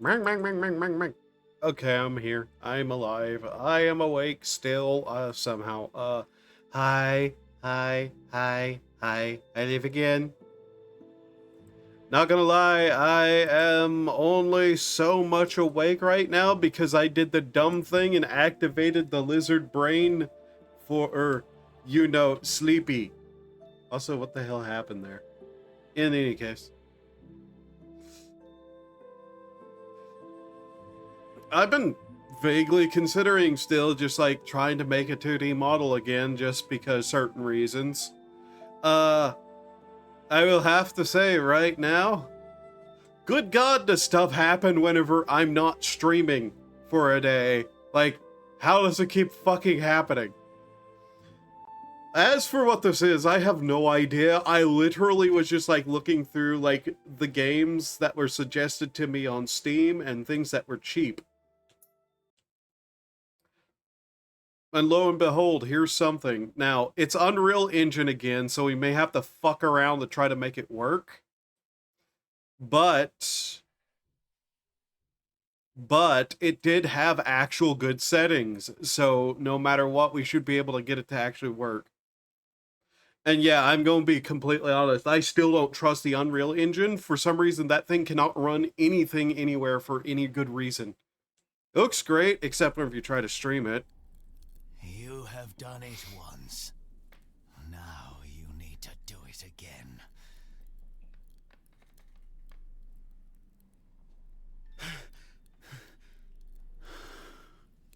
Okay, I'm here. I'm alive. I am awake still, somehow. Hi. I live again. Not gonna lie, I am only so much awake right now because I did the dumb thing and activated the lizard brain for, sleepy. Also, what the hell happened there? In any case. I've been vaguely considering still just like trying to make a 2D model again just because certain reasons. I will have to say right now, good God, does stuff happen whenever I'm not streaming for a day? Like, how does it keep fucking happening? As for what this is, I have no idea. I literally was just like looking through like the games that were suggested to me on Steam and things that were cheap. And lo and behold, here's something. Now, it's Unreal Engine again, so we may have to fuck around to try to make it work. But it did have actual good settings, so no matter what, we should be able to get it to actually work. And yeah, I'm going to be completely honest, I still don't trust the Unreal Engine. For some reason, that thing cannot run anything anywhere for any good reason. It looks great, except if you try to stream it. You have done it once. Now you need to do it again.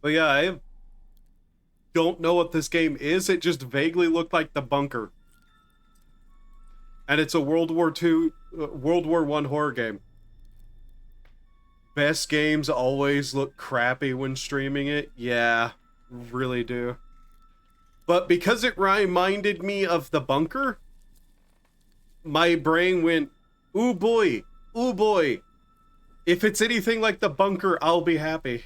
But yeah, I don't know what this game is. It just vaguely looked like The Bunker. And it's a World War I horror game. Best games always look crappy when streaming it. Yeah, really do. But because it reminded me of The Bunker, my brain went, ooh boy, ooh boy. If it's anything like The Bunker, I'll be happy.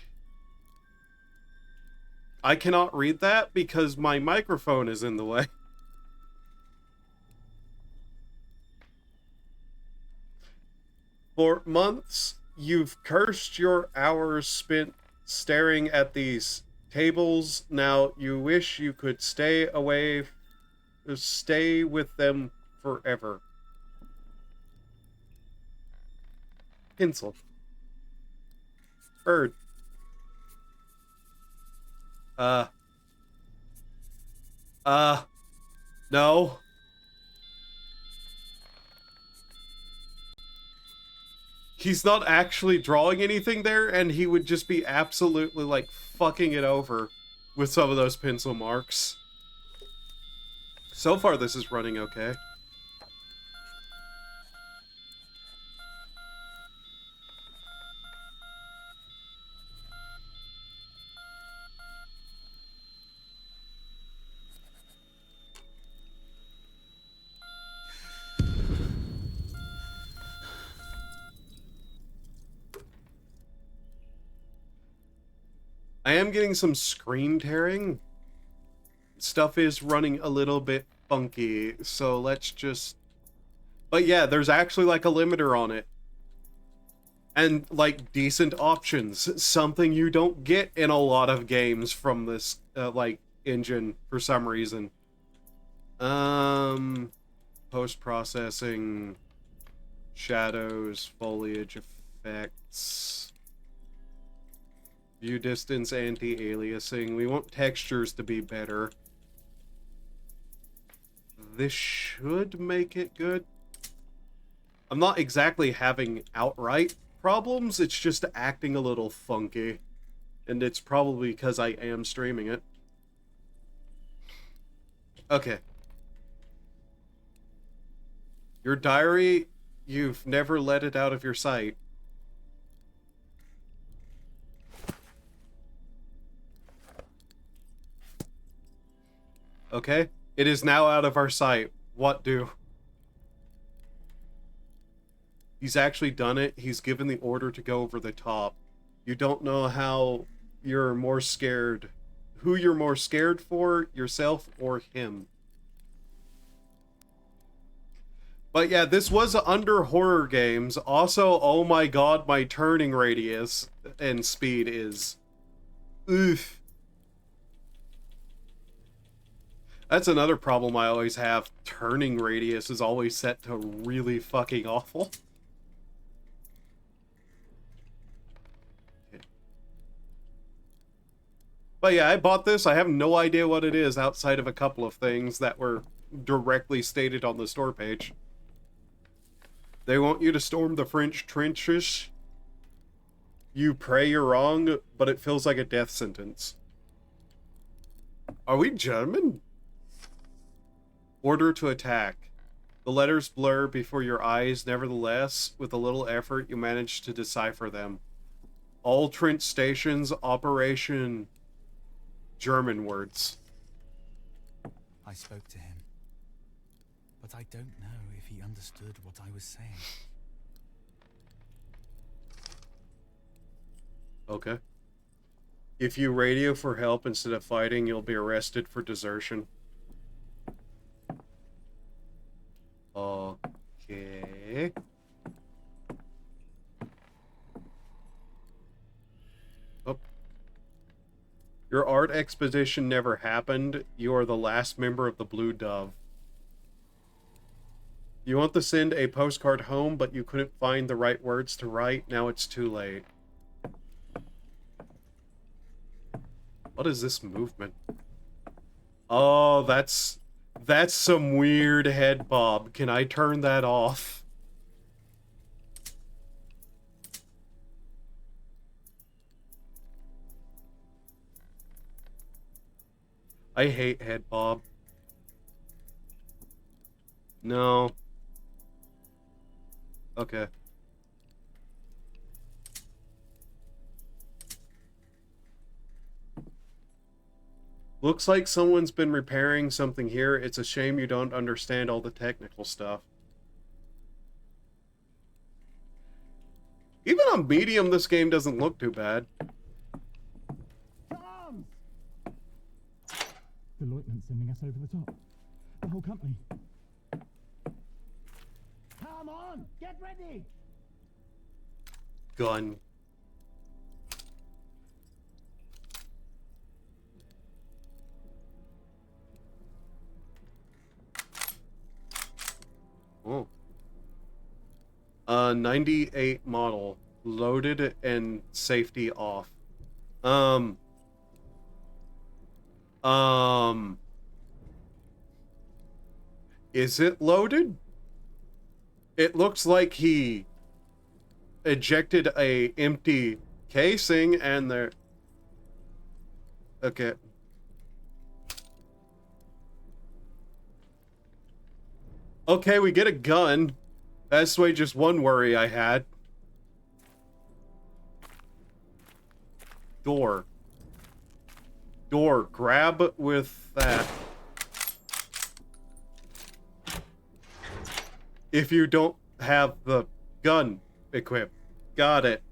I cannot read that because my microphone is in the way. For months, you've cursed your hours spent staring at these tables. Now you wish you could stay with them forever. Pencil. Bird. No. He's not actually drawing anything there, and he would just be absolutely, like, fucking it over with some of those pencil marks. So far, this is running okay. I am getting some screen tearing. Stuff is running a little bit funky, so let's just... But yeah, there's actually like a limiter on it. And like decent options. Something you don't get in a lot of games from this like engine for some reason. Post-processing, shadows, foliage effects, view distance, anti-aliasing. We want textures to be better. This should make it good. I'm not exactly having outright problems, it's just acting a little funky. And it's probably because I am streaming it. Okay. Your diary, you've never let it out of your sight. Okay? It is now out of our sight. What do? He's actually done it. He's given the order to go over the top. You don't know how you're more scared. Who you're more scared for, yourself or him. But yeah, this was under horror games. Also, oh my god, my turning radius and speed is... Oof. That's another problem I always have. Turning radius is always set to really fucking awful. Okay. But yeah, I bought this. I have no idea what it is outside of a couple of things that were directly stated on the store page. They want you to storm the French trenches. You pray you're wrong, but it feels like a death sentence. Are we German? Order to attack. The letters blur before your eyes, nevertheless, with a little effort, you manage to decipher them. All trench stations, Operation German words. I spoke to him, but I don't know if he understood what I was saying. Okay. If you radio for help instead of fighting, you'll be arrested for desertion. Okay. Oh. Your art expedition never happened. You are the last member of the Blue Dove. You want to send a postcard home, but you couldn't find the right words to write. Now it's too late. What is this movement? Oh, that's some weird head bob. Can I turn that off? I hate head bob. No. Okay. Looks like someone's been repairing something here. It's a shame you don't understand all the technical stuff. Even on medium, this game doesn't look too bad. Tom! The lieutenant's sending us over the top. The whole company. Come on! Get ready! Gun. Oh. 98 model. Loaded and safety off. Is it loaded? It looks like he ejected a empty casing and there... Okay. Okay, we get a gun. That's just one worry I had. Door. Door. Grab with that. If you don't have the gun equipped. Got it.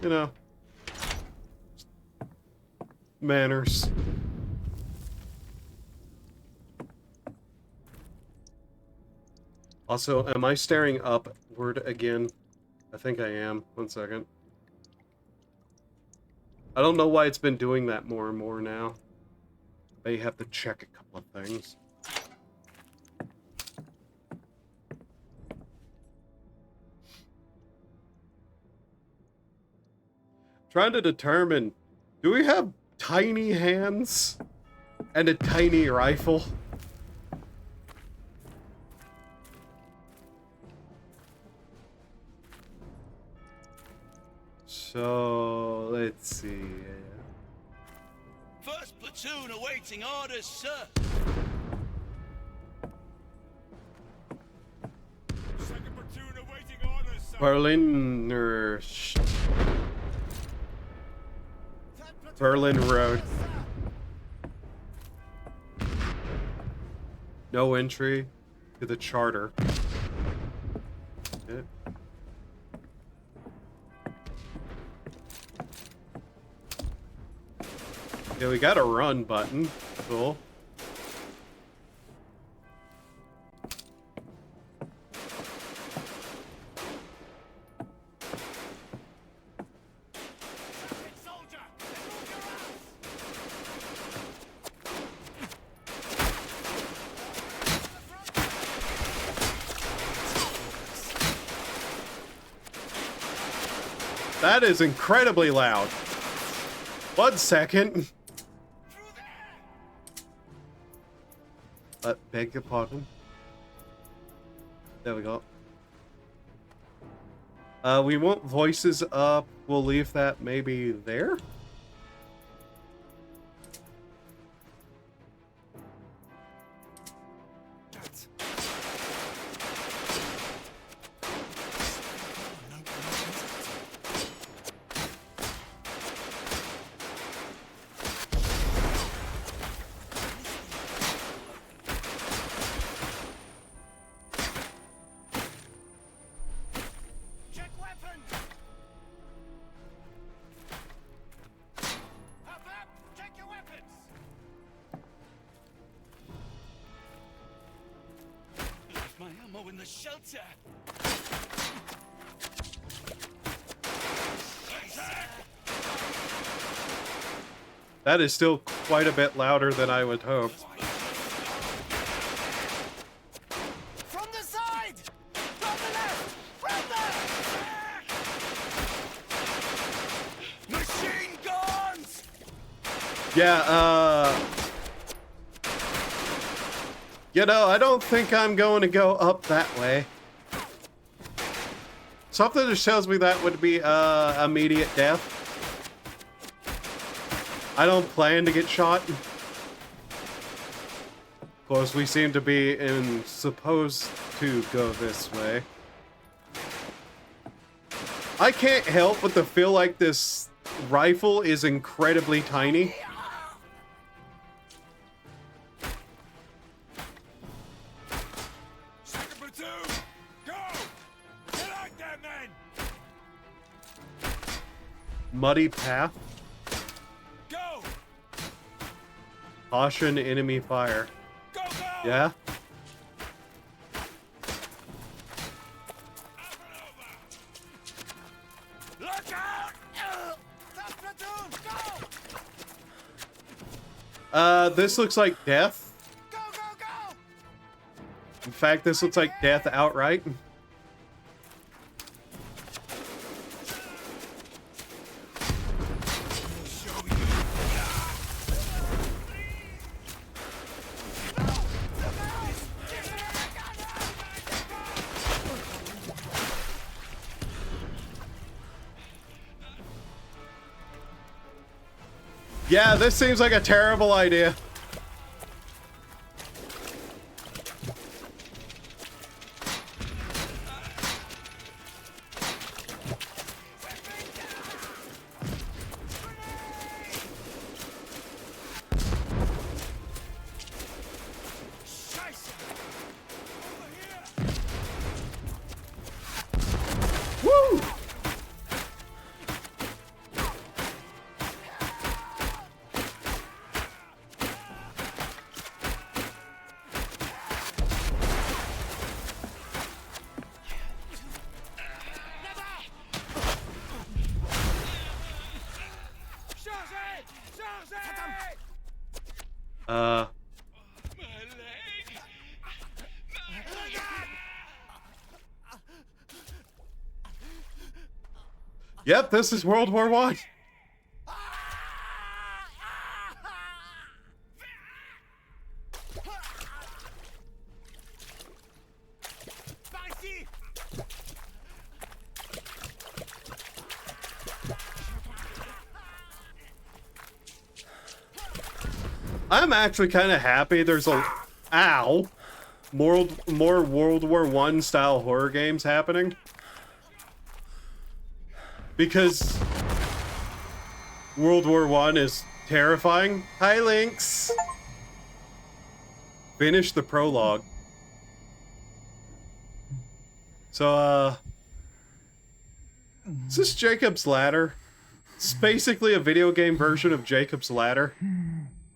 You know. Manners. Also, am I staring upward again? I think I am. 1 second. I don't know why it's been doing that more and more now. I may have to check a couple of things. Trying to determine, do we have tiny hands and a tiny rifle? So, let's see. First platoon awaiting orders, sir. Second platoon awaiting orders, sir. Berliner... Berlin Road. No entry to the charter. Okay. Yeah, we got a run button. Cool. Soldier! Remove your ass! That is incredibly loud. 1 second. Beg your pardon. There we go. We want voices up. We'll leave that maybe there. Check weapons! Up! Check your weapons! Left my ammo in the shelter. That is still quite a bit louder than I would hope. From the side! From the left! From the... Machine guns! Yeah, you know, I don't think I'm going to go up that way. Something just tells me that would be, immediate death. I don't plan to get shot. Of course, we seem to be supposed to go this way. I can't help but to feel like this rifle is incredibly tiny. Second platoon! Go! Get out there, men! Muddy path. Go! Caution enemy fire. Go, go! Yeah? Up and over! Look out! First platoon, go! This looks like death. Go, go, go! In fact, this looks like death outright. Yeah, this seems like a terrible idea. Scheiße! Over here! Woo! Chargez! Chargez! Uh, My leg. yep, this is World War I. Par ici! I'm actually kind of happy there's a more World War I style horror games happening. Because World War I is terrifying. Hi, Lynx. Finish the prologue. So, is this Jacob's Ladder? It's basically a video game version of Jacob's Ladder.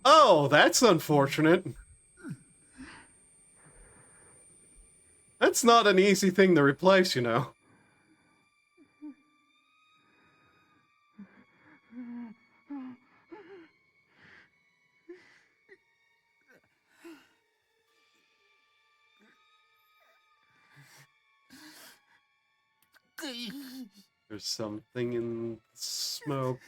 Oh, that's unfortunate. That's not an easy thing to replace, you know. There's something in the smoke.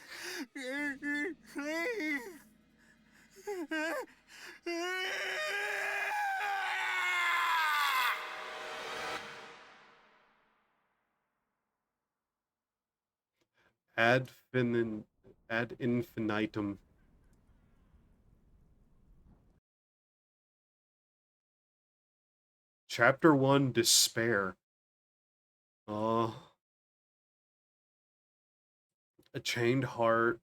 Ad infinitum. Chapter 1, Despair. Oh. A chained heart.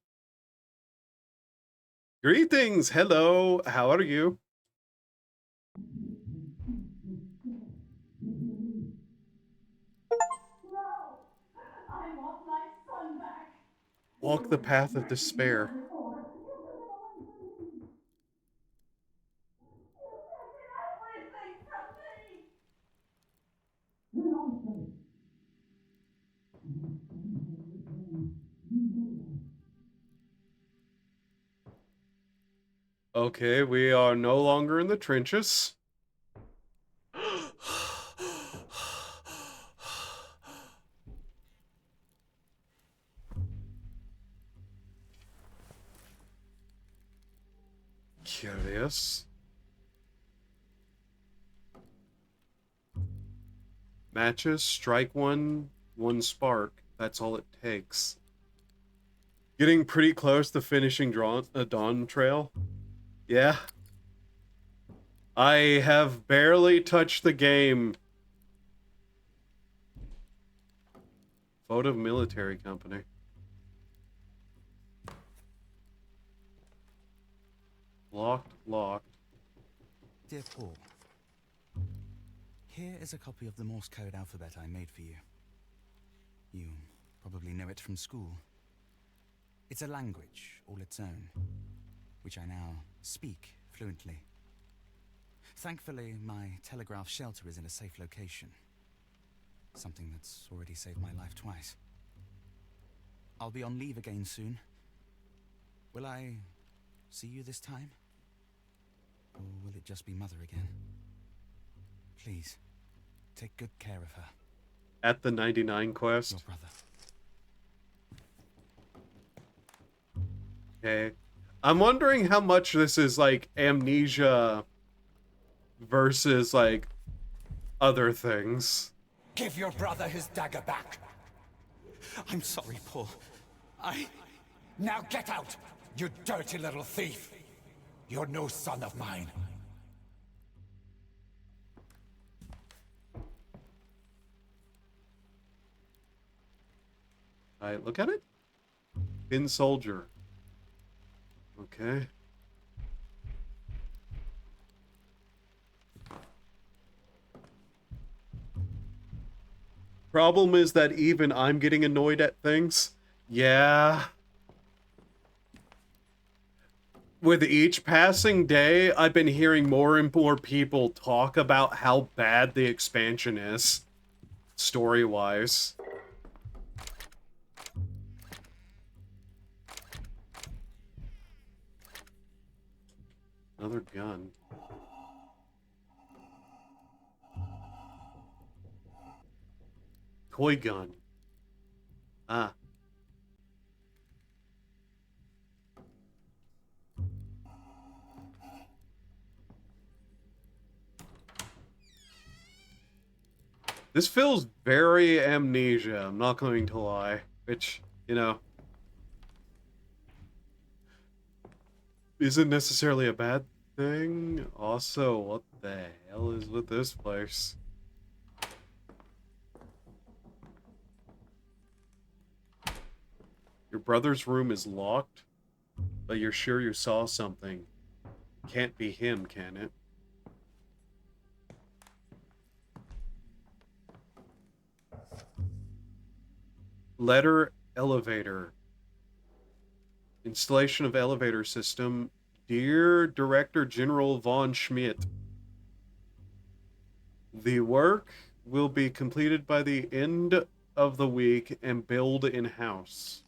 Greetings, hello, how are you? No! I want my son back! Walk the path of despair. You took him away from me! You've taken everything from me! Nonsense! Okay, we are no longer in the trenches. Curious. Matches, strike one spark. That's all it takes. Getting pretty close to finishing Dawn Trail. Yeah. I have barely touched the game. Photo military company. Locked. Dear Paul, here is a copy of the Morse code alphabet I made for you. You probably know it from school. It's a language all its own, which I now speak fluently. Thankfully, my telegraph shelter is in a safe location. Something that's already saved my life twice. I'll be on leave again soon. Will I see you this time? Or will it just be Mother again? Please, take good care of her. At the 99 quest. Your brother. Okay. I'm wondering how much this is like amnesia versus like other things. Give your brother his dagger back. I'm sorry, Paul. Now get out, you dirty little thief. You're no son of mine. Alright, look at it. Tin soldier. Okay. Problem is that even I'm getting annoyed at things. Yeah. With each passing day, I've been hearing more and more people talk about how bad the expansion is, story-wise. Another gun. Toy gun. Ah. This feels very amnesia, I'm not going to lie. Which, you know, isn't necessarily a bad thing. Also, what the hell is with this place? Your brother's room is locked, but you're sure you saw something. Can't be him, can it? Letter elevator. Installation of elevator system. Dear Director General von Schmidt, the work will be completed by the end of the week and billed in-house.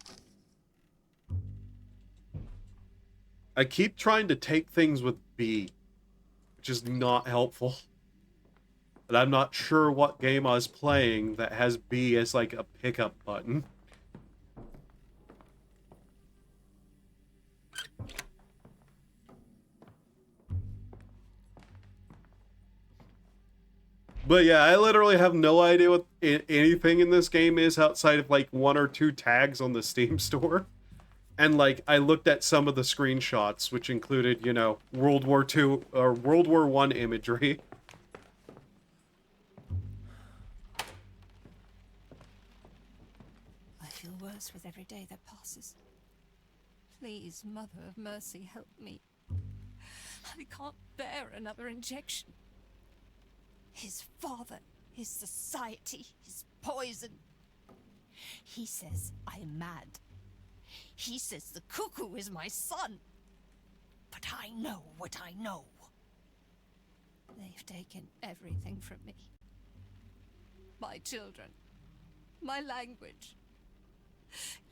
I keep trying to take things with B, which is not helpful. And I'm not sure what game I was playing that has B as like a pickup button. But yeah, I literally have no idea what anything in this game is outside of like 1 or 2 tags on the Steam store. And like, I looked at some of the screenshots, which included, you know, World War II or World War I imagery. I feel worse with every day that passes. Please, Mother of Mercy, help me. I can't bear another injection. His father, his society, his poison. He says I'm mad. He says the cuckoo is my son. But I know what I know. They've taken everything from me. My children, my language,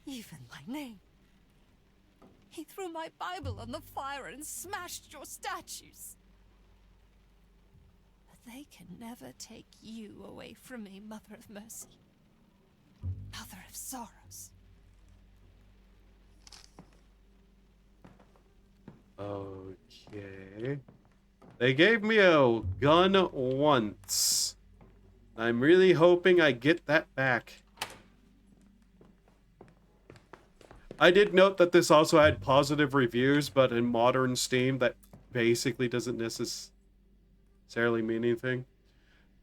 even my name. He threw my Bible on the fire and smashed your statues. But they can never take you away from me, Mother of Mercy. Mother of Sorrows. Okay. They gave me a gun once. I'm really hoping I get that back. I did note that this also had positive reviews, but in modern Steam, that basically doesn't necessarily mean anything.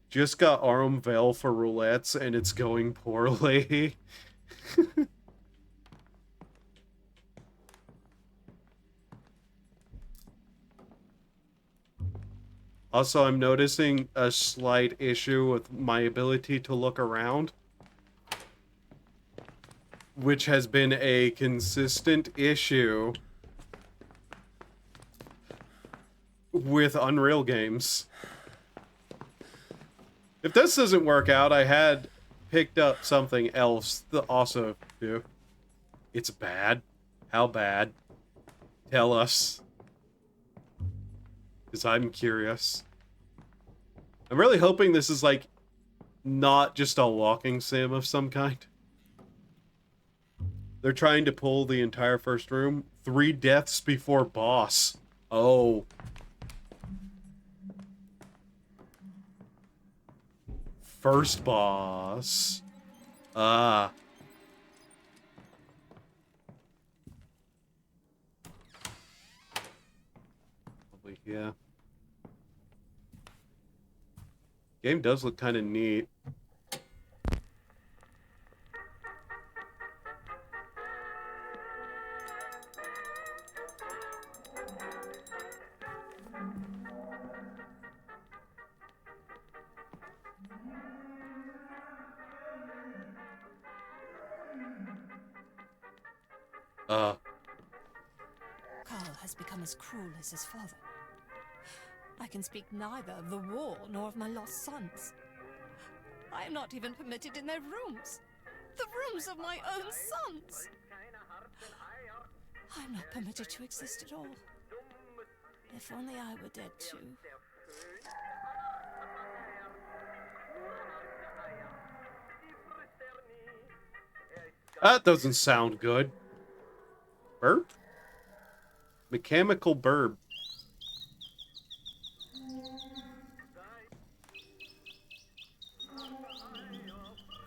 Just got Arm Veil for roulettes, and it's going poorly. Also, I'm noticing a slight issue with my ability to look around, which has been a consistent issue with Unreal games. If this doesn't work out, I had picked up something else to also do. It's bad. How bad? Tell us. Because I'm curious. I'm really hoping this is like not just a walking sim of some kind. They're trying to pull the entire first room. 3 deaths before boss. Oh. First boss. Ah. Probably, yeah. Game does look kind of neat. Carl has become as cruel as his father. I can speak neither of the war nor of my lost sons. I am not even permitted in their rooms. The rooms of my own sons. I'm not permitted to exist at all. If only I were dead too. That doesn't sound good. Burp? Mechanical burp.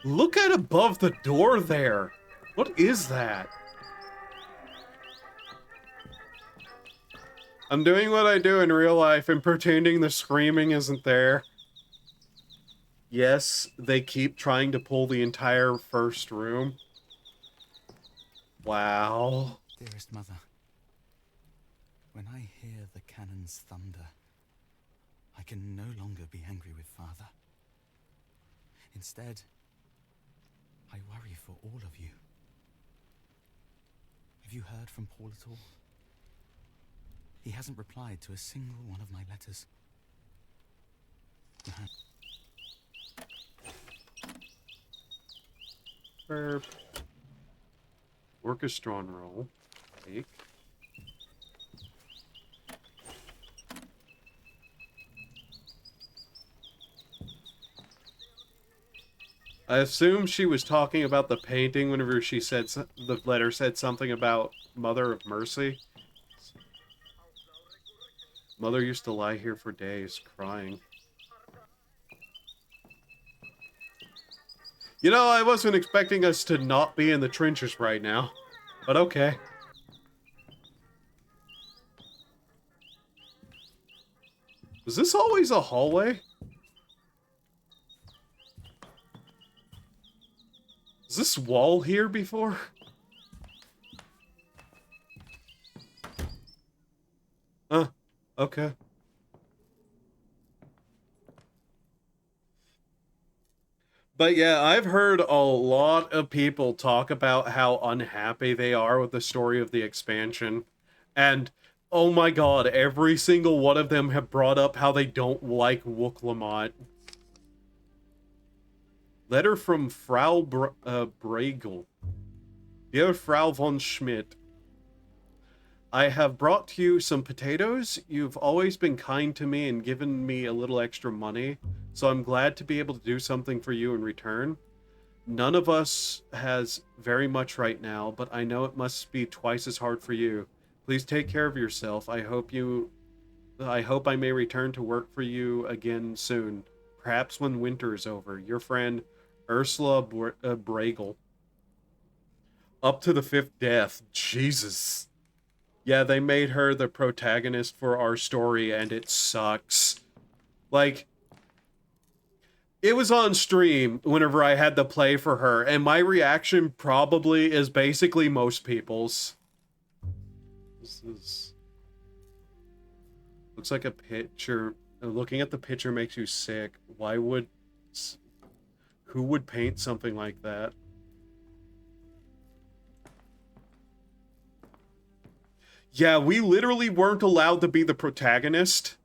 Look at above the door there. What is that? I'm doing what I do in real life and pretending the screaming isn't there. Yes, they keep trying to pull the entire first room. Wow. Dearest mother, when I hear the cannon's thunder, I can no longer be angry with father. Instead, I worry for all of you. Have you heard from Paul at all? He hasn't replied to a single one of my letters. Burp. Orchestron roll. Take. I assume she was talking about the painting whenever she said the letter said something about Mother of Mercy. Mother used to lie here for days, crying. You know, I wasn't expecting us to not be in the trenches right now, but okay. Was this always a hallway? Is this wall here before? Huh. Okay. But yeah, I've heard a lot of people talk about how unhappy they are with the story of the expansion. And, oh my god, every single one of them have brought up how they don't like Wook Lamont. Letter from Frau Bregel. Dear Frau von Schmidt, I have brought to you some potatoes. You've always been kind to me and given me a little extra money, so I'm glad to be able to do something for you in return. None of us has very much right now, but I know it must be twice as hard for you. Please take care of yourself. I hope I may return to work for you again soon. Perhaps when winter is over. Your friend, Ursula Bregel. Up to the 5th death. Jesus. Yeah, they made her the protagonist for our story, and it sucks. Like, it was on stream whenever I had to play for her, and my reaction probably is basically most people's. This is... Looks like a picture. Looking at the picture makes you sick. Why would... Who would paint something like that? Yeah, we literally weren't allowed to be the protagonist.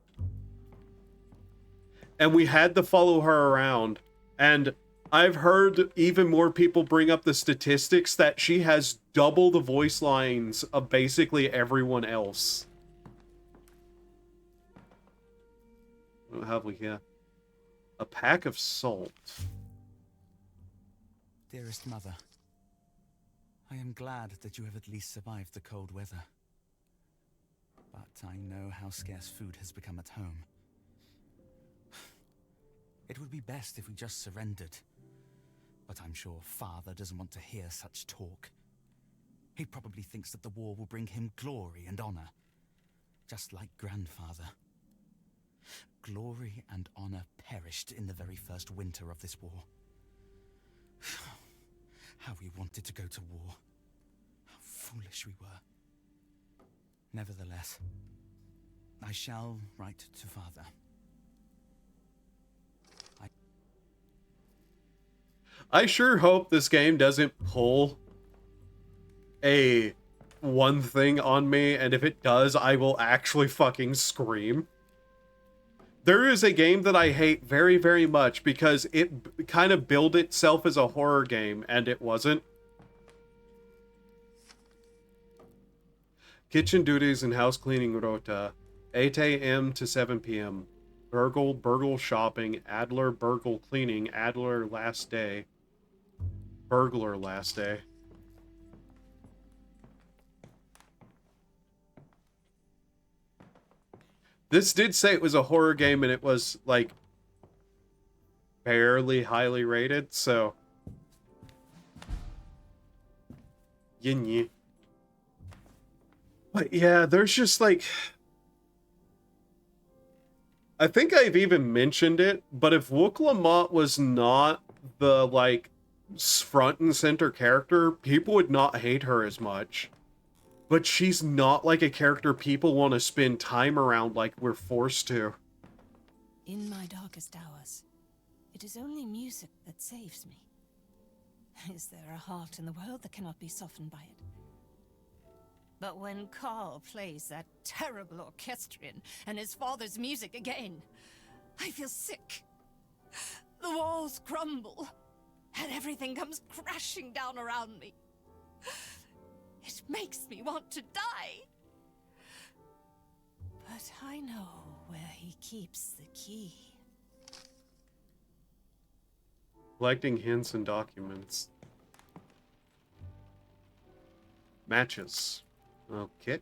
And we had to follow her around. And I've heard even more people bring up the statistics that she has double the voice lines of basically everyone else. What have we here? A pack of salt. Dearest Mother, I am glad that you have at least survived the cold weather. But I know how scarce food has become at home. It would be best if we just surrendered. But I'm sure Father doesn't want to hear such talk. He probably thinks that the war will bring him glory and honor. Just like Grandfather. Glory and honor perished in the very first winter of this war. How we wanted to go to war. How foolish we were. Nevertheless, I shall write to Father. I sure hope this game doesn't pull a one thing on me, and if it does, I will actually fucking scream. There is a game that I hate very, very much because it kind of billed itself as a horror game, and it wasn't. Kitchen duties and house cleaning rota, 8 a.m. to 7 p.m. Burgle shopping, Adler Burgle cleaning, Adler last day. Burglar last day. This did say it was a horror game and it was, like, barely highly rated, so... Yin. But yeah, there's just, like... I think I've even mentioned it, but if Wook Lamont was not the, like, front and center character, people would not hate her as much. But she's not like a character people want to spend time around like we're forced to. In my darkest hours, it is only music that saves me. Is there a heart in the world that cannot be softened by it? But when Carl plays that terrible orchestrion and his father's music again, I feel sick. The walls crumble, and everything comes crashing down around me. It makes me want to die. But I know where he keeps the key. Collecting hints and documents. Matches. Okay.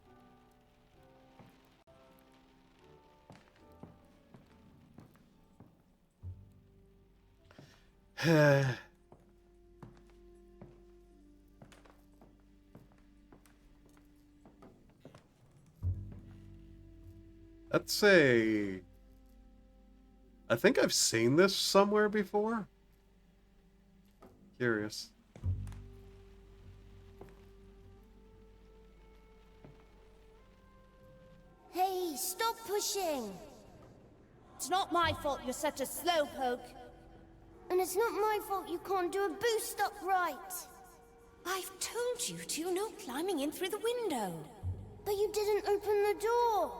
Let's say... I think I've seen this somewhere before. Curious. Hey, stop pushing! It's not my fault you're such a slowpoke. And it's not my fault you can't do a boost up right. I've told you to, no climbing in through the window. But you didn't open the door.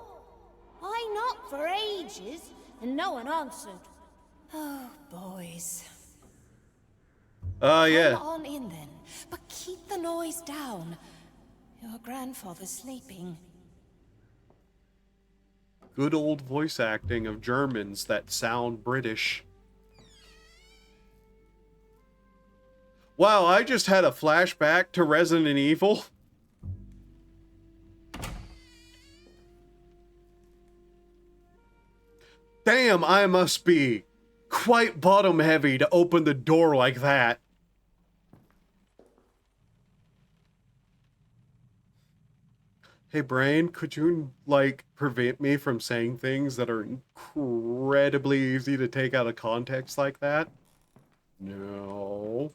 I knocked for ages, and no one answered. Oh, boys. Yeah. Come on in then, but keep the noise down. Your grandfather's sleeping. Good old voice acting of Germans that sound British. Wow, I just had a flashback to Resident Evil. Damn, I must be quite bottom heavy to open the door like that. Hey, brain, could you, like, prevent me from saying things that are incredibly easy to take out of context like that? No.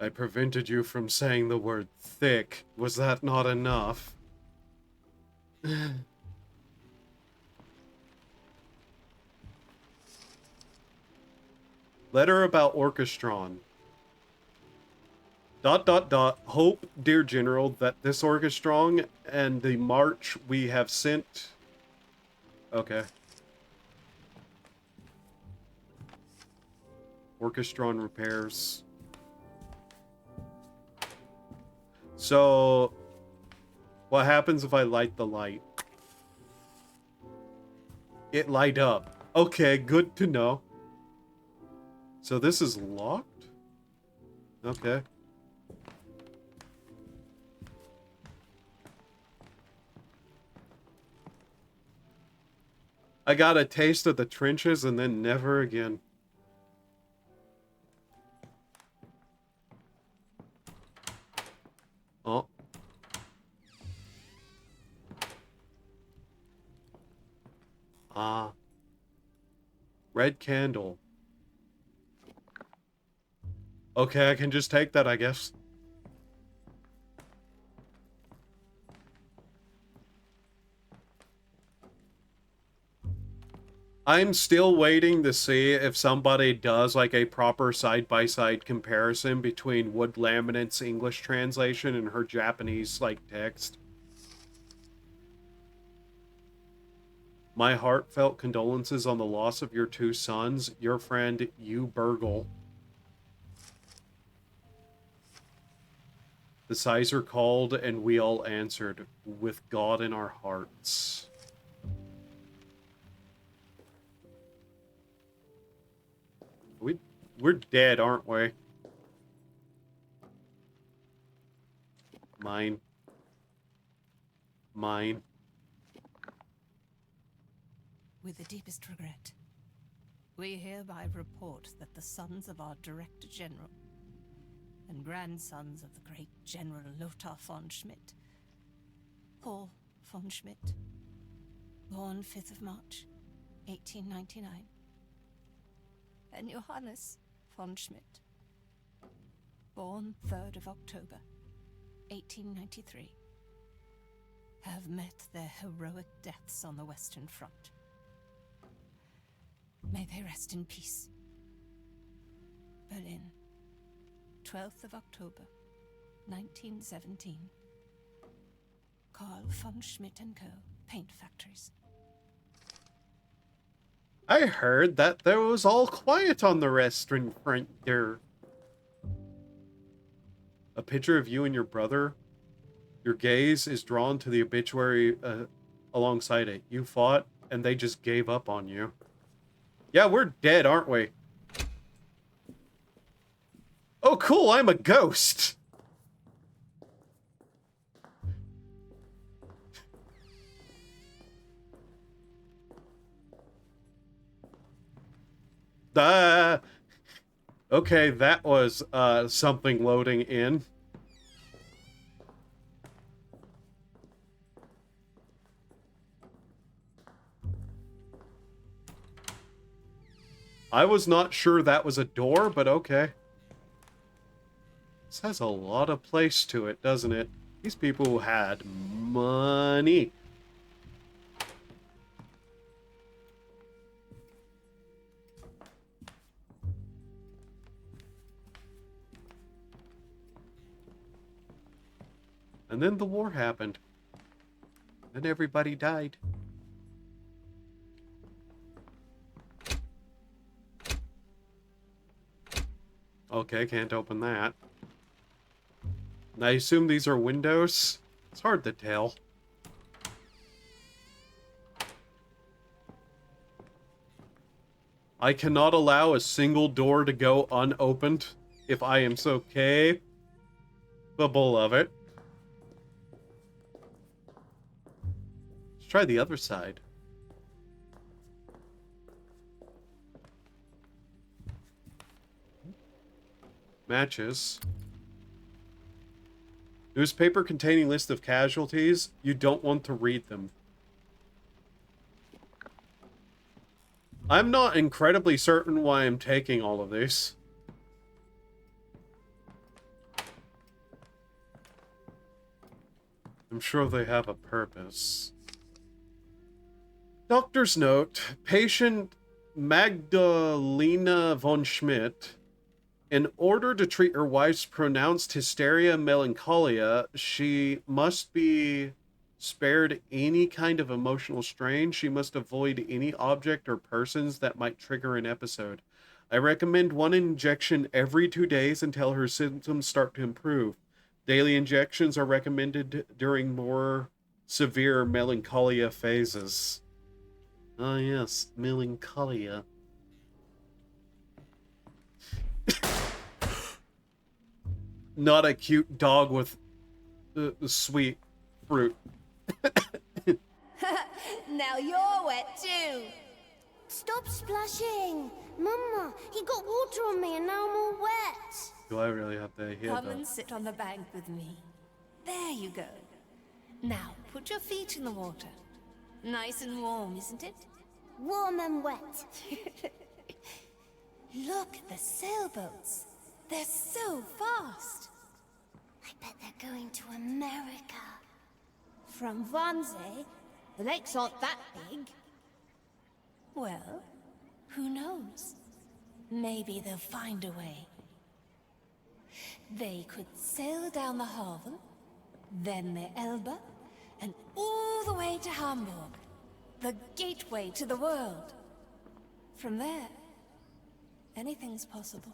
I prevented you from saying the word thick. Was that not enough? Letter about Orchestron. ... Hope, dear General, that this Orchestron and the march we have sent... Okay. Orchestron repairs. So, what happens if I light the light? It light up. Okay, good to know. So this is locked? Okay. I got a taste of the trenches and then never again. Oh. Ah. Red candle. Okay, I can just take that, I guess. I'm still waiting to see if somebody does like a proper side-by-side comparison between Wood Laminate's English translation and her Japanese like text. My heartfelt condolences on the loss of your two sons, your friend, you Burgle. The Sizer called and we all answered, with God in our hearts. We're dead, aren't we? Mine. Mine. With the deepest regret, we hereby report that the sons of our Director General and grandsons of the great General Lothar von Schmidt, Paul von Schmidt, born 5th of March, 1899, and Johannes von Schmidt, born 3rd of October, 1893, have met their heroic deaths on the Western Front. May they rest in peace. Berlin, 12th of October, 1917. Carl von Schmidt & Co. Paint Factories. I heard that there was all quiet on the restaurant front there. A picture of you and your brother. Your gaze is drawn to the obituary alongside it. You fought, and they just gave up on you. Yeah, we're dead, aren't we? Oh, cool, I'm a ghost! Okay, that was something loading in. I was not sure that was a door, but okay. This has a lot of place to it, doesn't it? These people had money. And then the war happened. And everybody died. Okay, can't open that. I assume these are windows? It's hard to tell. I cannot allow a single door to go unopened if I am so capable of it. Let's try the other side. Matches. Newspaper containing list of casualties. You don't want to read them. I'm not incredibly certain why I'm taking all of this. I'm sure they have a purpose. Doctor's note. Patient Magdalena von Schmidt. In order to treat her wife's pronounced hysteria melancholia, she must be spared any kind of emotional strain. She must avoid any object or persons that might trigger an episode. I recommend one injection every 2 days until her symptoms start to improve. Daily injections are recommended during more severe melancholia phases. Ah, yes, melancholia. Not a cute dog with the sweet fruit. Now you're wet too. Stop splashing. Mama, he got water on me and now I'm all wet. Do I really have to hear Come that? and sit on the bank with me. There you go. Now, put your feet in the water. Nice and warm, isn't it? Warm and wet. Look at the sailboats. They're so fast. I bet they're going to America. From Wannsee, the lakes aren't that big. Well, who knows? Maybe they'll find a way. They could sail down the Havel, then the Elbe, and all the way to Hamburg, the gateway to the world. From there, anything's possible.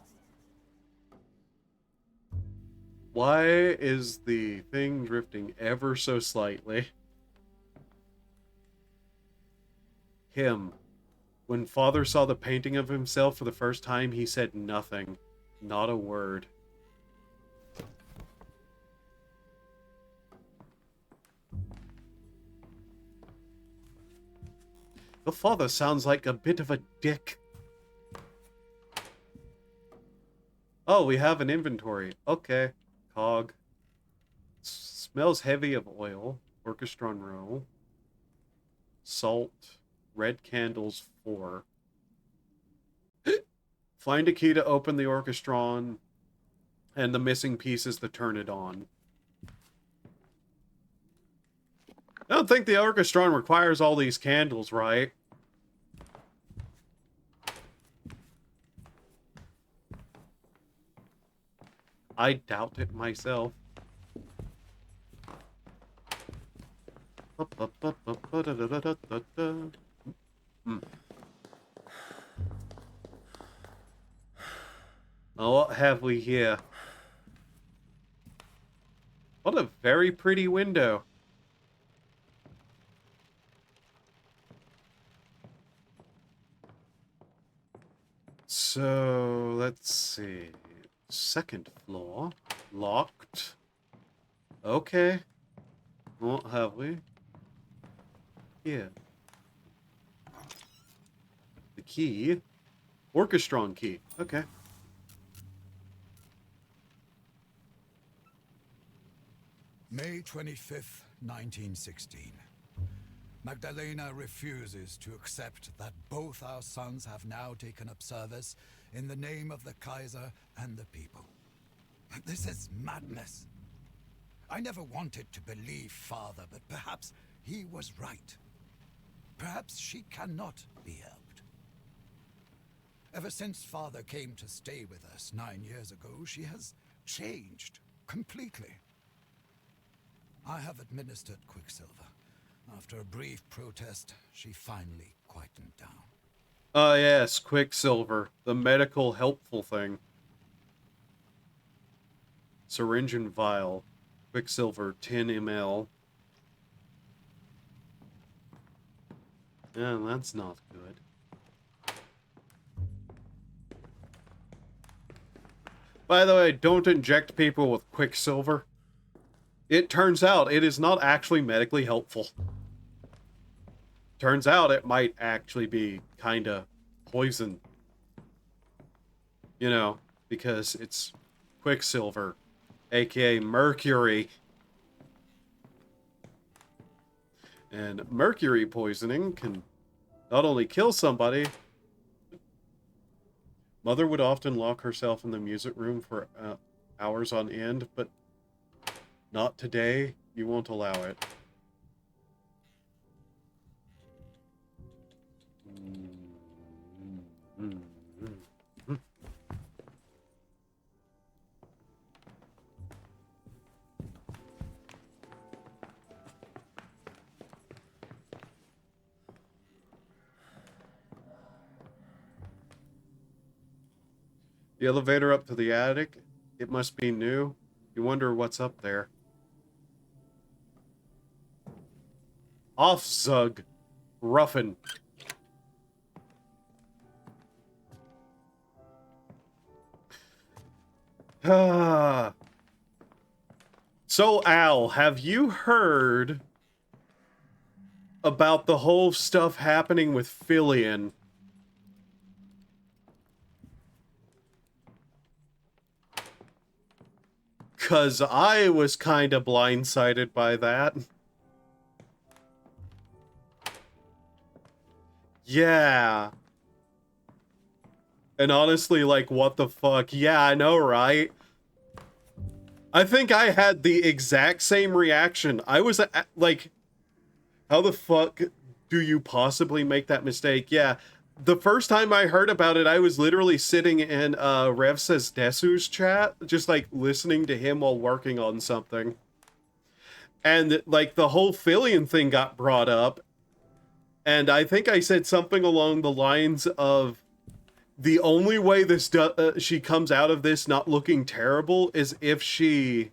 Why is the thing drifting ever so slightly? Him. When Father saw the painting of himself for the first time, he said nothing. Not a word. The father sounds like a bit of a dick. Oh, we have an inventory. Okay. Cog. Smells heavy of oil. Orchestron roll. Salt. Red candles 4. Find a key to open the orchestron and the missing pieces to turn it on. I don't think the orchestron requires all these candles, right? I doubt it myself. Hmm. Oh, what have we here? What a very pretty window. So, let's see. Second floor. Locked. Okay. What have we? Here. The key. Orchestron key. Okay. May 25th, 1916. Magdalena refuses to accept that both our sons have now taken up service in the name of the Kaiser and the people. This is madness. I never wanted to believe Father, but perhaps he was right. Perhaps she cannot be helped. Ever since Father came to stay with us 9 years ago, she has changed completely. I have administered Quicksilver. After a brief protest, she finally quietened down. Ah, yes, Quicksilver. The medical helpful thing. Syringe and vial. Quicksilver, 10 ml. Yeah, that's not good. By the way, don't inject people with Quicksilver. It turns out it is not actually medically helpful. Turns out it might actually be kinda poison. You know, because it's Quicksilver, aka mercury. And mercury poisoning can not only kill somebody. Mother would often lock herself in the music room for hours on end, but not today. You won't allow it. The elevator up to the attic. It must be new. You wonder what's up there. Off-Zug. Ruffin. Ah. So, Al, have you heard about the whole stuff happening with Fillion? Cause I was kind of blindsided by that. Yeah. And honestly, like, what the fuck? Yeah, I know, right? I think I had the exact same reaction. I was like, how the fuck do you possibly make that mistake? Yeah. The first time I heard about it, I was literally sitting in Rev Says Desu's chat, just like listening to him while working on something. And like the whole Fillion thing got brought up. And I think I said something along the lines of, the only way this she comes out of this not looking terrible is if she...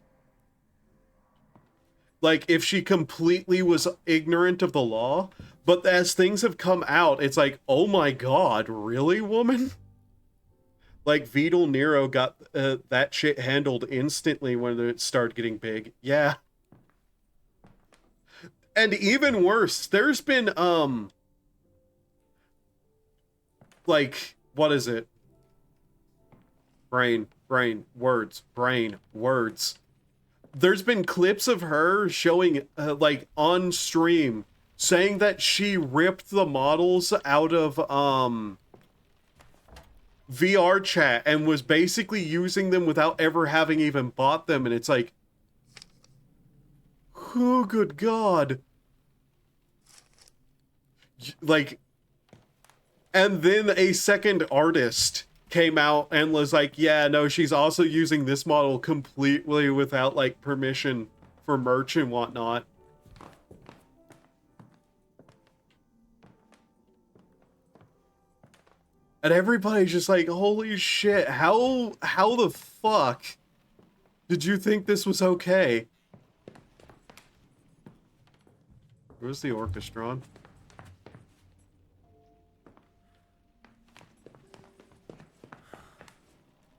like, if she completely was ignorant of the law. But as things have come out, it's like, oh my god, really, woman? Like, Vidal Nero got that shit handled instantly when it started getting big. Yeah. And even worse, there's been, like, what is it? Brain, words. There's been clips of her showing, like, on stream, saying that she ripped the models out of, VR chat and was basically using them without ever having even bought them, and it's like, oh, good god. Like, and then a second artist came out and was like, yeah, no, she's also using this model completely without, like, permission for merch and whatnot. And everybody's just like, holy shit, how the fuck did you think this was okay? Where's the orchestron?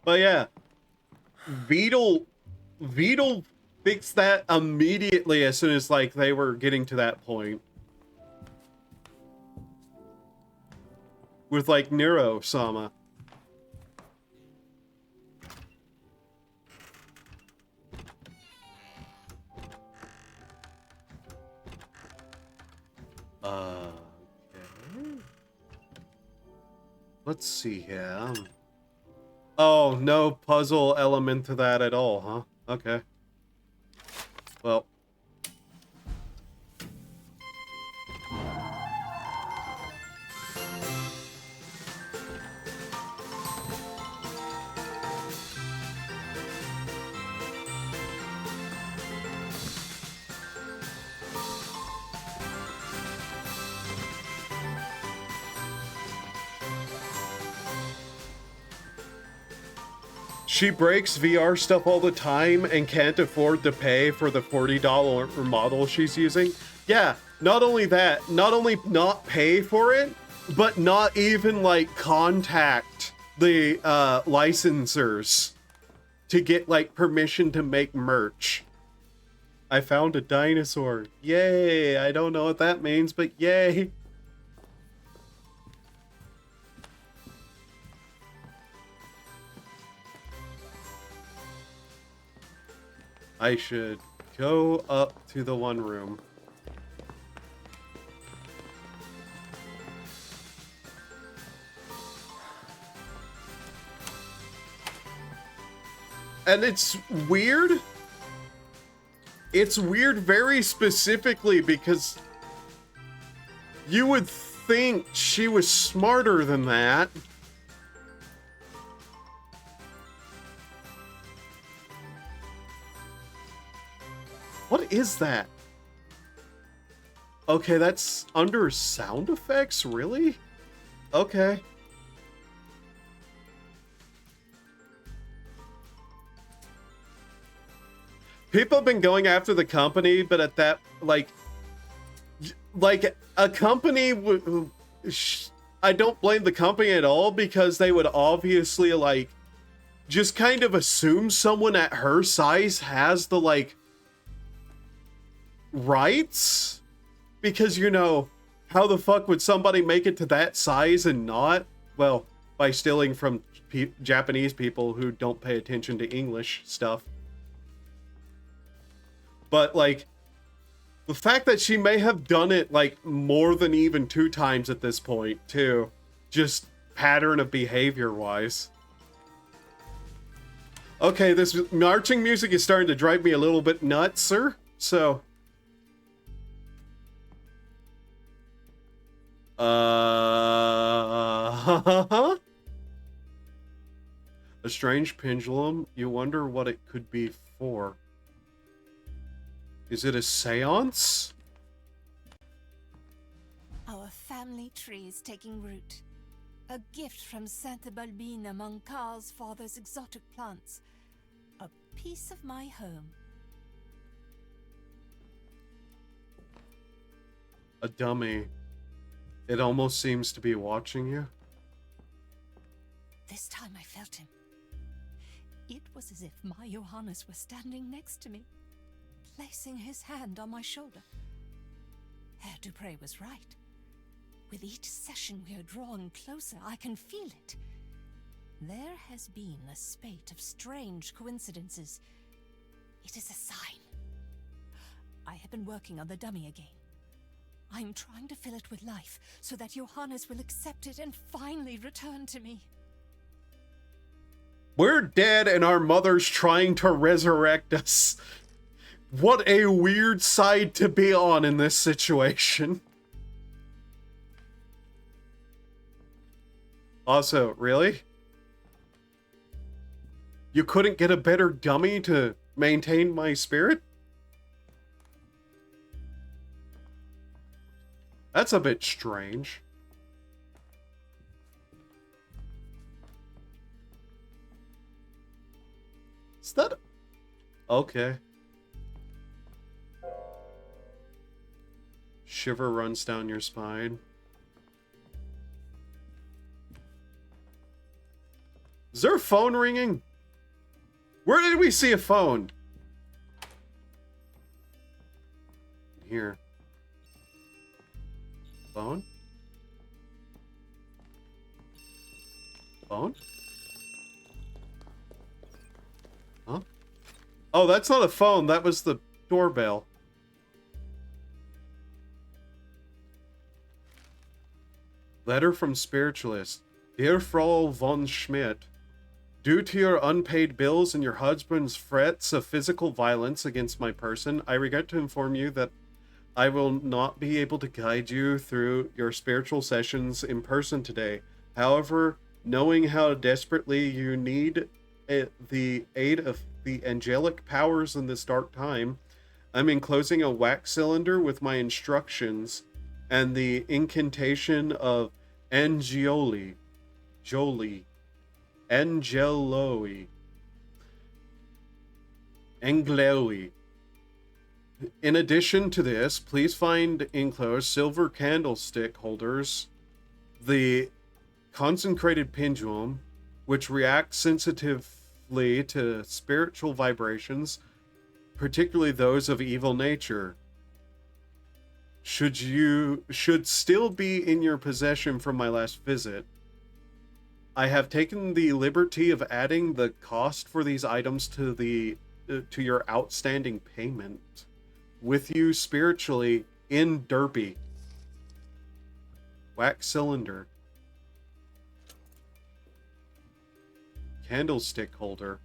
But yeah, Beetle fixed that immediately as soon as, like, they were getting to that point. With, like, Nero-sama. Okay. Let's see here. Oh, no puzzle element to that at all, huh? Okay. Well. She breaks VR stuff all the time and can't afford to pay for the $40 model she's using. Yeah, not only that, not only not pay for it, but not even, like, contact the licensors to get, like, permission to make merch. I found a dinosaur. Yay! I don't know what that means, but yay! I should go up to the one room. And it's weird. It's weird very specifically because you would think she was smarter than that. What is that? Okay, that's under sound effects? Really? Okay. People have been going after the company, but at that, like a company I don't blame the company at all because they would obviously, like, just kind of assume someone at her size has the, like, rights, because, you know, how the fuck would somebody make it to that size and not? Well, by stealing from Japanese people who don't pay attention to English stuff. But, like, the fact that she may have done it, like, more than even 2 times at this point, too, just pattern of behavior wise. Okay, this marching music is starting to drive me a little bit nuts, sir. So a strange pendulum. You wonder what it could be for. Is it a seance? Our family tree is taking root. A gift from Santa Balbina among Carl's father's exotic plants. A piece of my home. A dummy. It almost seems to be watching you. This time I felt him. It was as if my Johannes were standing next to me, placing his hand on my shoulder. Herr Dupre was right. With each session we are drawing closer, I can feel it. There has been a spate of strange coincidences. It is a sign. I have been working on the dummy again. I'm trying to fill it with life so that Johannes will accept it and finally return to me. We're dead and our mother's trying to resurrect us. What a weird side to be on in this situation. Also, really? You couldn't get a better dummy to maintain my spirit? That's a bit strange. Is that... Okay. Shiver runs down your spine. Is there a phone ringing? Where did we see a phone? Here. Phone? Phone? Huh? Oh, that's not a phone. That was the doorbell. Letter from Spiritualist. Dear Frau von Schmidt, due to your unpaid bills and your husband's threats of physical violence against my person, I regret to inform you that I will not be able to guide you through your spiritual sessions in person today. However, knowing how desperately you need the aid of the angelic powers in this dark time, I'm enclosing a wax cylinder with my instructions and the incantation of Angeloi. In addition to this, please find enclosed silver candlestick holders, the consecrated pendulum, which reacts sensitively to spiritual vibrations, particularly those of evil nature. Should still be in your possession from my last visit. I have taken the liberty of adding the cost for these items to your outstanding payment. With you spiritually in Derby. Wax cylinder. Candlestick holder.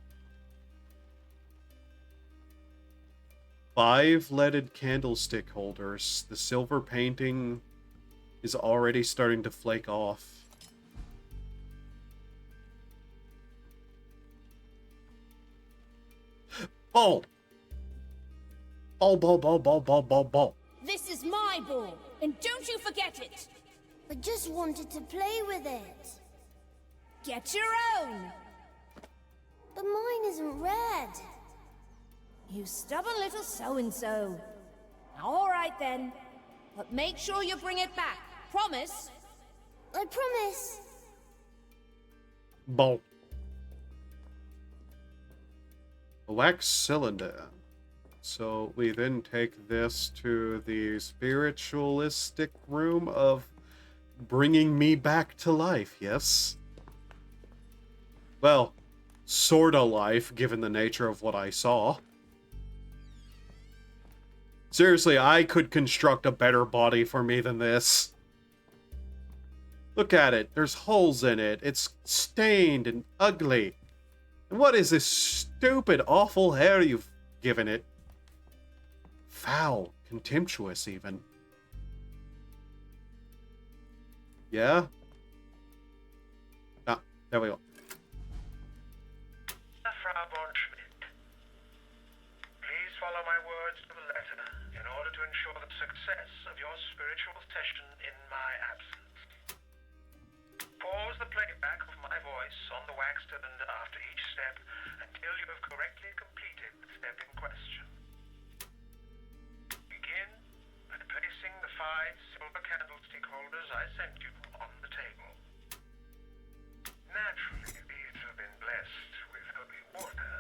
5 leaded candlestick holders. The silver painting is already starting to flake off. Ball! Ball. This is my ball, and don't you forget it! I just wanted to play with it. Get your own! But mine isn't red. You stubborn little so-and-so. All right then, but make sure you bring it back. Promise? I promise. Ball. A wax cylinder. So we then take this to the spiritualistic room of bringing me back to life, yes? Well, sorta life, given the nature of what I saw. Seriously, I could construct a better body for me than this. Look at it. There's holes in it. It's stained and ugly. And what is this stupid, awful hair you've given it? Foul. Contemptuous, even. Yeah? Ah, there we go. Frau von Schmidt, please follow my words to the letter in order to ensure the success of your spiritual session in my absence. Pause the playback of my voice on the wax cylinder after each step until you have correctly completed the step in question. Begin by placing the 5 silver candlestick holders I sent you on the table. Naturally, these have been blessed with holy water.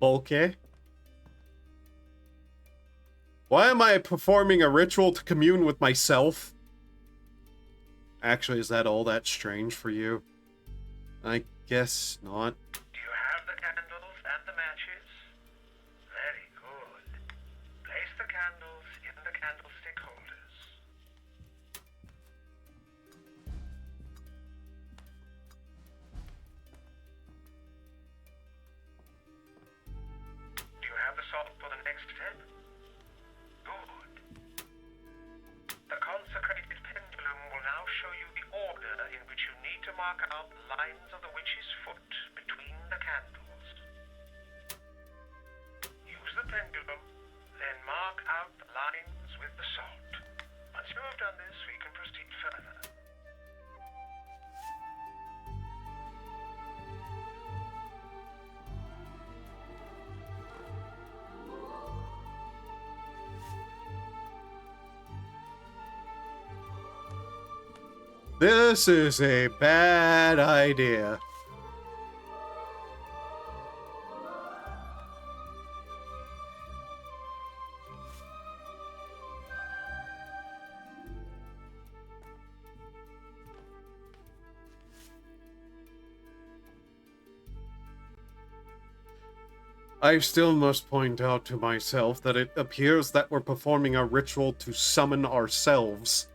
Bulky. Why am I performing a ritual to commune with myself? Actually, is that all that strange for you? I guess not. Do you have the candles and the matches? Very good. Place the candles in the candlestick holders. Do you have the salt for the next step? Good. The consecrated This is a bad idea. I still must point out to myself that it appears that we're performing a ritual to summon ourselves.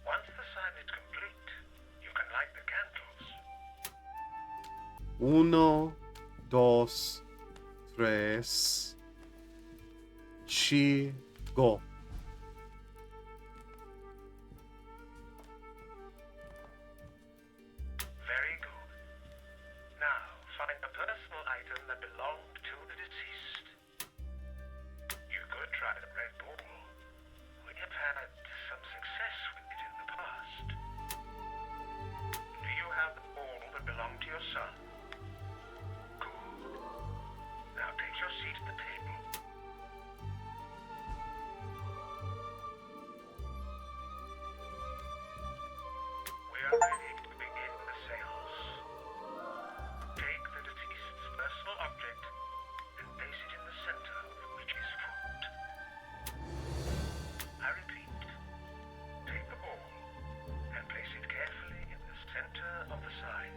Once the sign is complete, you can light the candles. Uno, dos, tres, chi, go. Very good. Now, find a personal item that belonged to the deceased. You could try the red ball. We have had some success with it in the past. Do you have the ball that belonged to your son? Good. Now take your seat at the table. We are ready to begin the seance. Take the deceased's personal object and place it in the center of the witch's foot. I repeat, take the ball and place it carefully in the center of the sign.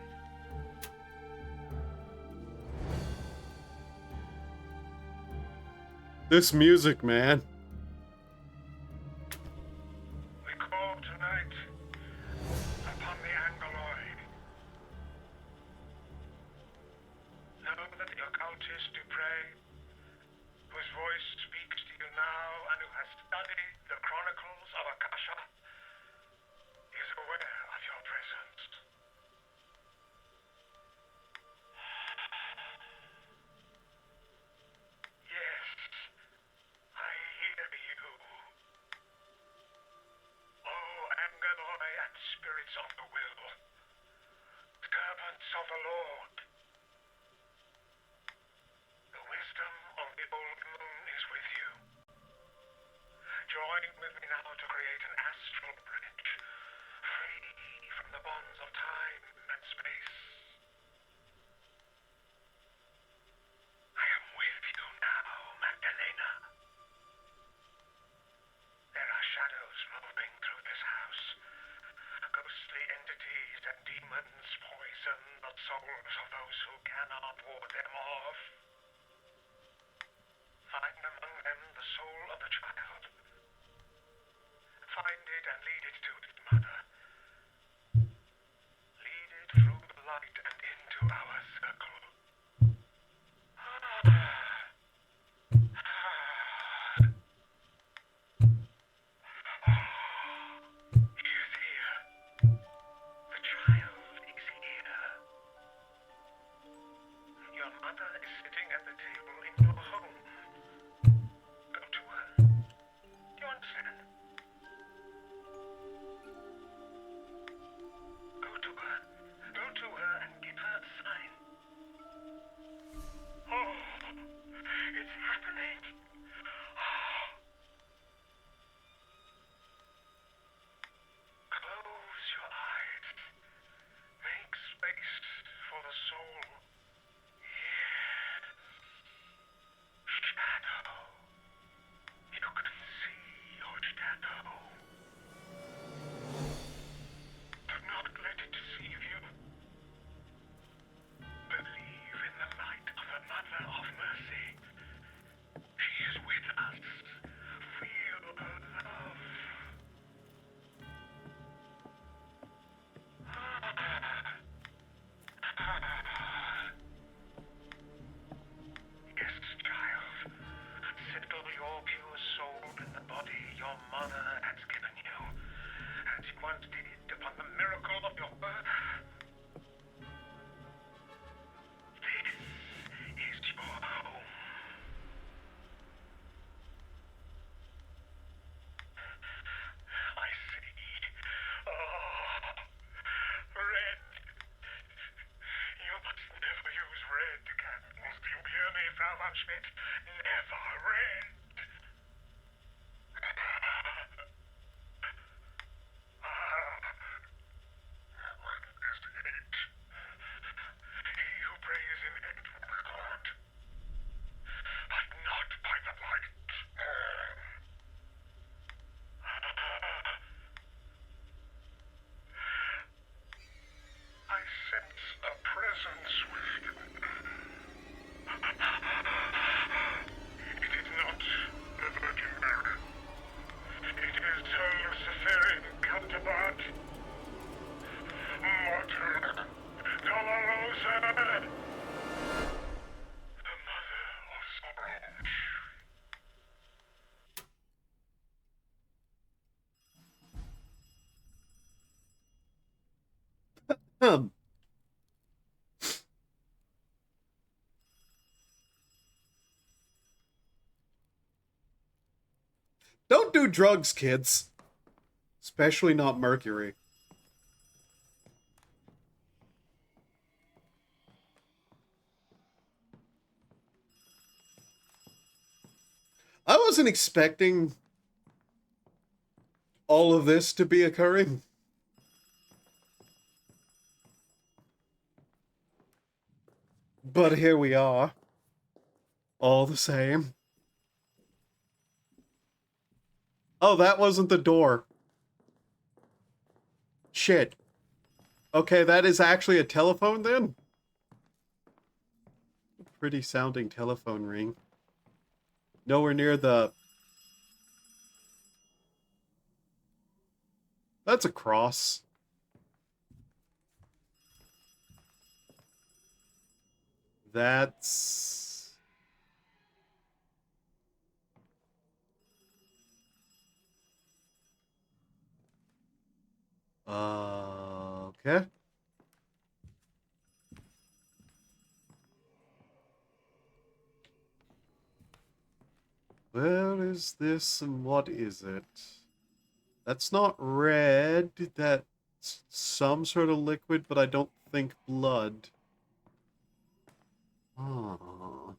This music, man. We call tonight upon the Angoloid. Know that the occultist Dupre, whose voice speaks to you now and who has studied the chronicles of Akasha, is aware of your presence. Yes, I hear you. Oh, Anganoi and spirits of the will, servants of the Lord. The wisdom of the old moon is with you. Join with me now to create an astral bridge, free from the bonds of time and space. I am with you now, Magdalena. There are shadows moving through this house. Ghostly entities and demons poison the souls of those who cannot ward them off. Find among them the soul of the child. Find it and lead it to its mother. Lead it through the light and into our circle. He is here. The child is here. Your mother is sitting at the table in your home. Go to her. Do you understand? Go to her. Go to her and give her a sign. Oh, it's happening. Close your eyes. Make space for the soul. Yes. Shadow. You can see your shadow. Do not let it deceive you. Believe in the light of the Mother of Mercy. She is with us. Feel her love. Yes, child. Settle your pure soul in the body your mother has given you, as she once did upon the miracle of your birth. This is your home. I see. Oh, red. You must never use red candles. Do you hear me, Frau von Schmidt? Never red. Don't do drugs, kids. Especially not mercury. I wasn't expecting all of this to be occurring. But here we are. All the same. Oh, that wasn't the door. Shit. Okay, that is actually a telephone then? Pretty sounding telephone ring. Nowhere near the... That's a cross. That's... Okay. Where is this and what is it? That's not red. That's some sort of liquid, but I don't think blood. Oh.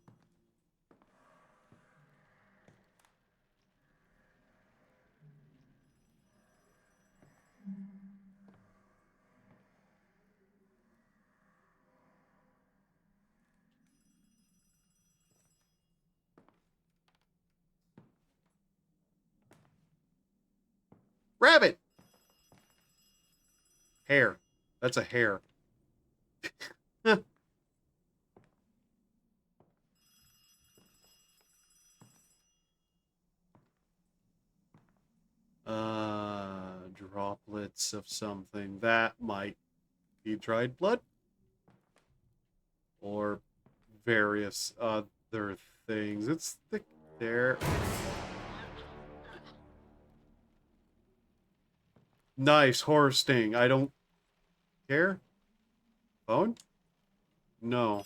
Rabbit! Hair. That's a hair. Droplets of something. That might be dried blood? Or various other things. It's thick there. Nice horror sting. I don't care. Phone? No.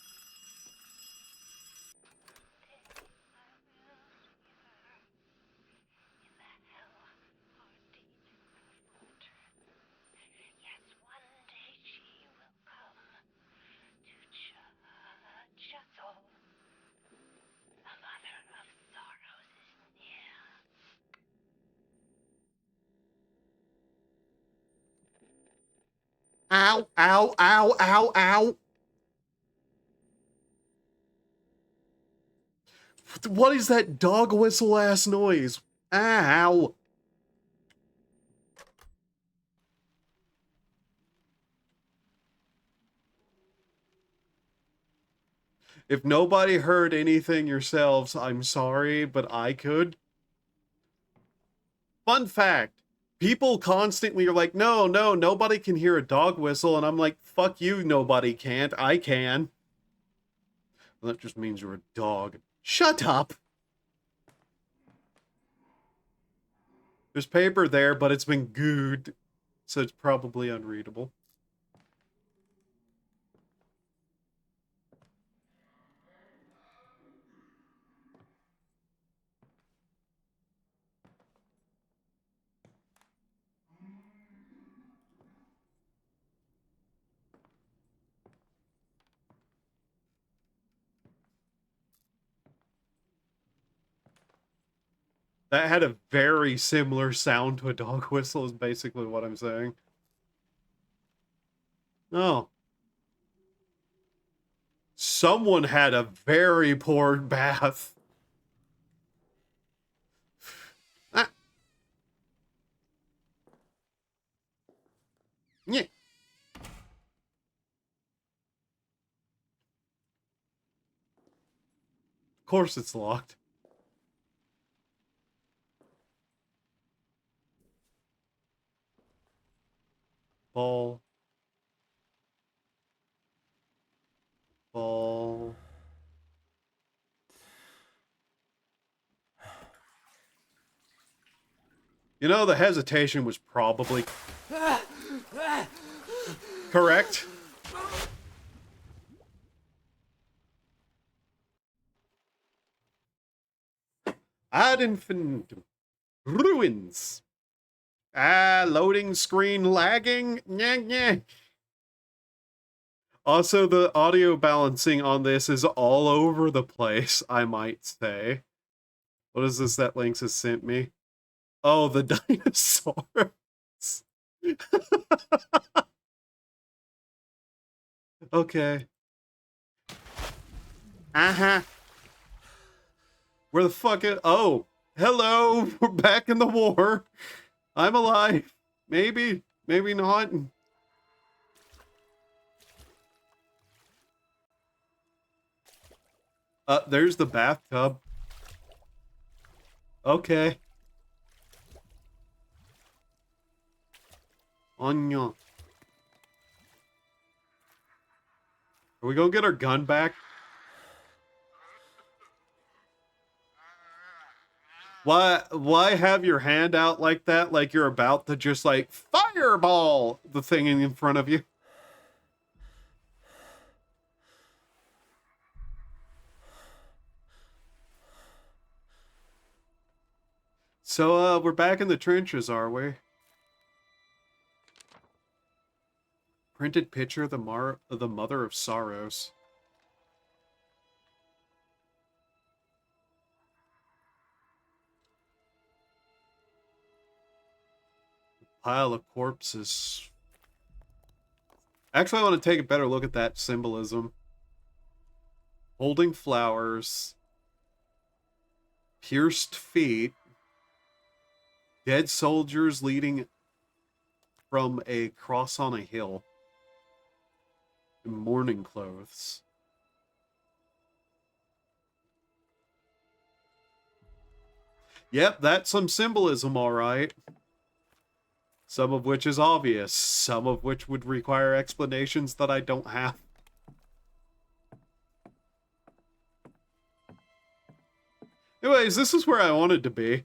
Ow, ow, ow, ow, ow. What is that dog whistle ass noise? Ow. If nobody heard anything yourselves, I'm sorry, but I could. Fun fact. People constantly are like, no, nobody can hear a dog whistle. And I'm like, fuck you, nobody can't. I can. Well, that just means you're a dog. Shut up. There's paper there, but it's been gooed, so it's probably unreadable. That had a very similar sound to a dog whistle, is basically what I'm saying. Oh. Someone had a very poor bath. Ah. Yeah. Of course it's locked. Ball. Ball. You know, the hesitation was probably correct. Ad infinitum. Ruins. Ah, loading screen lagging. Nyeh, nyeh. Also, the audio balancing on this is all over the place, I might say. What is this that Lynx has sent me? Oh, the dinosaurs. Okay. Uh-huh. Where the fuck is... Oh, hello. We're back in the war. I'm alive. Maybe. Maybe not. There's the bathtub. Okay. Anya. Are we gonna get our gun back? Why have your hand out like that? Like you're about to just like fireball the thing in front of you? So, we're back in the trenches, are we? Printed picture of the Mother of Sorrows. Pile of corpses. Actually, I want to take a better look at that symbolism. Holding flowers. Pierced feet. Dead soldiers leading from a cross on a hill. In mourning clothes. Yep, that's some symbolism, all right. Some of which is obvious. Some of which would require explanations that I don't have. Anyways, this is where I wanted to be.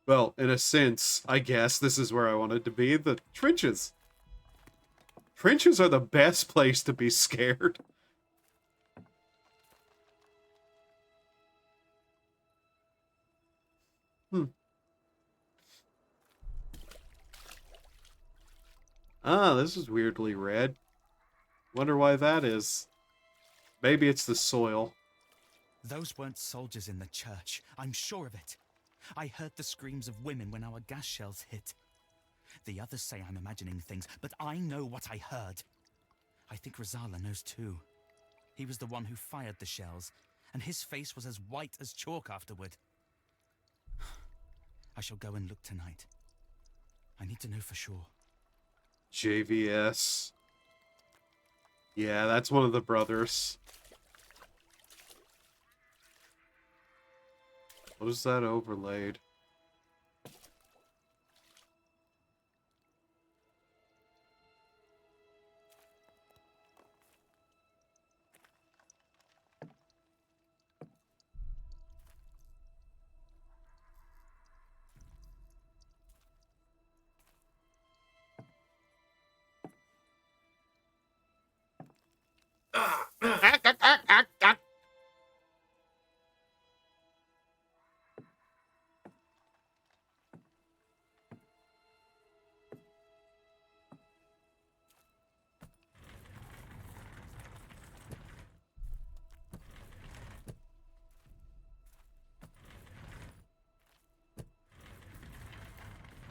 Well, in a sense, I guess this is where I wanted to be. The trenches. Trenches are the best place to be scared. Ah, this is weirdly red. Wonder why that is. Maybe it's the soil. Those weren't soldiers in the church. I'm sure of it. I heard the screams of women when our gas shells hit. The others say I'm imagining things, but I know what I heard. I think Rosala knows too. He was the one who fired the shells, and his face was as white as chalk afterward. I shall go and look tonight. I need to know for sure. JVS. Yeah, that's one of the brothers. What is that overlaid?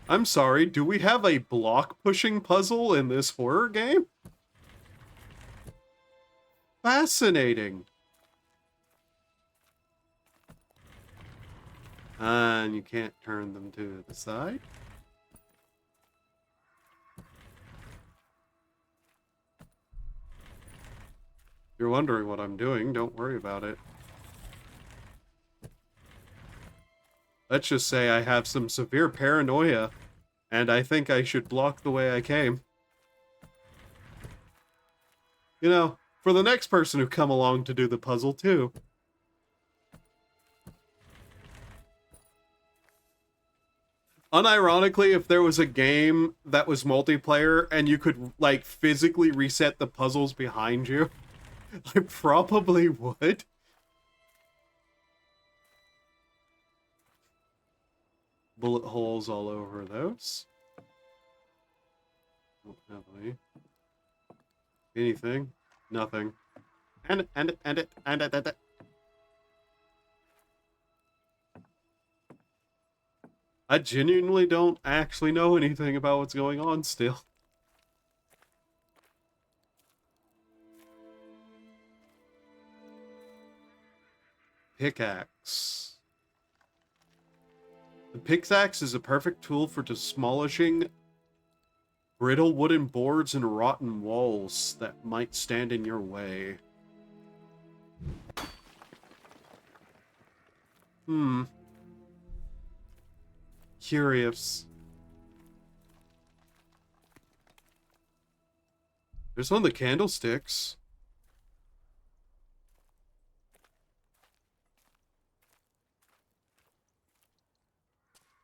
I'm sorry, do we have a block-pushing puzzle in this horror game? Fascinating. And you can't turn them to the side? If you're wondering what I'm doing, don't worry about it. Let's just say I have some severe paranoia, and I think I should block the way I came. You know, for the next person who come along to do the puzzle, too. Unironically, if there was a game that was multiplayer and you could, like, physically reset the puzzles behind you, I probably would. bullet holes all over those. Don't have anything. Nothing. And it. I genuinely don't actually know anything about what's going on still. Pickaxe. The pickaxe is a perfect tool for demolishing brittle wooden boards and rotten walls that might stand in your way. Curious. There's one of the candlesticks.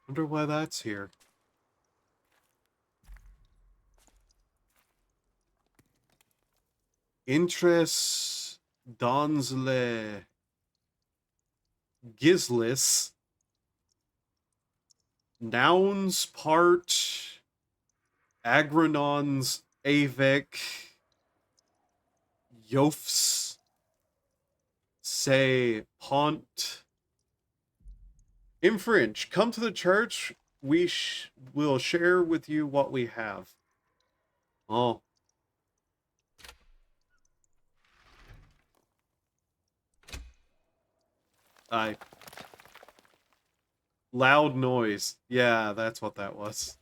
Wonder why that's here. Interest Donsle Gizlis. Nouns part Agronons Avec Yofs say Pont. Infringe, come to the church. We will share with you what we have. Oh. Loud noise. Yeah, that's what that was.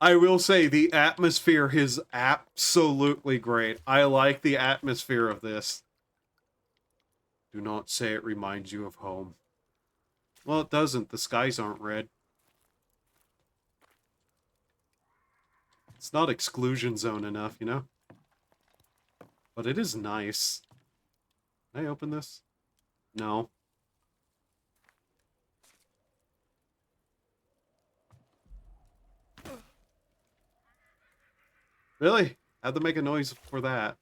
I will say the atmosphere is absolutely great. I like the atmosphere of this. Do not say it reminds you of home. Well, it doesn't. The skies aren't red. It's not exclusion zone enough, you know? But it is nice. Can I open this? No. Really? How'd they make a noise for that?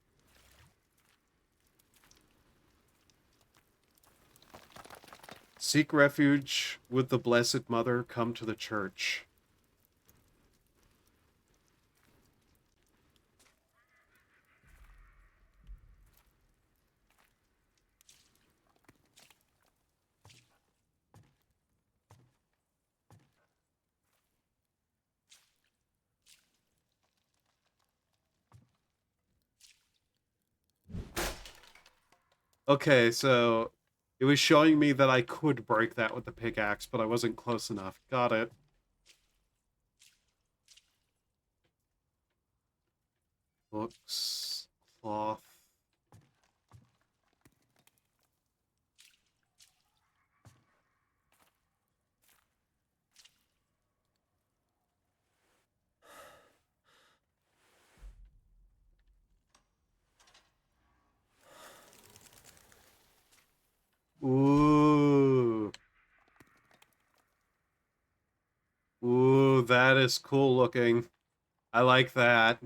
Seek refuge with the Blessed Mother. Come to the church. Okay, so it was showing me that I could break that with the pickaxe, but I wasn't close enough. Got it. Books, cloth. Ooh. Ooh, that is cool looking. I like that.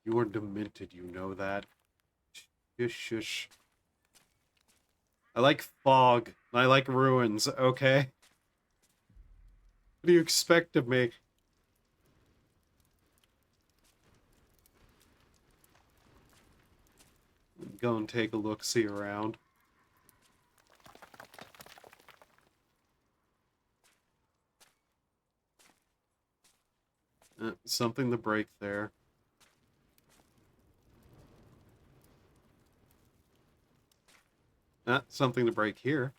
You are demented, you know that. Shush, shush. I like fog. I like ruins, okay? What do you expect of me? Go and take a look-see around. Something to break there. Something to break here.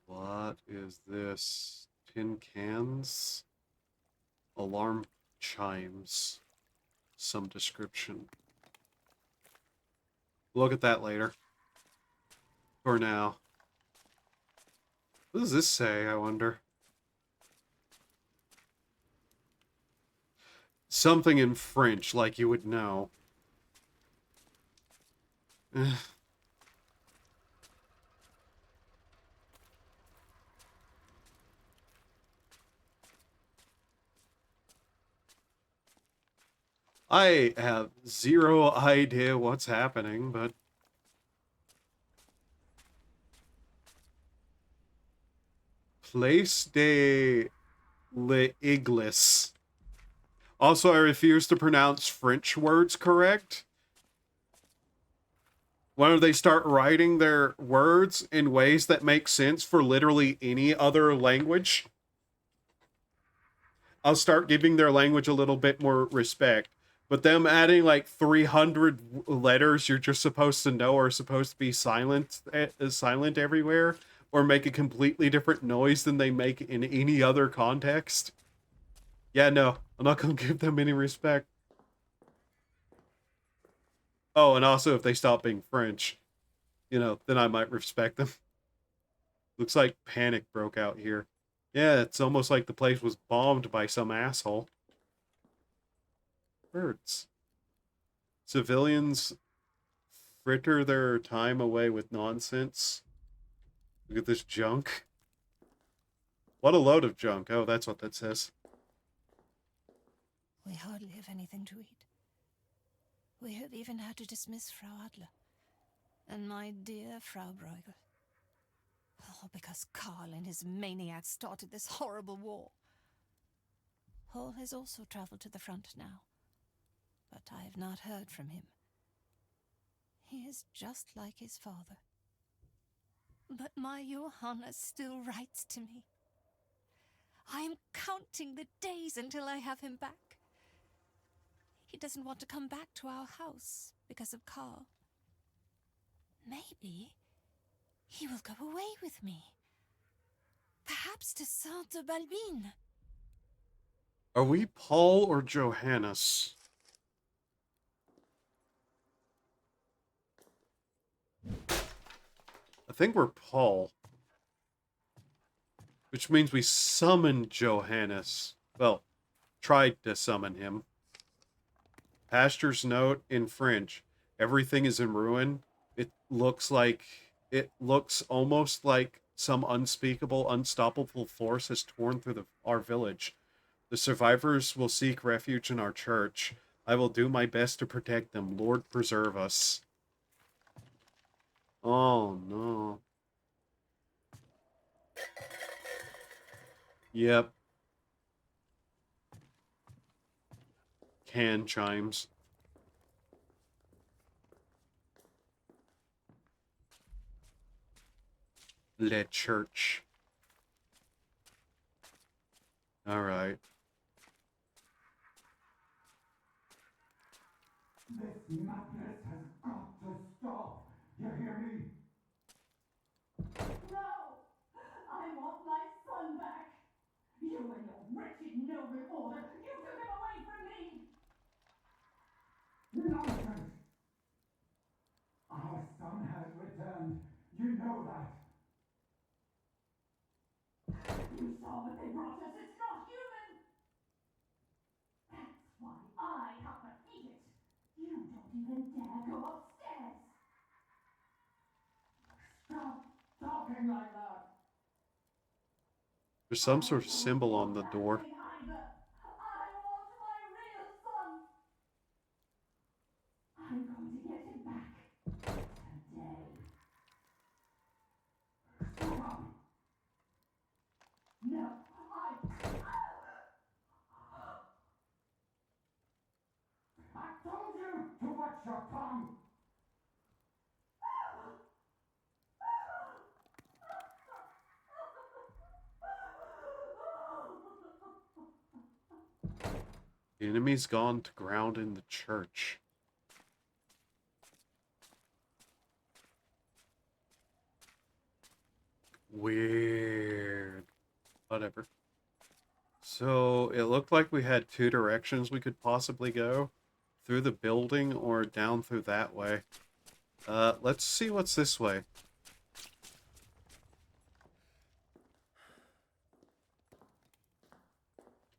What is this? Tin cans? Alarm chimes. Some description. Look at that later. For now. What does this say, I wonder? Something in French, like you would know. I have zero idea what's happening, but... Place de l'Église. Also, I refuse to pronounce French words correct. When they start writing their words in ways that make sense for literally any other language, I'll start giving their language a little bit more respect. But them adding like 300 letters you're just supposed to know are supposed to be silent everywhere, or make a completely different noise than they make in any other context. Yeah, no, I'm not gonna give them any respect. Oh, and also if they stop being French, you know, then I might respect them. Looks like panic broke out here. Yeah, it's almost like the place was bombed by some asshole. Birds. Civilians fritter their time away with nonsense. Look at this junk. What a load of junk. Oh, that's what that says. We hardly have anything to eat. We have even had to dismiss Frau Adler. And my dear Frau Bruegel. All because Karl and his maniacs started this horrible war. Paul has also traveled to the front now. But I have not heard from him. He is just like his father. But my Johanna still writes to me. I am counting the days until I have him back. He doesn't want to come back to our house because of Karl. Maybe he will go away with me. Perhaps to Sainte-Balbine. Are we Paul or Johannes? I think we're Paul. Which means we summoned Johannes. Well, tried to summon him. Pastor's note in French. Everything is in ruin. It looks almost like some unspeakable, unstoppable force has torn through our village. The survivors will seek refuge in our church. I will do my best to protect them. Lord, preserve us. Oh, no. Yep. Can chimes. Le church. Alright. This madness has got to stop. You hear me? No! I want my son back! You and your wretched noble order! You took him away from me! Nonsense! Our son has returned. You know that. You saw what they brought us! It's not human! That's why I have to eat it! You don't even dare go upstairs! Stop talking like that. There's some sort of symbol on the door. Either. I want my real son! I'm going to get him back. Today. Stop. No, I told you to watch your tongue. The enemy's gone to ground in the church. Weird. Whatever. So, it looked like we had two directions we could possibly go. Through the building or down through that way. Let's see what's this way.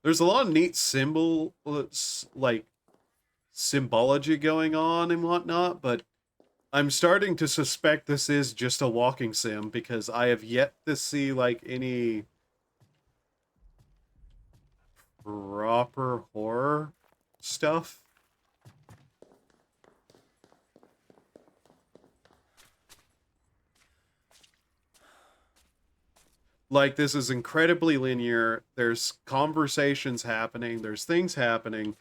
There's a lot of neat symbology going on and whatnot, but I'm starting to suspect this is just a walking sim because I have yet to see, like, any proper horror stuff. Like, this is incredibly linear. There's conversations happening. There's things happening.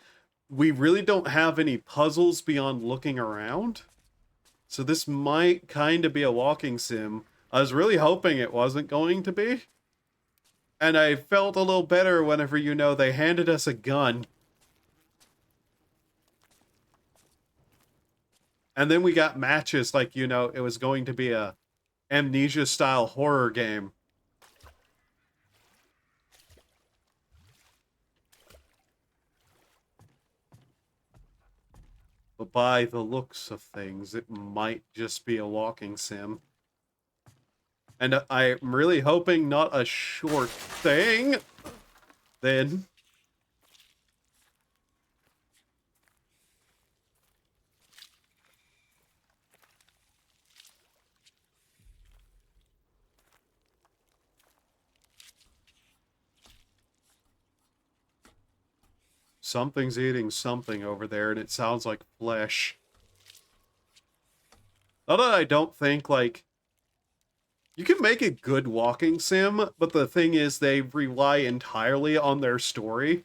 We really don't have any puzzles beyond looking around. So this might kind of be a walking sim. I was really hoping it wasn't going to be. And I felt a little better whenever, you know, they handed us a gun. And then we got matches like, you know, it was going to be a Amnesia-style horror game. But by the looks of things, it might just be a walking sim. And I'm really hoping not a short thing. Then. Something's eating something over there, and it sounds like flesh. Not that I don't think, like, you can make a good walking sim, but the thing is they rely entirely on their story.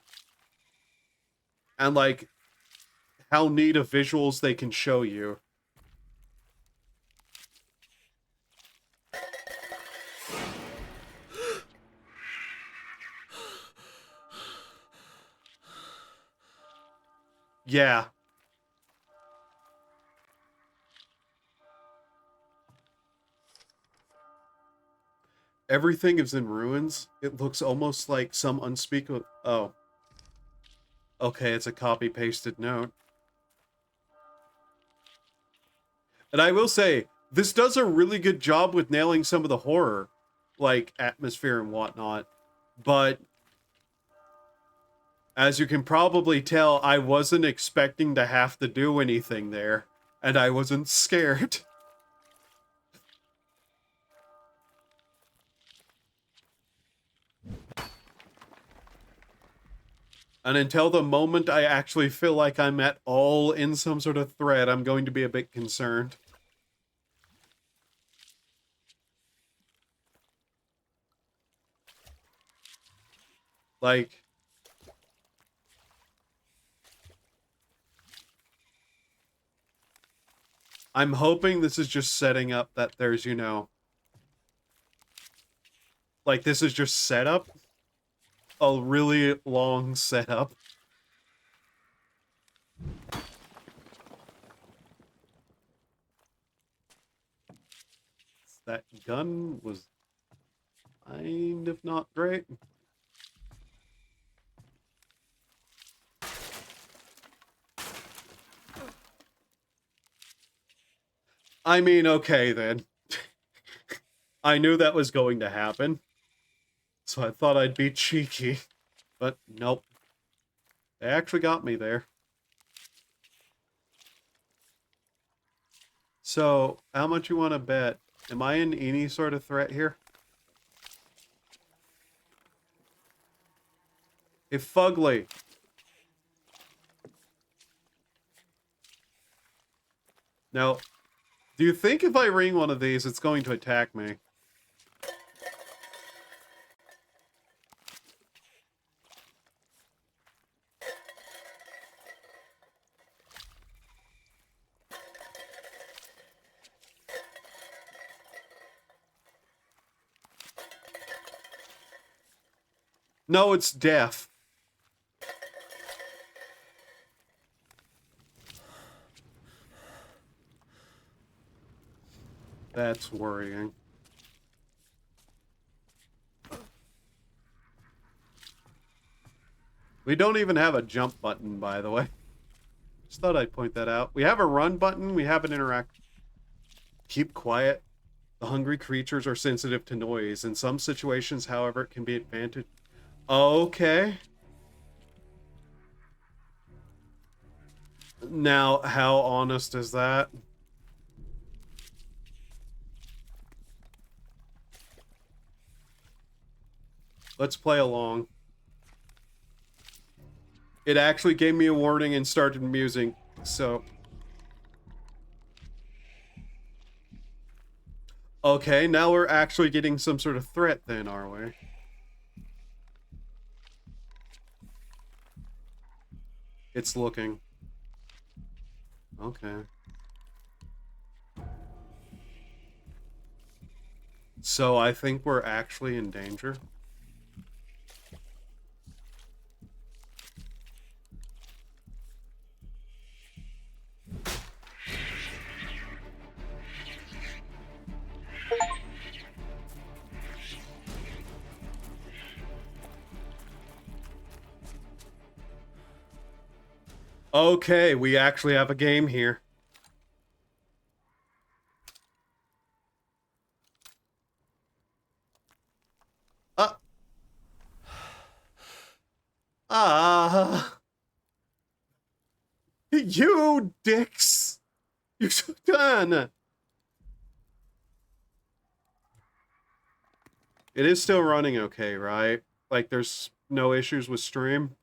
And, like, how neat of visuals they can show you. Yeah. Everything is in ruins. It looks almost like some unspeakable... Oh. Okay, it's a copy-pasted note. And I will say, this does a really good job with nailing some of the horror, like, atmosphere and whatnot. But, as you can probably tell, I wasn't expecting to have to do anything there. And I wasn't scared. And until the moment I actually feel like I'm at all in some sort of threat, I'm going to be a bit concerned. Like... I'm hoping this is just setting up that there's, you know... Like, this is just setup. A really long setup. That gun was kind of not great. I mean, okay then. I knew that was going to happen. So I thought I'd be cheeky. But nope. They actually got me there. So, how much you want to bet? Am I in any sort of threat here? Hey, Fugly. Now, do you think if I ring one of these, it's going to attack me? No, it's deaf. That's worrying. We don't even have a jump button, by the way. Just thought I'd point that out. We have a run button. We have an interact. Keep quiet. The hungry creatures are sensitive to noise. In some situations, however, it can be advantage. Okay. Now, how honest is that? Let's play along. It actually gave me a warning and started musing, so... Okay, now we're actually getting some sort of threat then, are we? It's looking. Okay. So I think we're actually in danger. Okay, we actually have a game here. Ah. You dicks. You're so done. It is still running okay, right? Like there's no issues with stream.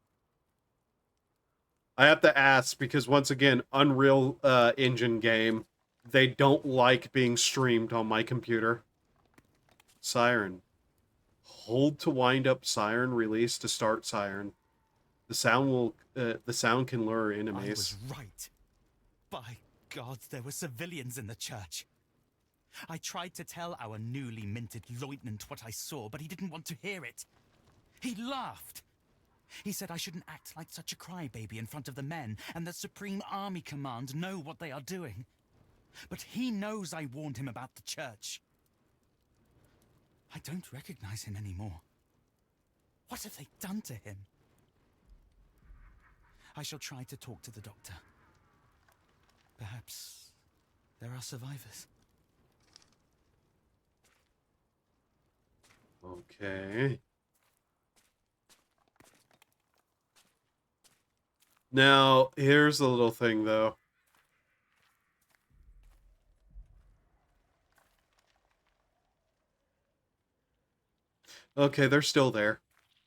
I have to ask because once again, Unreal Engine game, they don't like being streamed on my computer. Siren. Hold to wind up siren, release to start siren. The sound can lure enemies. I was right. By God, there were civilians in the church. I tried to tell our newly minted lieutenant what I saw, but he didn't want to hear it. He laughed. He said I shouldn't act like such a crybaby in front of the men, and that Supreme Army Command know what they are doing. But he knows I warned him about the church. I don't recognize him anymore. What have they done to him? I shall try to talk to the doctor. Perhaps there are survivors. Okay. Now, here's the little thing, though. Okay, they're still there.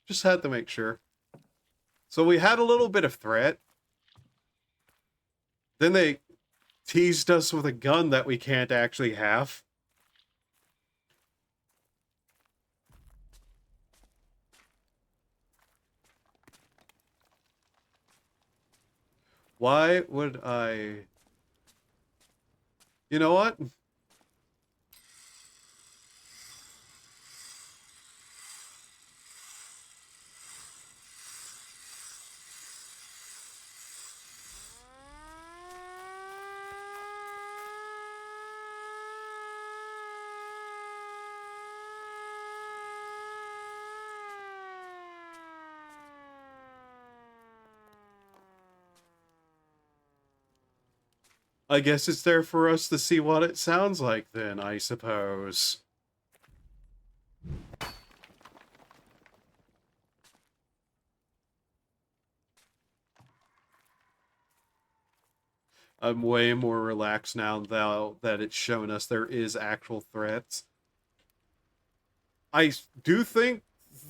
Just had to make sure. So we had a little bit of threat. Then they teased us with a gun that we can't actually have. Why would I... You know what? I guess it's there for us to see what it sounds like then, I suppose. I'm way more relaxed now that it's shown us there is actual threats. I do think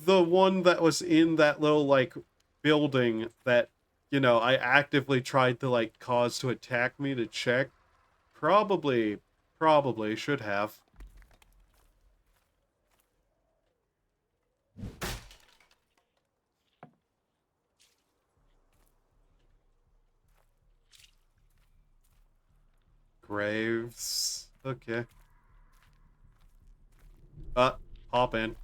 the one that was in that little, like, building that, you know, I actively tried to, like, cause to attack me to check, probably should have. Graves. Okay. Hop in.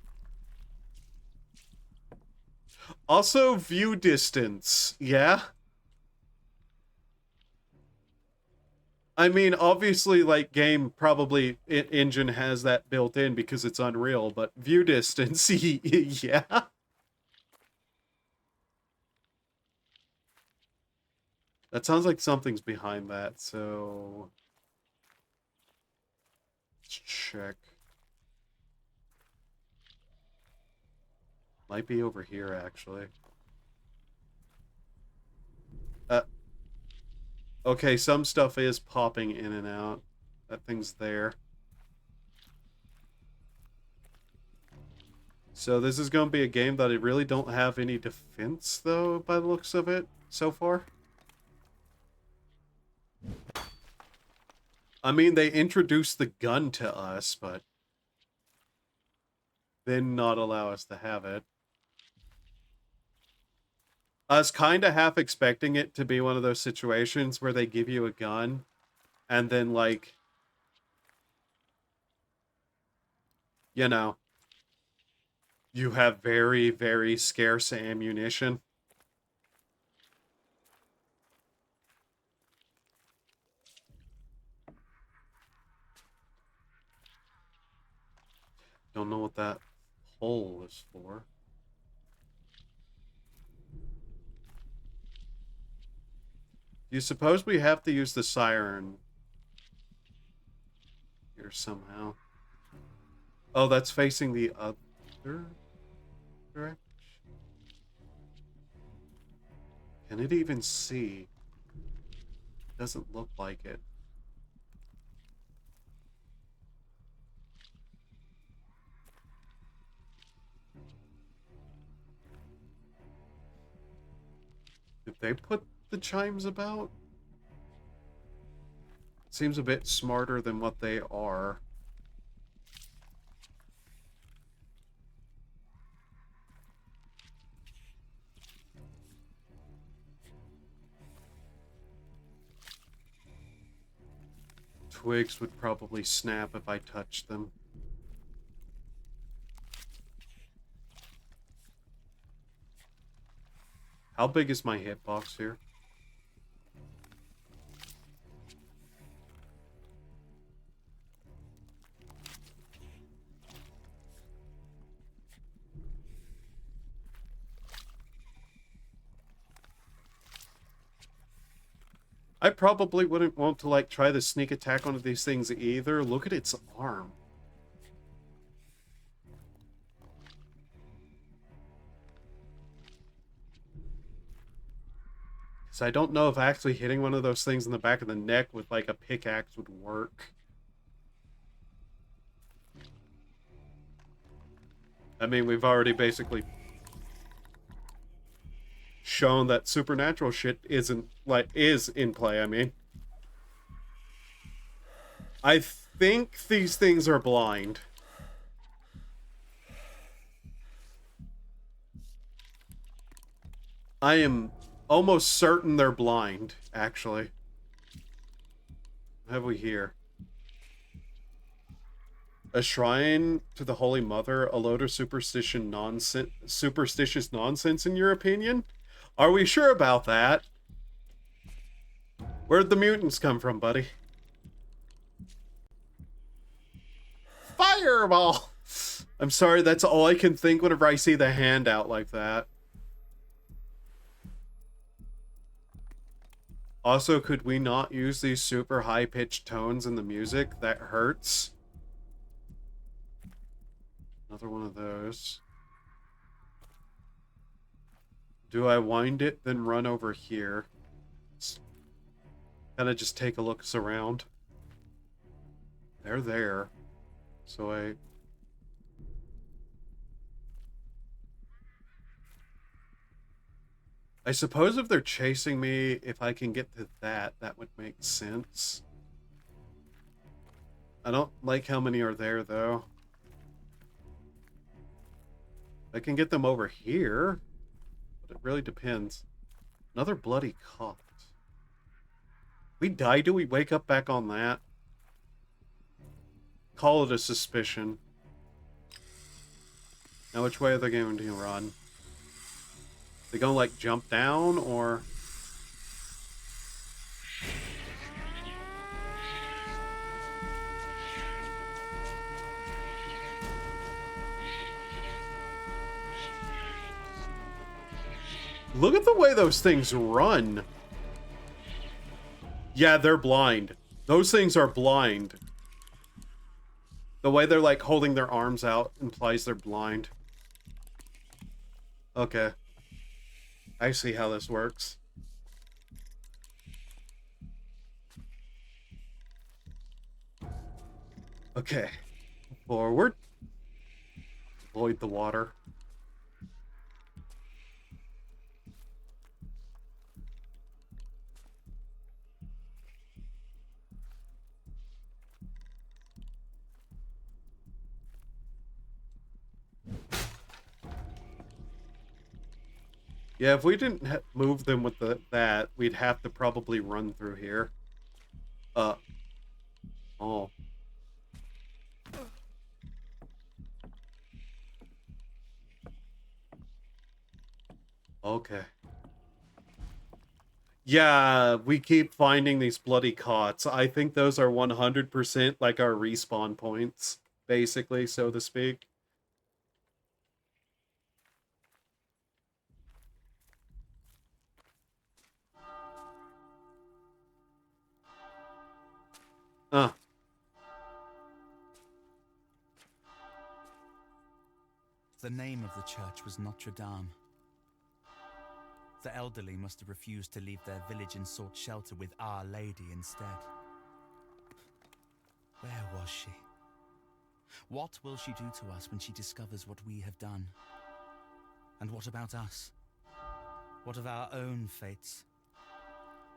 Also, view distance. Yeah? I mean, obviously, like, game probably engine has that built in because it's Unreal, but view distance, yeah? That sounds like something's behind that, so... Let's check. Might be over here, actually. Okay, some stuff is popping in and out. That thing's there. So this is going to be a game that I really don't have any defense, though, by the looks of it, so far. I mean, they introduced the gun to us, but then not allow us to have it. I was kind of half expecting it to be one of those situations where they give you a gun and then, like, you know, you have very, very scarce ammunition. Don't know what that hole is for. You suppose we have to use the siren here somehow? Oh, that's facing the other direction? Can it even see? Doesn't look like it. Did they put the chimes about? Seems a bit smarter than what they are. Twigs would probably snap if I touched them. How big is my hitbox here? I probably wouldn't want to, like, try the sneak attack onto these things either. Look at its arm. So I don't know if actually hitting one of those things in the back of the neck with, like, a pickaxe would work. I mean, we've already basically shown that supernatural shit is in play, I mean. I think these things are blind. I am almost certain they're blind, actually. What have we here? A shrine to the Holy Mother, a load of superstitious nonsense in your opinion? Are we sure about that? Where'd the mutants come from, buddy? Fireball! I'm sorry, that's all I can think whenever I see the hand out like that. Also, could we not use these super high-pitched tones in the music? That hurts. Another one of those. Do I wind it, then run over here? Kind of just take a look around. They're there. So I suppose if they're chasing me, if I can get to that, that would make sense. I don't like how many are there, though. I can get them over here, but it really depends. Another bloody cot. We die, do we wake up back on that? Call it a suspicion. Now, which way are they going to run? They gonna, like, jump down, or... Look at the way those things run. Yeah, they're blind. Those things are blind. The way they're, like, holding their arms out implies they're blind. Okay. I see how this works. Okay. Forward. Avoid the water. Yeah, if we didn't move them with that, we'd have to probably run through here. Oh. Okay. Yeah, we keep finding these bloody cots. I think those are 100% like our respawn points, basically, so to speak. Uh, The name of the church was Notre Dame. The elderly must have refused to leave their village and sought shelter with Our Lady instead. Where was she? What will she do to us when she discovers what we have done? And what about us? What of our own fates?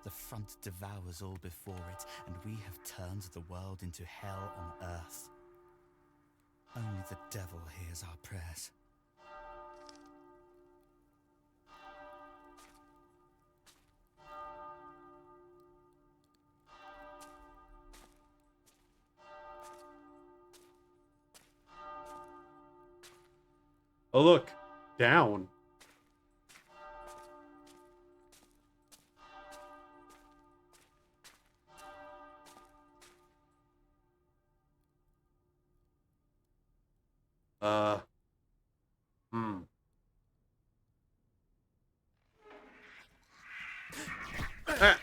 The front devours all before it, and we have turned the world into hell on earth. Only the devil hears our prayers. oh, look. Down. Hmm. Ah.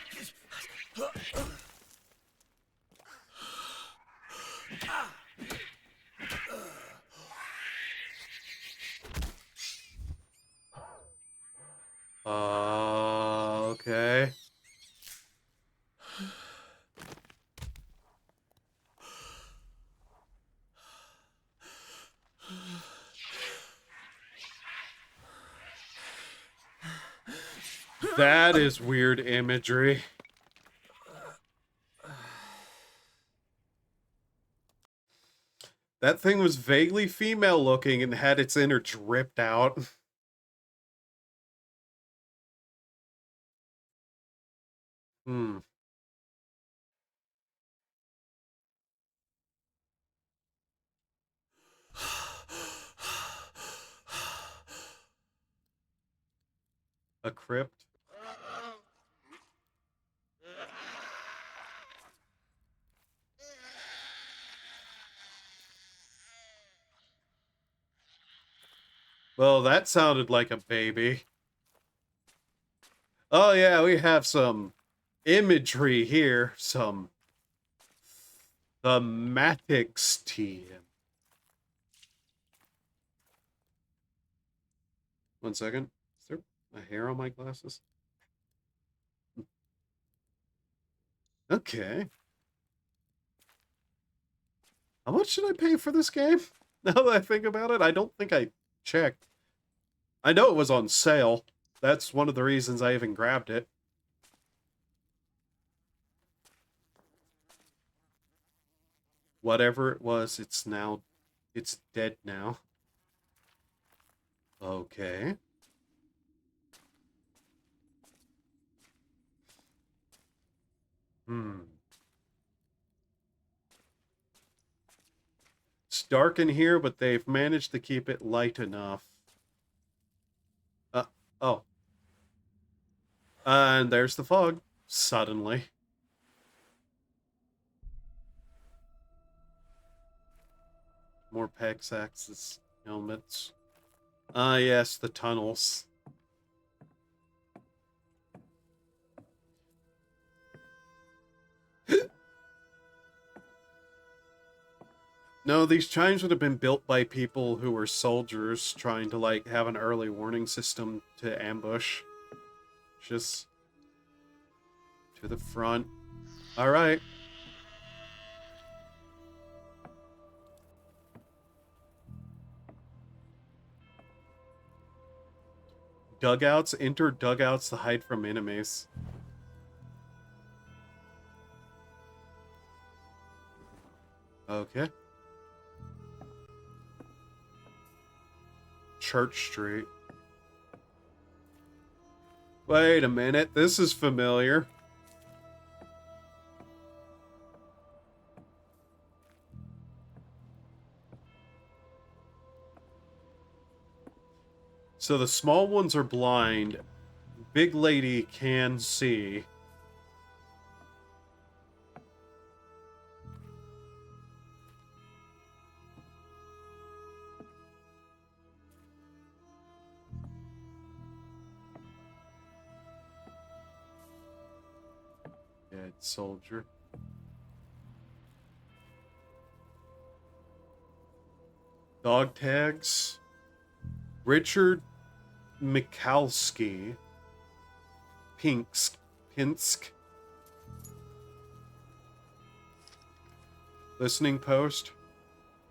Okay. That is weird imagery. That thing was vaguely female looking and had its inner dripped out. Hmm. A crypt? Well, that sounded like a baby. Oh yeah, we have some imagery here. Some thematics team. One second. Is there a hair on my glasses? Okay. How much should I pay for this game? Now that I think about it, I don't think I checked. I know it was on sale. That's one of the reasons I even grabbed it. Whatever it was, it's dead now. Okay. Hmm. It's dark in here, but they've managed to keep it light enough. Oh. And there's the fog. Suddenly. More Pex axis helmets. Ah, yes, the tunnels. No, these chimes would have been built by people who were soldiers trying to, like, have an early warning system to ambush. Just to the front. Alright. Dugouts. Enter dugouts to hide from enemies. Okay. Church Street. Wait a minute, this is familiar. So the small ones are blind. Big lady can see. Dead soldier. Dog tags. Richard Mikalski. Pinsk. Listening post.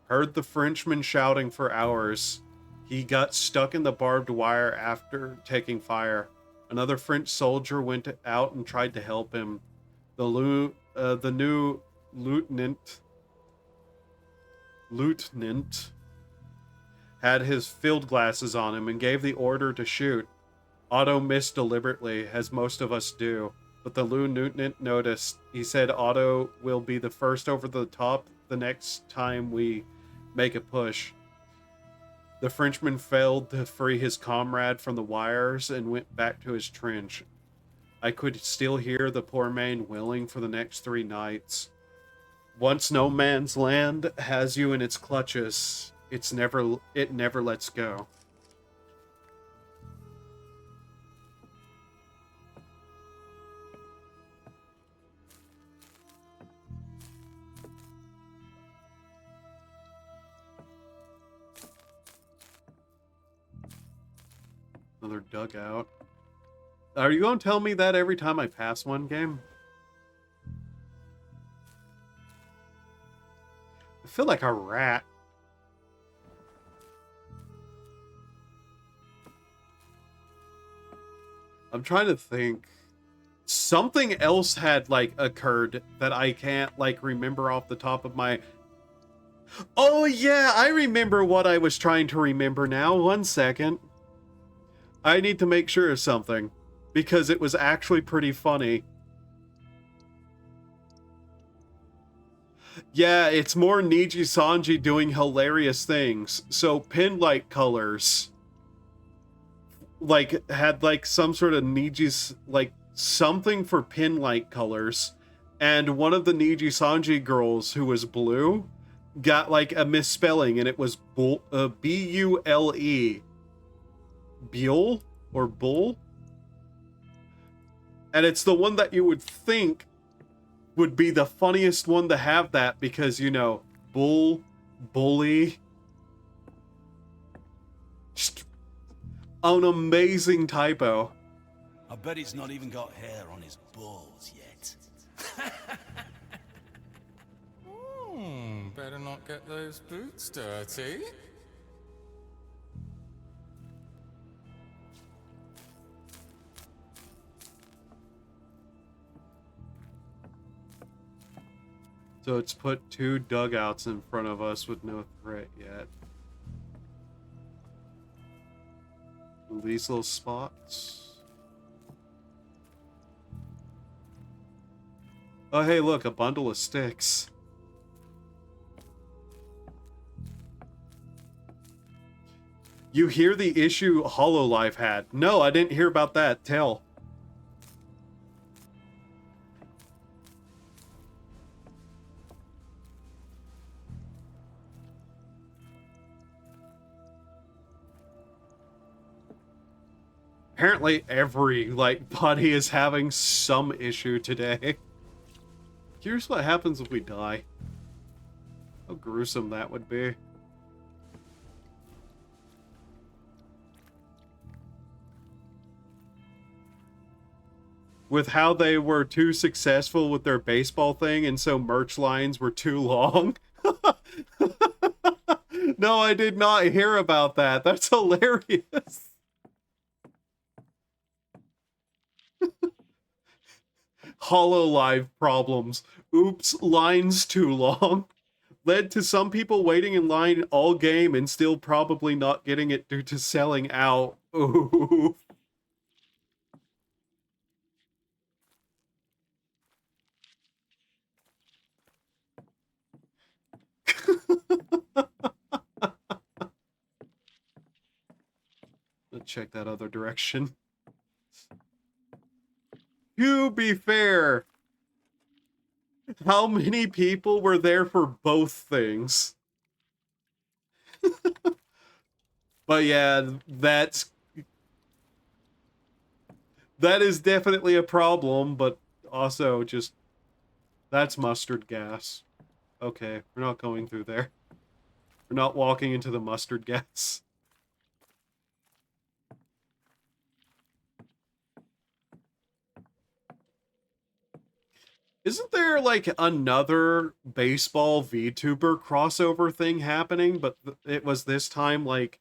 Heard the Frenchman shouting for hours. He got stuck in the barbed wire after taking fire. Another French soldier went out and tried to help him. The new lieutenant had his field glasses on him and gave the order to shoot. Otto missed deliberately, as most of us do, but the lieutenant noticed. He said Otto will be the first over the top the next time we make a push. The Frenchman failed to free his comrade from the wires and went back to his trench. I could still hear the poor man wailing for the next 3 nights. Once no man's land has you in its clutches, it never lets go. Another dugout. Are you going to tell me that every time I pass one game? I feel like a rat. I'm trying to think. Something else had, like, occurred that I can't, like, remember off the top of my... Oh, yeah, I remember what I was trying to remember now. 1 second. I need to make sure of something, because it was actually pretty funny. Yeah, it's more Niji Sanji doing hilarious things. So pin light colors, like, had like some sort of Niji's, like, something for pin light colors, and one of the Niji Sanji girls who was blue got like a misspelling, and it was B-U-L-E. Buell or Bull, and it's the one that you would think would be the funniest one to have that, because, you know, bull, bully. Just an amazing typo. I bet he's not even got hair on his balls yet. Better not get those boots dirty. So it's put 2 dugouts in front of us with no threat yet. These little spots. Oh, hey, look, a bundle of sticks. You hear the issue HoloLive had? No, I didn't hear about that. Tell. Apparently every, like, body is having some issue today. Here's what happens if we die. How gruesome that would be. With how they were too successful with their baseball thing, and so merch lines were too long. No, I did not hear about that. That's hilarious. HoloLive problems. Oops, lines too long. Led to some people waiting in line all game and still probably not getting it due to selling out. Ooh. check that other direction. To be fair, how many people were there for both things? But yeah, that is definitely a problem, but also just, that's mustard gas. Okay, we're not going through there. We're not walking into the mustard gas. Isn't there, like, another baseball VTuber crossover thing happening, but it was this time, like,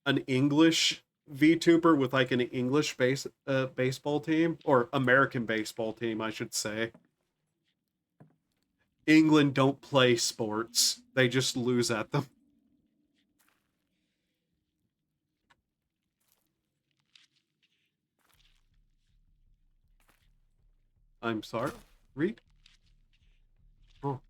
an English VTuber with, like, an English baseball team? Or American baseball team, I should say. England don't play sports. They just lose at them. I'm sorry? Read? Oh.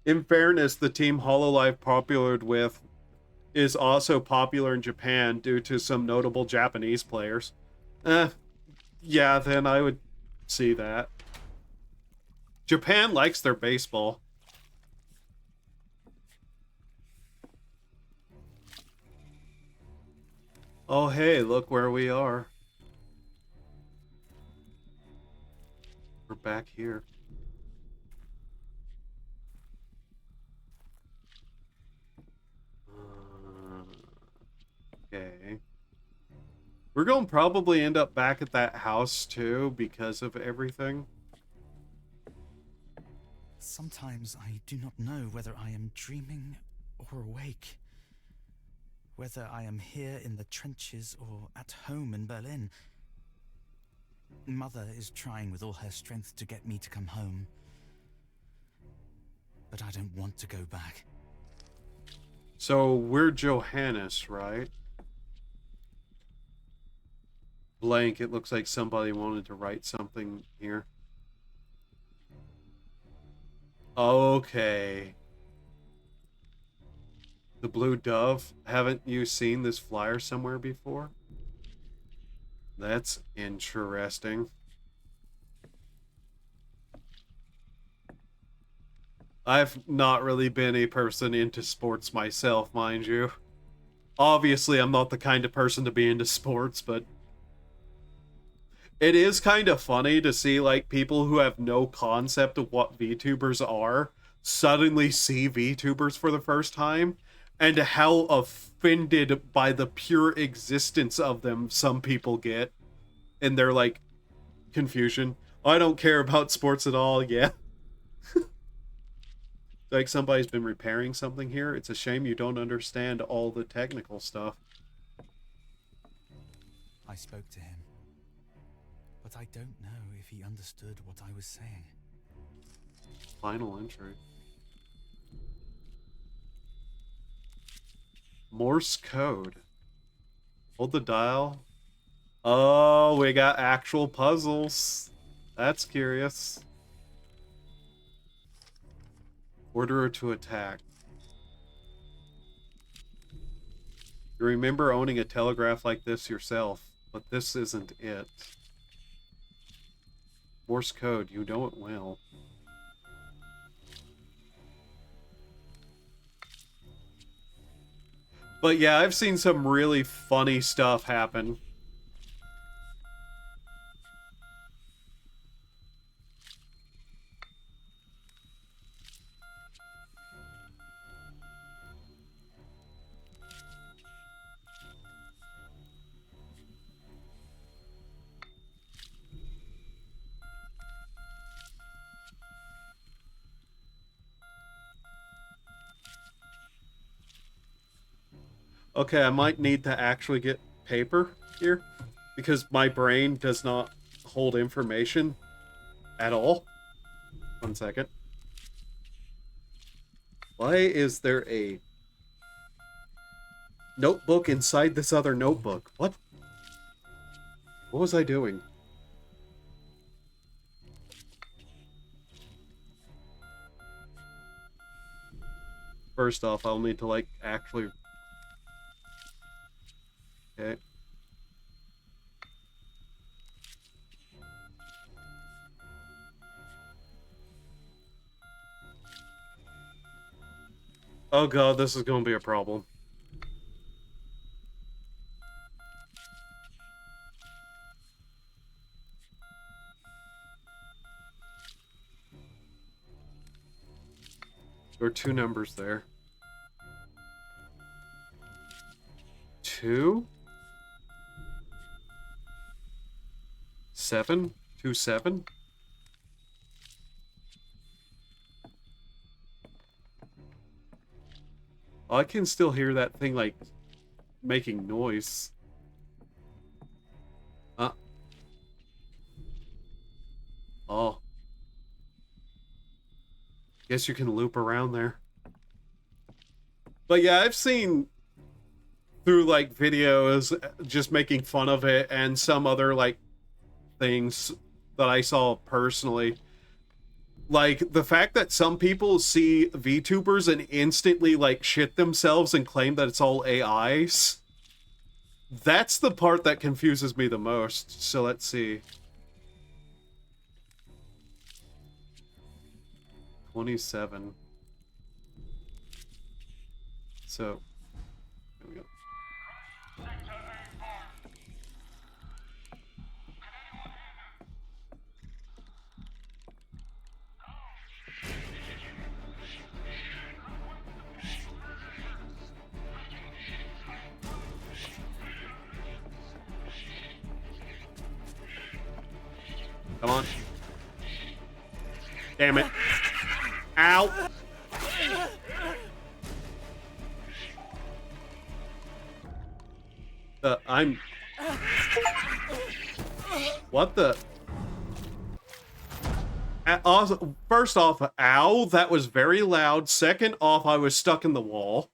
In fairness, the team Hololive popular with is also popular in Japan due to some notable Japanese players. Yeah, then I would see that. Japan likes their baseball. Oh, hey, look where we are. We're back here. Okay. We're going to probably end up back at that house, too, because of everything. Sometimes I do not know whether I am dreaming or awake. Whether I am here in the trenches or at home in Berlin. Mother is trying with all her strength to get me to come home. But I don't want to go back. So, we're Johannes, right? Blank, it looks like somebody wanted to write something here. Okay. The Blue Dove? Haven't you seen this flyer somewhere before? That's interesting. I've not really been a person into sports myself, mind you. Obviously, I'm not the kind of person to be into sports, but it is kind of funny to see, like, people who have no concept of what VTubers are suddenly see VTubers for the first time, and how offended by the pure existence of them some people get in their, like, confusion. I don't care about sports at all, yeah. Like, somebody's been repairing something here. It's a shame you don't understand all the technical stuff. I spoke to him, but I don't know if he understood what I was saying. Final entry. Morse code. Hold the dial. Oh, we got actual puzzles. That's curious. Order her to attack. You remember owning a telegraph like this yourself, but this isn't it. Morse code, you know it well. But yeah, I've seen some really funny stuff happen. Okay, I might need to actually get paper here. because my brain does not hold information at all. 1 second. Why is there a notebook inside this other notebook? What? What was I doing? First off, I'll need to, like, actually... Okay. Oh god, this is gonna be a problem. There are 2 numbers there. 2? 7? 2, 7? I can still hear that thing, like, making noise. Oh. Guess you can loop around there. But yeah, I've seen through, like, videos just making fun of it and some other, like, things that I saw personally. Like, the fact that some people see VTubers and instantly, like, shit themselves and claim that it's all AIs. That's the part that confuses me the most. So let's see. 27. So, there we go. Come on. Damn it. Ow! I'm... What the... Also, first off, ow, that was very loud. Second off, I was stuck in the wall.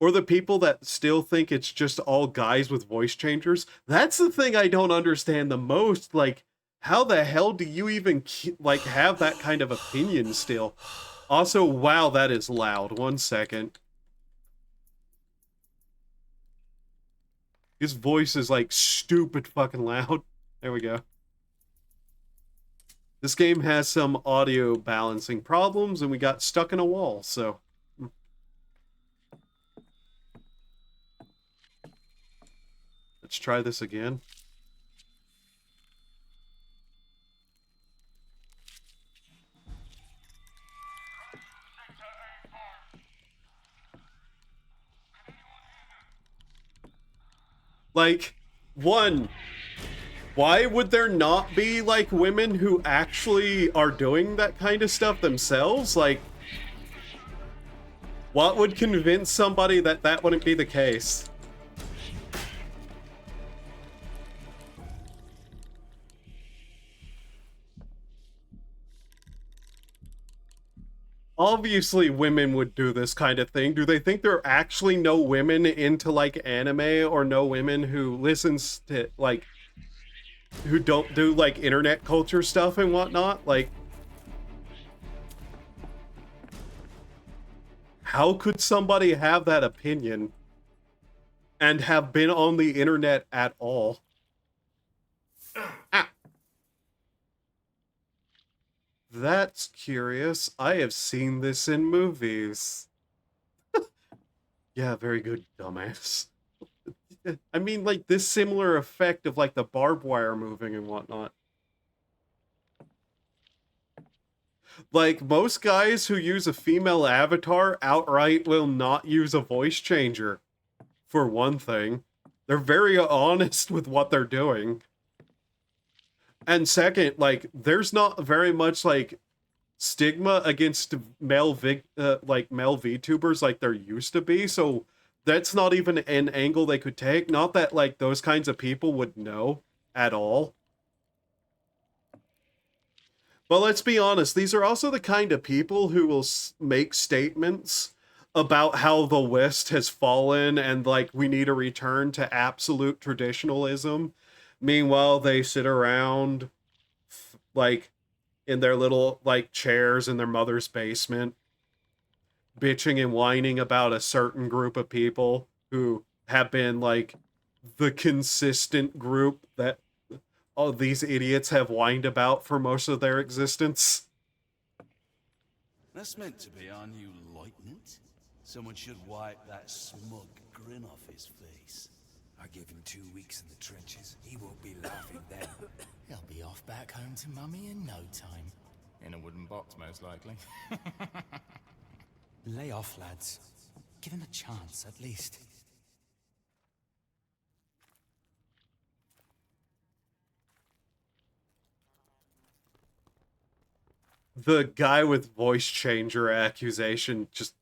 Or the people that still think it's just all guys with voice changers. That's the thing I don't understand the most. Like, how the hell do you even, like, have that kind of opinion still? Also, wow, that is loud. 1 second. His voice is, like, stupid fucking loud. There we go. This game has some audio balancing problems, and we got stuck in a wall, so... Let's try this again. Like, one, why would there not be, like, women who actually are doing that kind of stuff themselves? Like, what would convince somebody that that wouldn't be the case? Obviously, women would do this kind of thing. Do they think there are actually no women into, like, anime, or no women who listens to, like, who don't do, like, internet culture stuff and whatnot? Like, how could somebody have that opinion and have been on the internet at all? Ah. That's curious. I have seen this in movies. Yeah, very good, dumbass. I mean, like, this similar effect of, like, the barbed wire moving and whatnot. Like, most guys who use a female avatar outright will not use a voice changer, for one thing. They're very honest with what they're doing. And second, like, there's not very much, like, stigma against male VTubers like there used to be, so That's not even an angle they could take. Not that, like, those kinds of people would know at all. But let's be honest, these are also the kind of people who will make statements about how the West has fallen and, like, we need a return to absolute traditionalism. Meanwhile, they sit around, like, in their little, like, chairs in their mother's basement, bitching and whining about a certain group of people who have been, like, the consistent group that all these idiots have whined about for most of their existence. That's meant to be our new lieutenant. Someone should wipe that smug grin off his face. I give him 2 weeks in the trenches. He won't be laughing then. He'll be off back home to Mummy in no time. In a wooden box, most likely. Lay off, lads. Give him a chance, at least. The guy with voice changer accusation, just,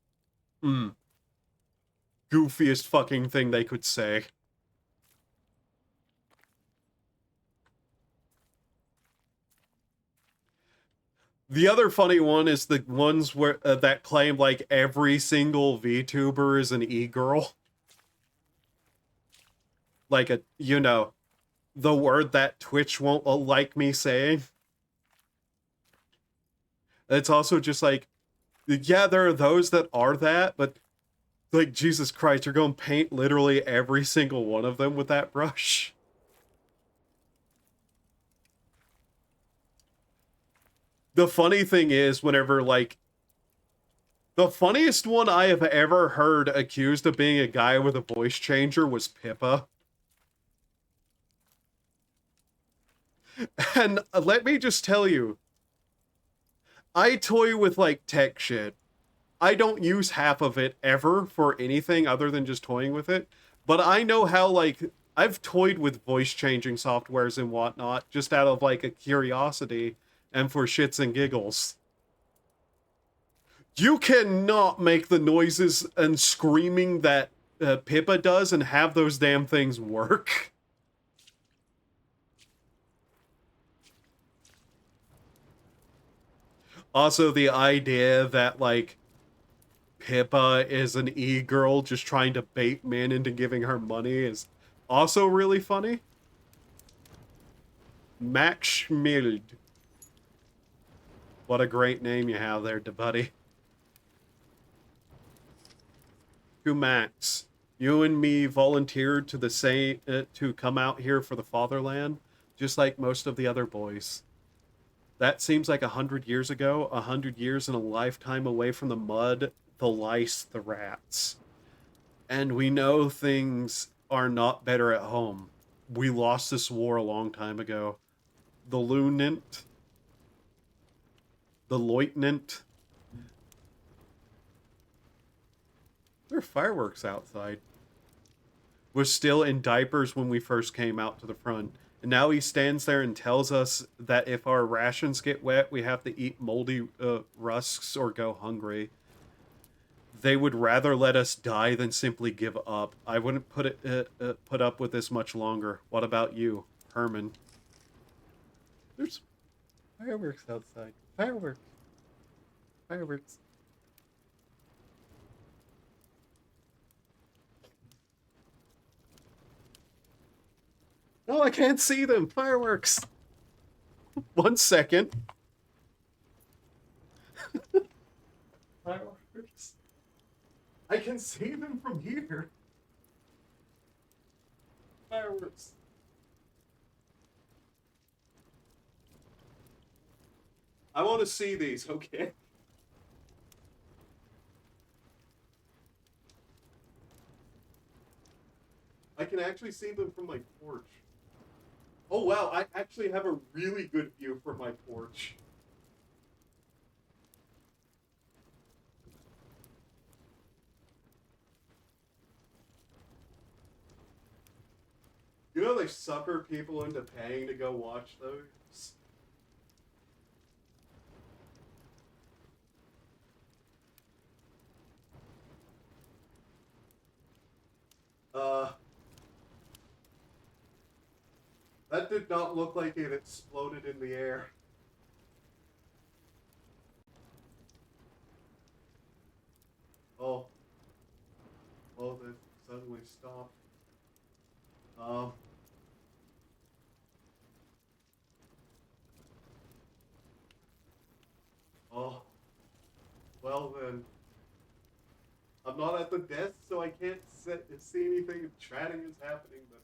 goofiest fucking thing they could say. The other funny one is the ones where that claim, like, every single VTuber is an e-girl. Like, the word that Twitch won't like me saying. It's also just like, yeah, there are those that are that, but, like, Jesus Christ, you're going to paint literally every single one of them with that brush. The funny thing is, whenever, like, the funniest one I have ever heard accused of being a guy with a voice changer was Pippa. And let me just tell you, I toy with, like, tech shit. I don't use half of it ever for anything other than just toying with it. But I know how, like, I've toyed with voice changing softwares and whatnot just out of, like, a curiosity and for shits and giggles. You cannot make the noises and screaming that Pippa does and have those damn things work. Also, the idea that, like, Pippa is an e-girl just trying to bait men into giving her money is also really funny. Max Schmild. What a great name you have there, buddy. To Max, you and me volunteered to to come out here for the fatherland, just like most of the other boys. That seems like 100 years ago, 100 years and a lifetime away from the mud, the lice, the rats. And we know things are not better at home. We lost this war a long time ago. The lieutenant, there are fireworks outside, was still in diapers when we first came out to the front. And now he stands there and tells us that if our rations get wet, we have to eat moldy rusks or go hungry. They would rather let us die than simply give up. I wouldn't put up with this much longer. What about you, Herman? There's fireworks outside. Fireworks. Fireworks. No, I can't see them. Fireworks. 1 second. Fireworks. I can see them from here. Fireworks. I want to see these, okay? I can actually see them from my porch. Oh wow, I actually have a really good view from my porch. You know they sucker people into paying to go watch those? That did not look like it exploded in the air. Oh. Oh, that suddenly stopped. Um. Oh. Well then. I'm not at the desk, so I can't see anything if chatting is happening, but...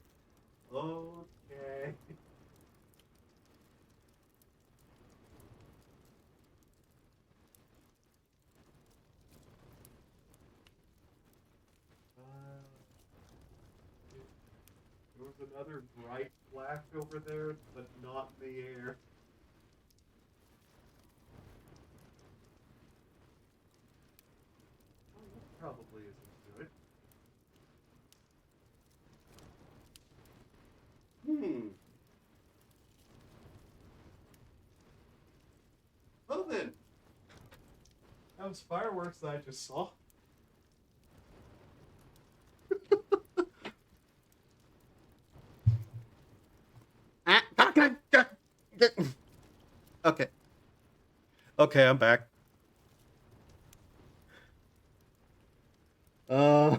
Okay. There was another bright flash over there, but not in the air. Oh, that probably isn't good. Well then. That was fireworks that I just saw. Okay. Okay, I'm back. I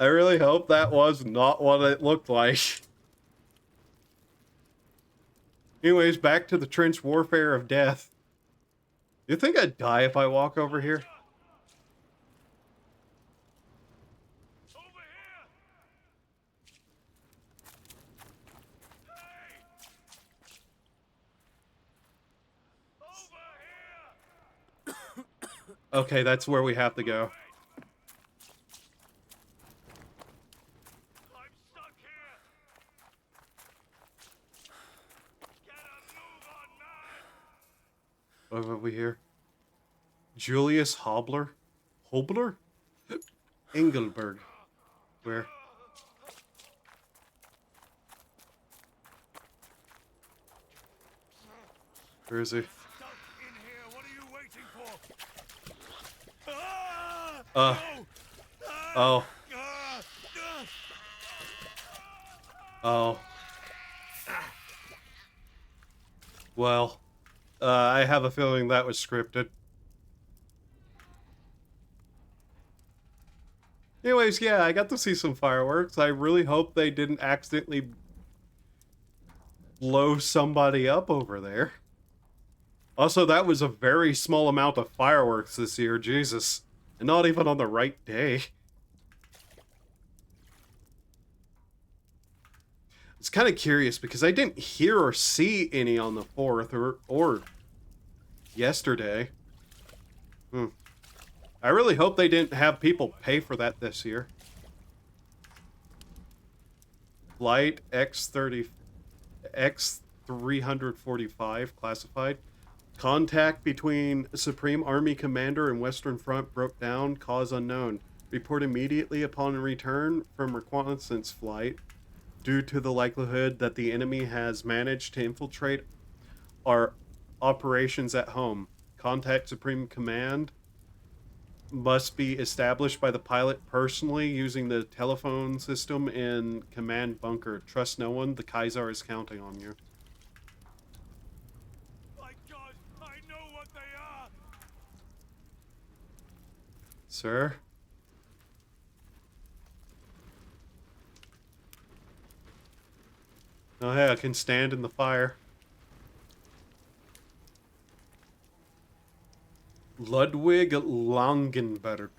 really hope that was not what it looked like. Anyways, back to the trench warfare of death. You think I'd die if I walk over here? Okay, that's where we have to go. What have we here? Julius Hobler? Hobler? Engelberg. Where? Where is he? Oh. Oh. Well, I have a feeling that was scripted. Anyways, yeah, I got to see some fireworks. I really hope they didn't accidentally blow somebody up over there. Also, that was a very small amount of fireworks this year, Jesus. And not even on the right day. It's kind of curious because I didn't hear or see any on the 4th or yesterday. I really hope they didn't have people pay for that this year. Flight X345 classified. Contact between Supreme Army Commander and Western Front broke down. Cause unknown. Report immediately upon return from reconnaissance flight. Due to the likelihood that the enemy has managed to infiltrate our operations at home. Contact Supreme Command must be established by the pilot personally using the telephone system in command bunker. Trust no one. The Kaiser is counting on you. My God, I know what they are. Sir? Oh, hey, I can stand in the fire. Ludwig Langenberg.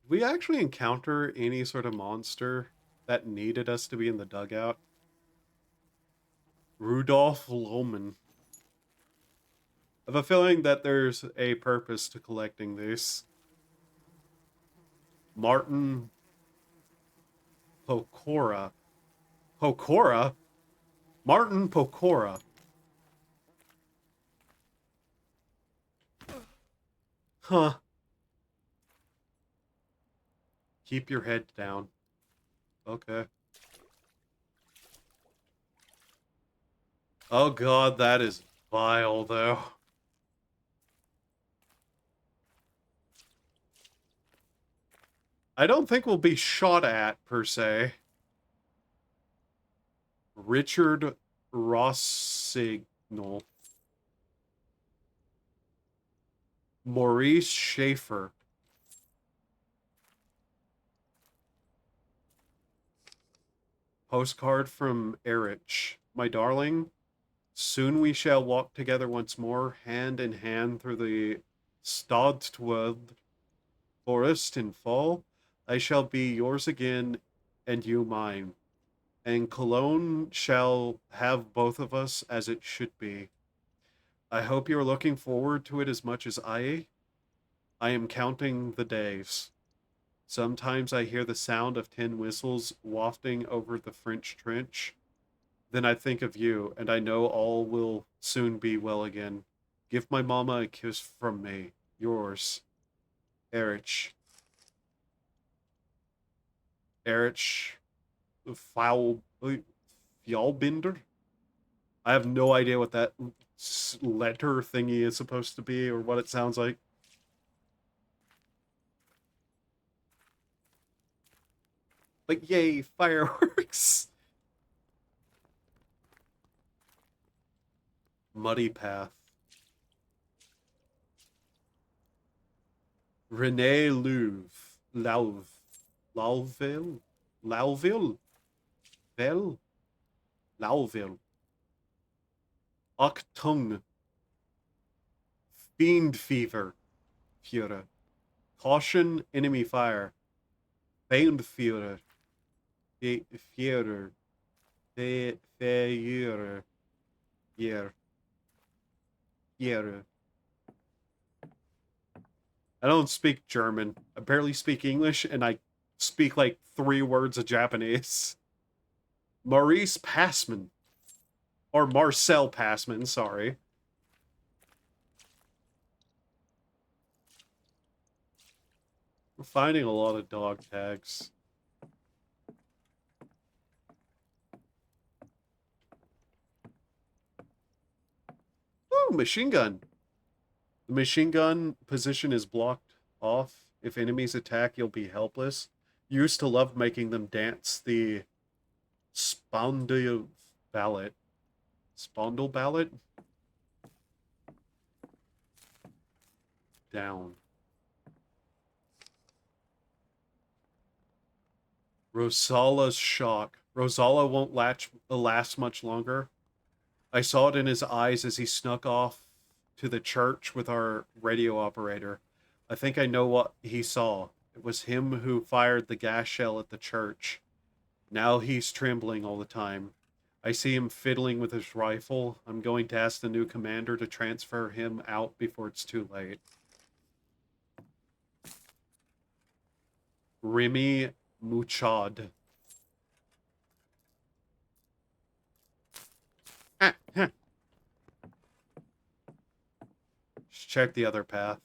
We actually encounter any sort of monster that needed us to be in the dugout? Rudolf Lohmann. I have a feeling that there's a purpose to collecting these. Martin Pokora. Pokora? Martin Pokora. Huh. Keep your head down. Okay. Oh god, that is vile, though. I don't think we'll be shot at, per se. Richard Rossignol. Maurice Schaefer. Postcard from Erich. My darling, soon we shall walk together once more, hand in hand through the Stadtwald forest in fall. I shall be yours again, and you mine. And Cologne shall have both of us as it should be. I hope you are looking forward to it as much as I. I am counting the days. Sometimes I hear the sound of tin whistles wafting over the French trench. Then I think of you, and I know all will soon be well again. Give my mama a kiss from me. Yours, Erich. Erich Fjallbinder? I have no idea what that letter thingy is supposed to be or what it sounds like. But yay, fireworks! Muddy path. Rene Louvre. Lauville? Lauville? Vel? Lauville. Achtung. Fiend fever. Führer. Caution, enemy fire. Fiend Führer. Führer. Führer. Führer. I don't speak German. I barely speak English, and I speak like 3 words of Japanese. Maurice Passman. Or Marcel Passman, sorry. We're finding a lot of dog tags. Ooh, machine gun. The machine gun position is blocked off. If enemies attack, you'll be helpless. Used to love making them dance the Spondle Ballet. Spondle Ballet? Down. Rosala's shock. Rosala won't last much longer. I saw it in his eyes as he snuck off to the church with our radio operator. I think I know what he saw. It was him who fired the gas shell at the church. Now he's trembling all the time. I see him fiddling with his rifle. I'm going to ask the new commander to transfer him out before it's too late. Remy Muchad. Let's check the other path.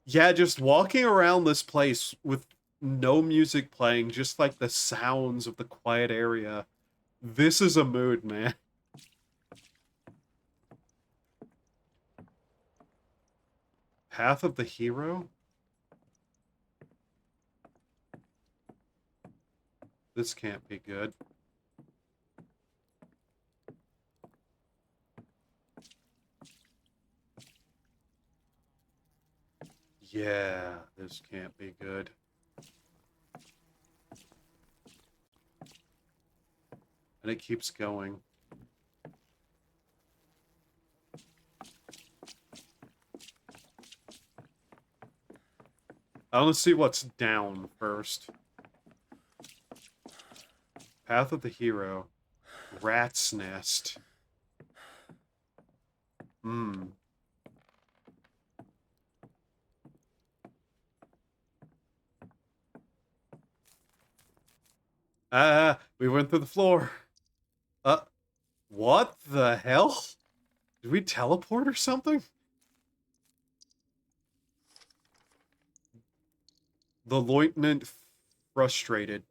Yeah, just walking around this place with no music playing, just like the sounds of the quiet area. This is a mood, man. Path of the Hero? This can't be good. Yeah, this can't be good. And it keeps going. I want to see what's down first. Path of the Hero. Rat's Nest. We went through the floor. What the hell? Did we teleport or something? The lieutenant frustrated.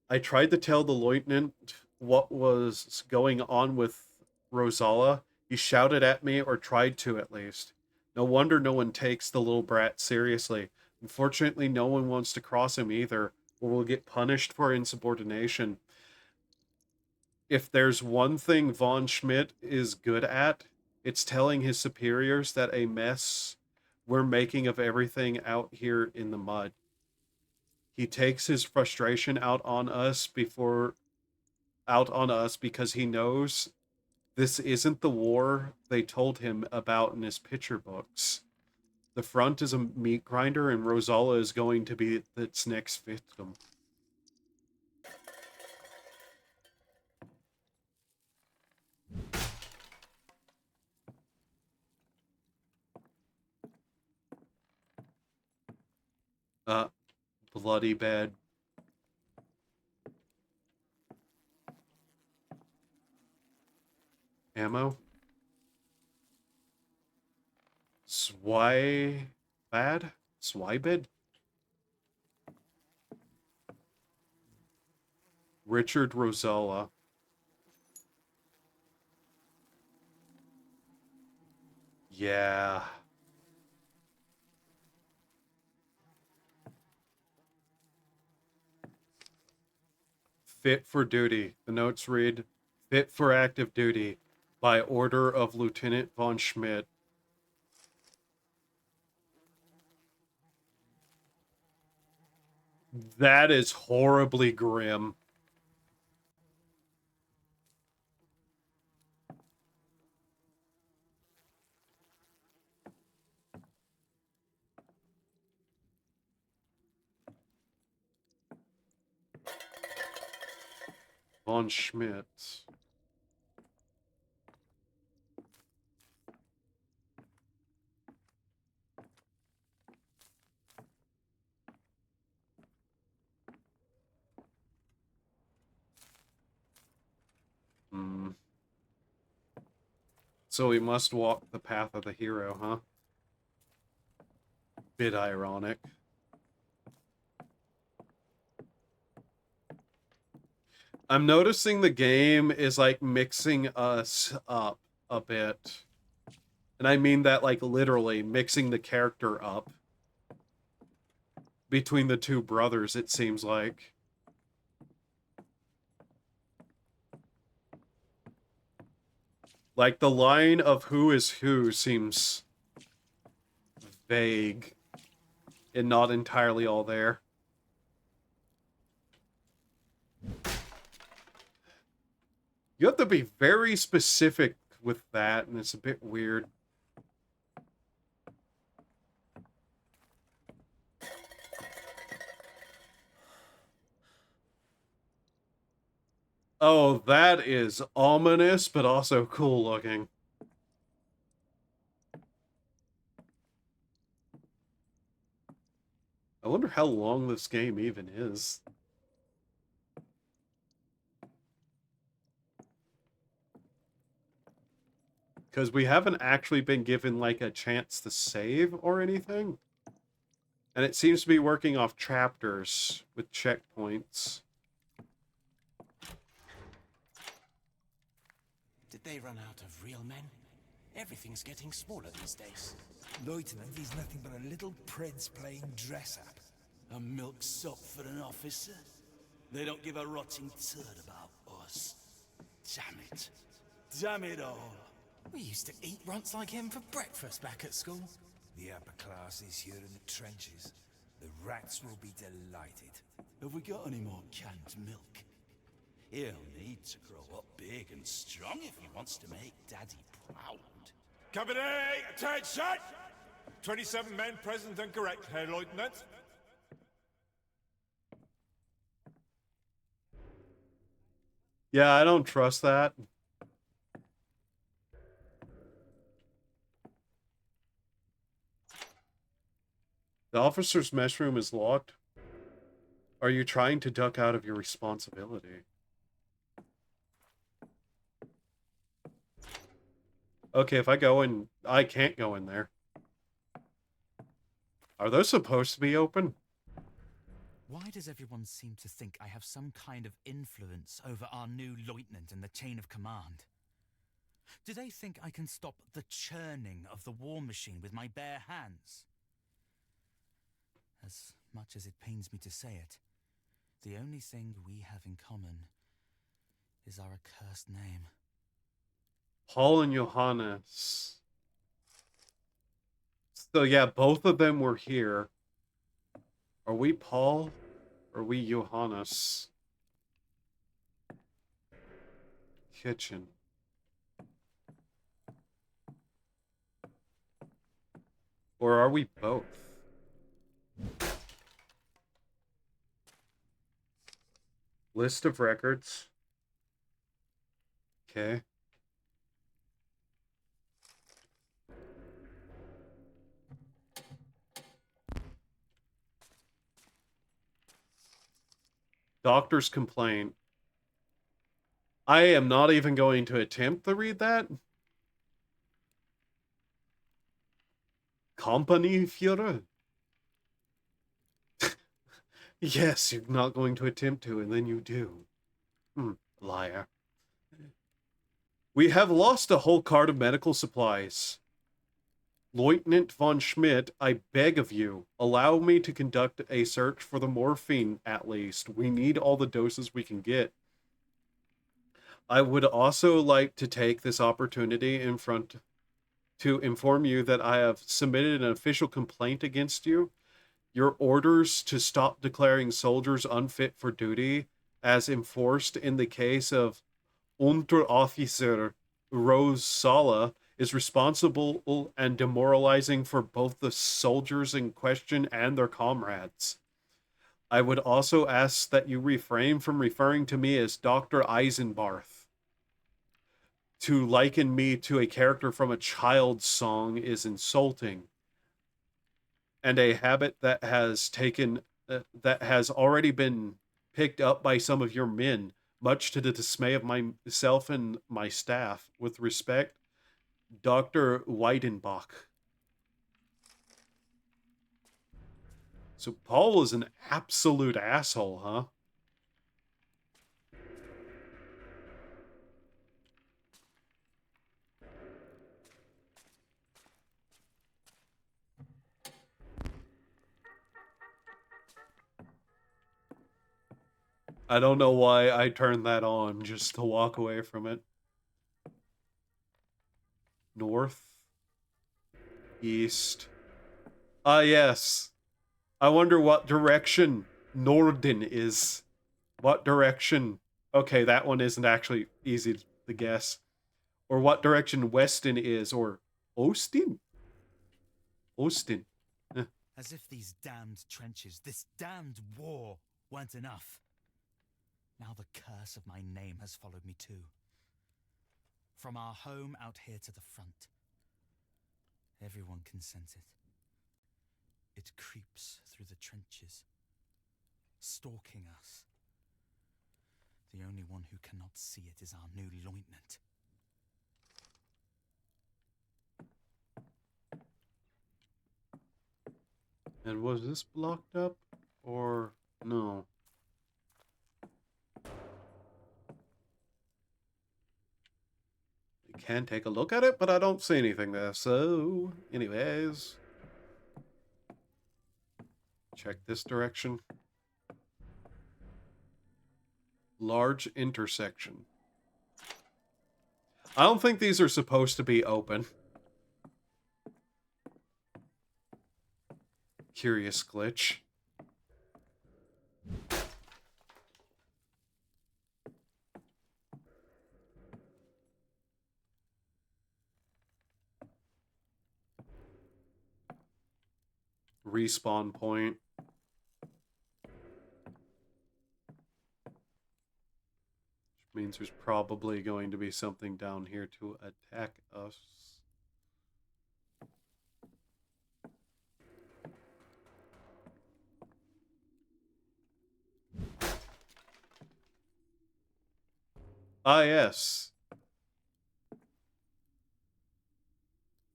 I tried to tell the lieutenant what was going on with Rosala, he shouted at me, or tried to at least. No wonder no one takes the little brat seriously. Unfortunately, no one wants to cross him either, or will get punished for insubordination. If there's one thing von Schmidt is good at, it's telling his superiors that a mess we're making of everything out here in the mud. He takes his frustration out on us because he knows this isn't the war they told him about in his picture books. The front is a meat grinder, and Rosala is going to be its next victim. Bloody bad. Ammo? Bad? Swibid? Richard Rosella. Yeah. Fit for duty. The notes read, fit for active duty by order of Lieutenant von Schmidt. That is horribly grim. Von Schmidt. So we must walk the path of the hero, huh? Bit ironic. I'm noticing the game is like mixing us up a bit. And I mean that like literally mixing the character up between the two brothers, it seems like. Like the line of who is who seems vague and not entirely all there. You have to be very specific with that, and it's a bit weird. Oh, that is ominous, but also cool looking. I wonder how long this game even is. Because we haven't actually been given, like, a chance to save or anything. And it seems to be working off chapters with checkpoints. Did they run out of real men? Everything's getting smaller these days. Lieutenant, he's nothing but a little prince playing dress-up. A milksop for an officer? They don't give a rotting turd about us. Damn it. Damn it all. We used to eat runts like him for breakfast back at school. The upper classes here in the trenches. The rats will be delighted. Have we got any more canned milk? He'll need to grow up big and strong if he wants to make Daddy proud. Company, attention! 27 men present and correct, Herr Lieutenant. Yeah, I don't trust that. The officer's mess room is locked. Are you trying to duck out of your responsibility? Okay, if I go in... I can't go in there. Are those supposed to be open? Why does everyone seem to think I have some kind of influence over our new lieutenant in the chain of command? Do they think I can stop the churning of the war machine with my bare hands? As much as it pains me to say it, the only thing we have in common is our accursed name. Paul and Johannes. So yeah, both of them were here. Are we Paul? Or are we Johannes? Kitchen. Or are we both? List of records. Okay. Doctor's complaint. I am not even going to attempt to read that. Company Führer? Yes, you're not going to attempt to, and then you do. Liar. We have lost a whole cart of medical supplies. Lieutenant von Schmidt, I beg of you, allow me to conduct a search for the morphine, at least. We need all the doses we can get. I would also like to take this opportunity to inform you that I have submitted an official complaint against you. Your orders to stop declaring soldiers unfit for duty, as enforced in the case of Unteroffizier Rose Sala, is responsible and demoralizing for both the soldiers in question and their comrades. I would also ask that you refrain from referring to me as Dr. Eisenbarth. To liken me to a character from a child's song is insulting, and a habit that has already been picked up by some of your men, much to the dismay of myself and my staff. With respect, Dr. Weidenbach. So Paul is an absolute asshole, huh? I don't know why I turned that on, just to walk away from it. North. East. Ah, yes. I wonder what direction Norden is. What direction... Okay, that one isn't actually easy to guess. Or what direction Weston is, or Ostin? Ostin. As if these damned trenches, this damned war, weren't enough. Now the curse of my name has followed me too. From our home out here to the front. Everyone can sense it. It creeps through the trenches, stalking us. The only one who cannot see it is our new lieutenant. And was this blocked up? Or no? I can take a look at it, but I don't see anything there. So, anyways. Check this direction. Large intersection. I don't think these are supposed to be open. Curious glitch. Respawn point. Which means there's probably going to be something down here to attack us. Ah, yes.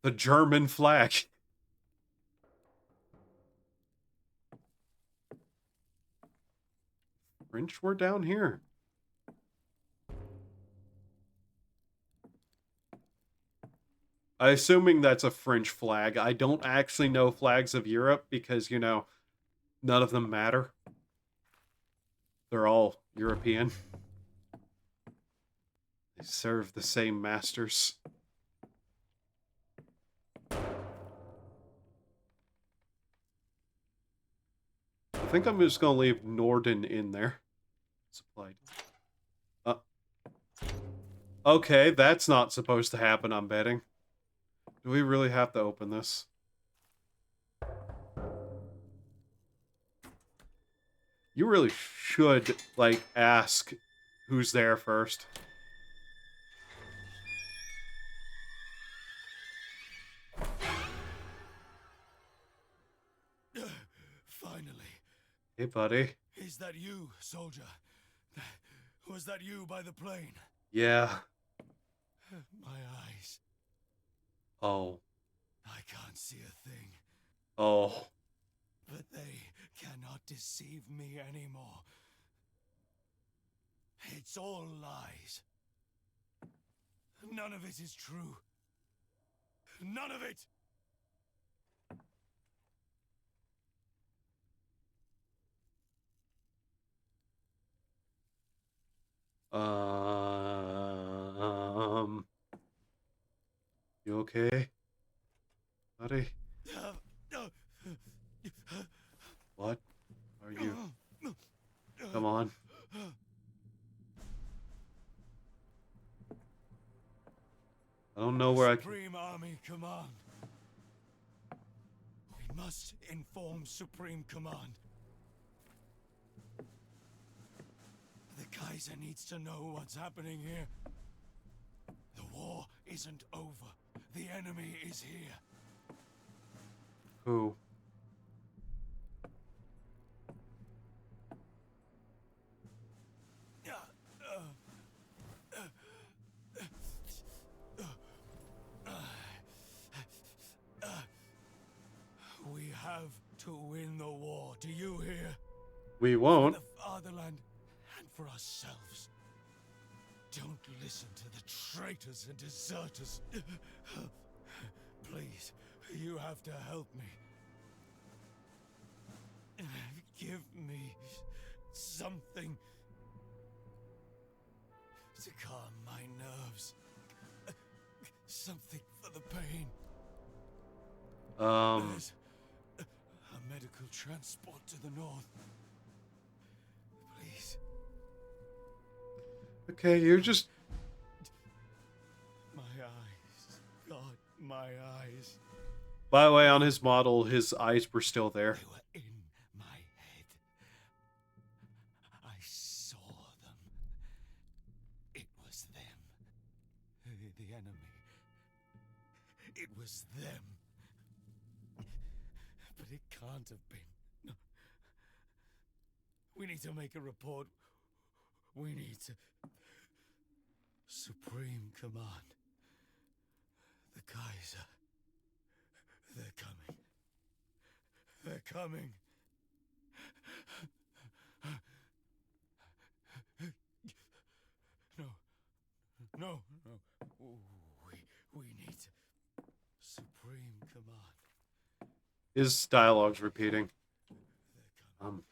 The German flag. French were down here. I'm assuming that's a French flag. I don't actually know flags of Europe because, you know, none of them matter. They're all European. They serve the same masters. I think I'm just gonna leave Norden in there. Supplied. Okay, that's not supposed to happen, I'm betting. Do we really have to open this? You really should, like, ask who's there first. Finally. Hey, buddy. Is that you, soldier? Was that you by the plane? Yeah. My eyes. Oh. I can't see a thing. Oh. But they cannot deceive me anymore. It's all lies. None of it is true. None of it! You okay? Buddy? What are you? Come on. I don't know where I can... Supreme Army Command. We must inform Supreme Command. The Kaiser needs to know what's happening here. The war isn't over. The enemy is here. Who? We have to win the war. Do you hear? We won't. For the fatherland and for ourselves. Don't listen to the traitors and deserters. Please, you have to help me. Give me something to calm my nerves. Something for the pain. There's a medical transport to the north. Please. Okay, you're just... My eyes. God, my eyes. By the way, on his model, his eyes were still there. They were in my head. I saw them. It was them. The enemy. It was them. But it can't have been. No. We need to make a report. We need to... Supreme Command. The Kaiser. They're coming. They're coming. No. No, no. We need Supreme Command. His dialogue's repeating. They're coming.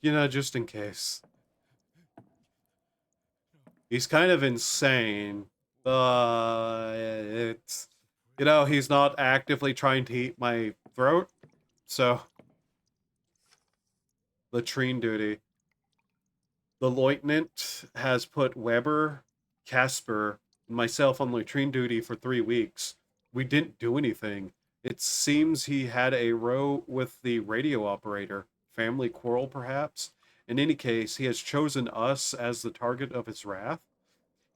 You know, just in case. He's kind of insane, but it's... You know, he's not actively trying to eat my throat, so... Latrine duty. The lieutenant has put Weber, Casper, and myself on latrine duty for 3 weeks. We didn't do anything. It seems he had a row with the radio operator. Family quarrel, perhaps? In any case, he has chosen us as the target of his wrath.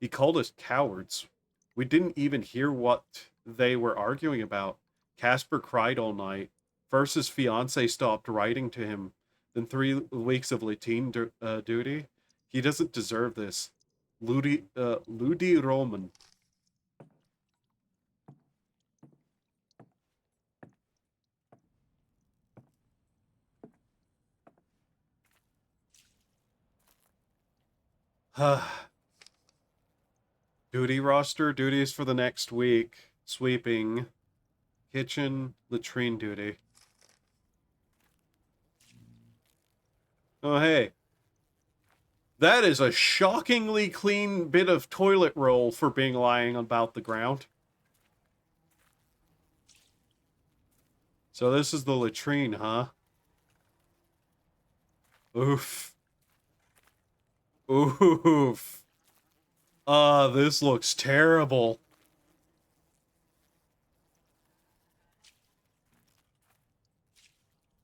He called us cowards. We didn't even hear what they were arguing about. Casper cried all night. First, his fiancée stopped writing to him. Then 3 weeks of latrine duty. He doesn't deserve this. Ludi Roman. Duty roster, duties for the next week. Sweeping, kitchen, latrine duty. Oh, hey. That is a shockingly clean bit of toilet roll for being lying about the ground. So this is the latrine, huh? Oof. Oof. This looks terrible.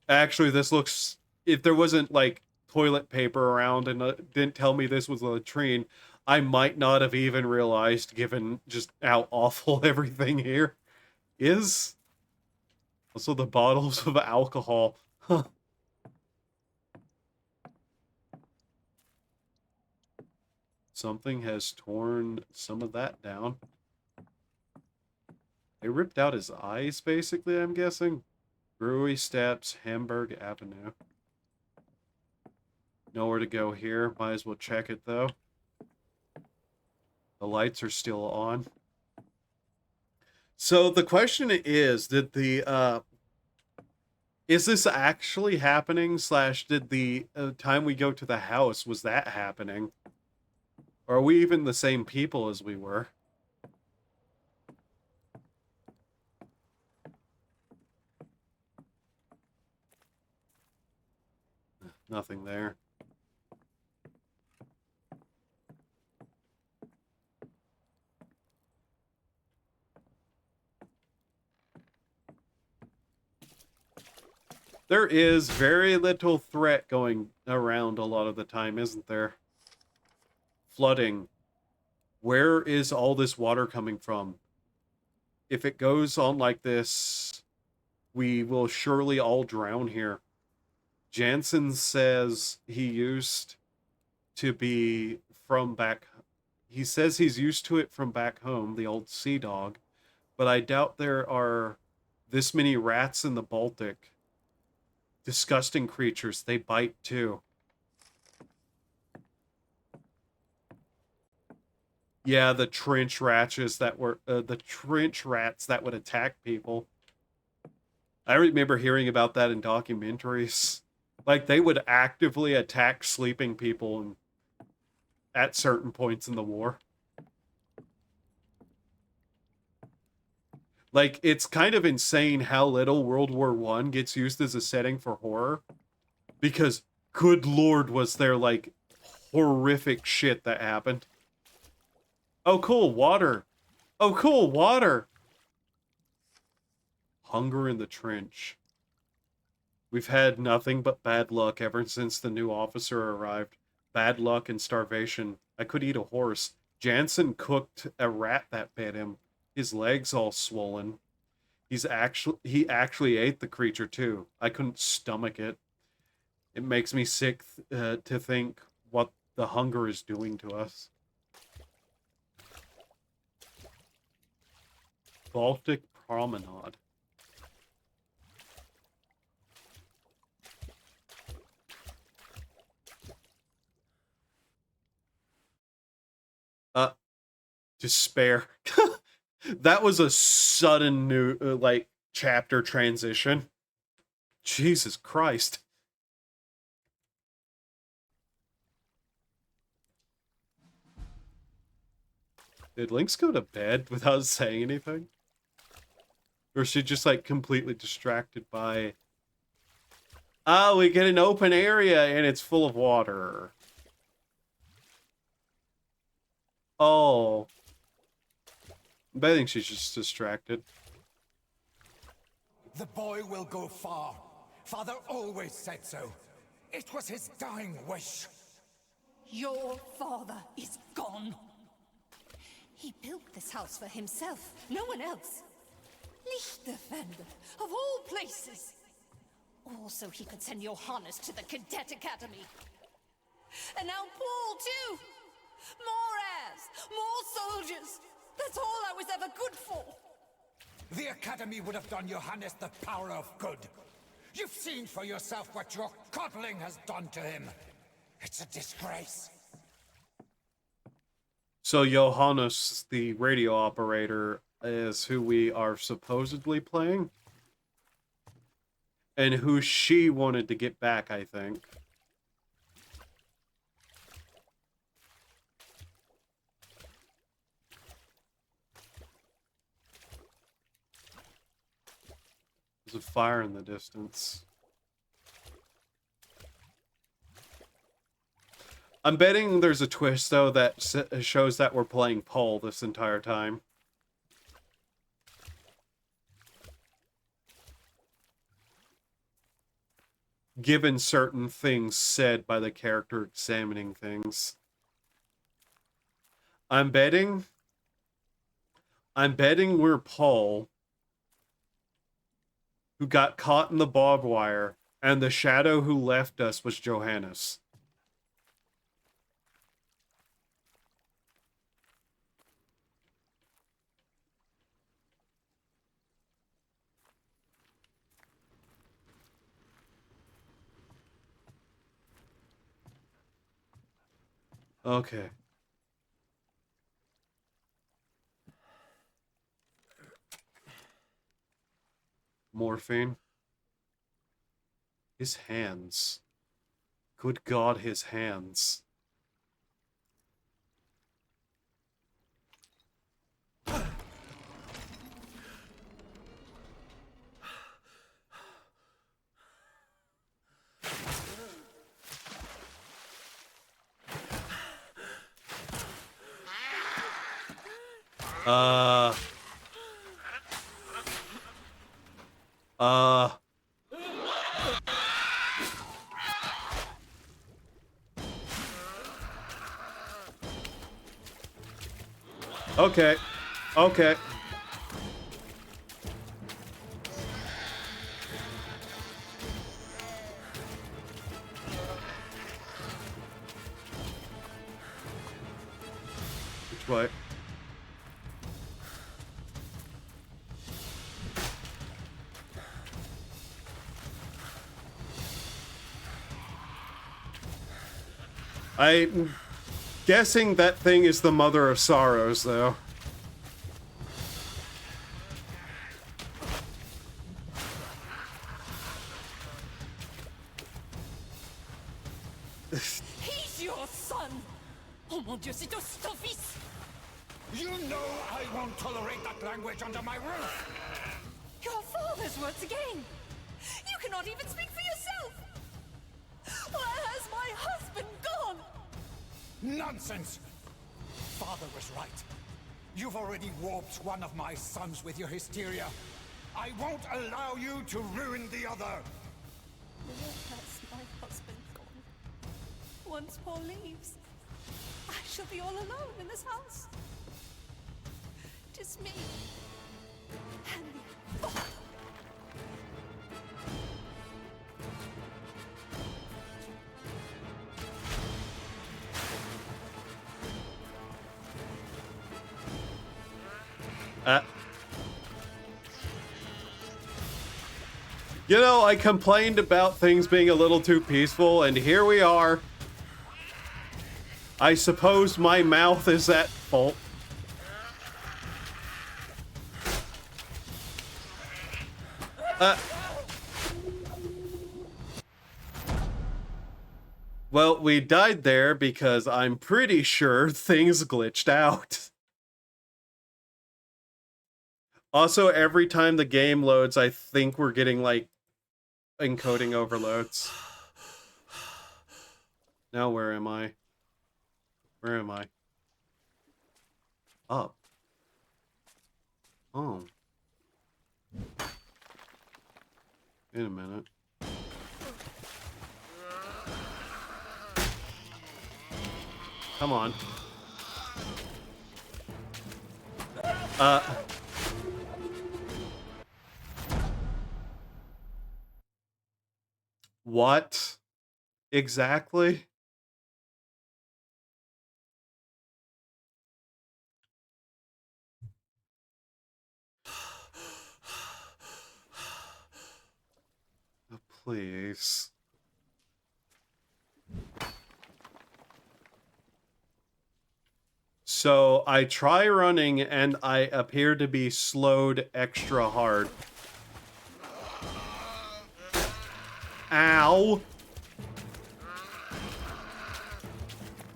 Actually, this looks... If there wasn't, like, toilet paper around and didn't tell me this was a latrine, I might not have even realized, given just how awful everything here is. Also, the bottles of alcohol. Huh. Something has torn some of that down. They ripped out his eyes, basically, I'm guessing. Brewery Steps, Hamburg Avenue. Nowhere to go here. Might as well check it, though. The lights are still on. So the question is, did the, is this actually happening? / did the time we go to the house, was that happening? Or are we even the same people as we were? Nothing there. There is very little threat going around a lot of the time, isn't there? Flooding. Where is all this water coming from? If it goes on like this, we will surely all drown here. Jansen says he used to be from back... He says he's used to it from back home, the old sea dog. But I doubt there are this many rats in the Baltic. Disgusting creatures. They bite too. Yeah, the trench rats that were the trench rats that would attack people. I remember hearing about that in documentaries. Like they would actively attack sleeping people at certain points in the war. Like, it's kind of insane how little World War I gets used as a setting for horror. Because, good lord, was there, like, horrific shit that happened. Oh, cool, water. Oh, cool, water. Hunger in the trench. We've had nothing but bad luck ever since the new officer arrived. Bad luck and starvation. I could eat a horse. Jansen cooked a rat that bit him. His legs all swollen. He actually ate the creature too. I couldn't stomach it. It makes me sick to think what the hunger is doing to us. Baltic Promenade. Despair. That was a sudden new, like, chapter transition. Jesus Christ. Did Lynx go to bed without saying anything? Or is she just, like, completely distracted by... Oh, we get an open area and it's full of water. Oh. I think she's just distracted. The boy will go far. Father always said so. It was his dying wish. Your father is gone. He built this house for himself, no one else. Lichterfender, of all places. Also, he could send Johannes to the Cadet Academy. And now Paul, too. More heirs, more soldiers. That's all I was ever good for. The Academy would have done Johannes the power of good. You've seen for yourself what your coddling has done to him. It's a disgrace. So Johannes, the radio operator, is who we are supposedly playing. And who she wanted to get back, I think. There's a fire in the distance. I'm betting there's a twist, though, that shows that we're playing Paul this entire time. Given certain things said by the character examining things. I'm betting we're Paul, who got caught in the barbed wire, and the shadow who left us was Johannes. Okay. Morphine. His hands. Good God, his hands. Okay. Okay. Which way? I'm guessing that thing is the Mother of Sorrows, though. He's your son! Oh mon Dieu, c'est ton fils! You know I won't tolerate that language under my roof! Your father's words again! You cannot even speak for yourself! Where has my husband gone? Nonsense! Father was right. You've already warped one of my sons with your hysteria. I won't allow you to ruin the other! Where has my husband gone? Once Paul leaves, I shall be all alone in this house. Just me and the father. You know, I complained about things being a little too peaceful, and here we are. I suppose my mouth is at fault. Well, we died there because I'm pretty sure things glitched out. Also, every time the game loads, I think we're getting, like, encoding overloads. Now where am I? Where am I? Up. Oh. Wait a minute. Come on. What? Exactly? Oh, please. So I try running and I appear to be slowed extra hard. Ow!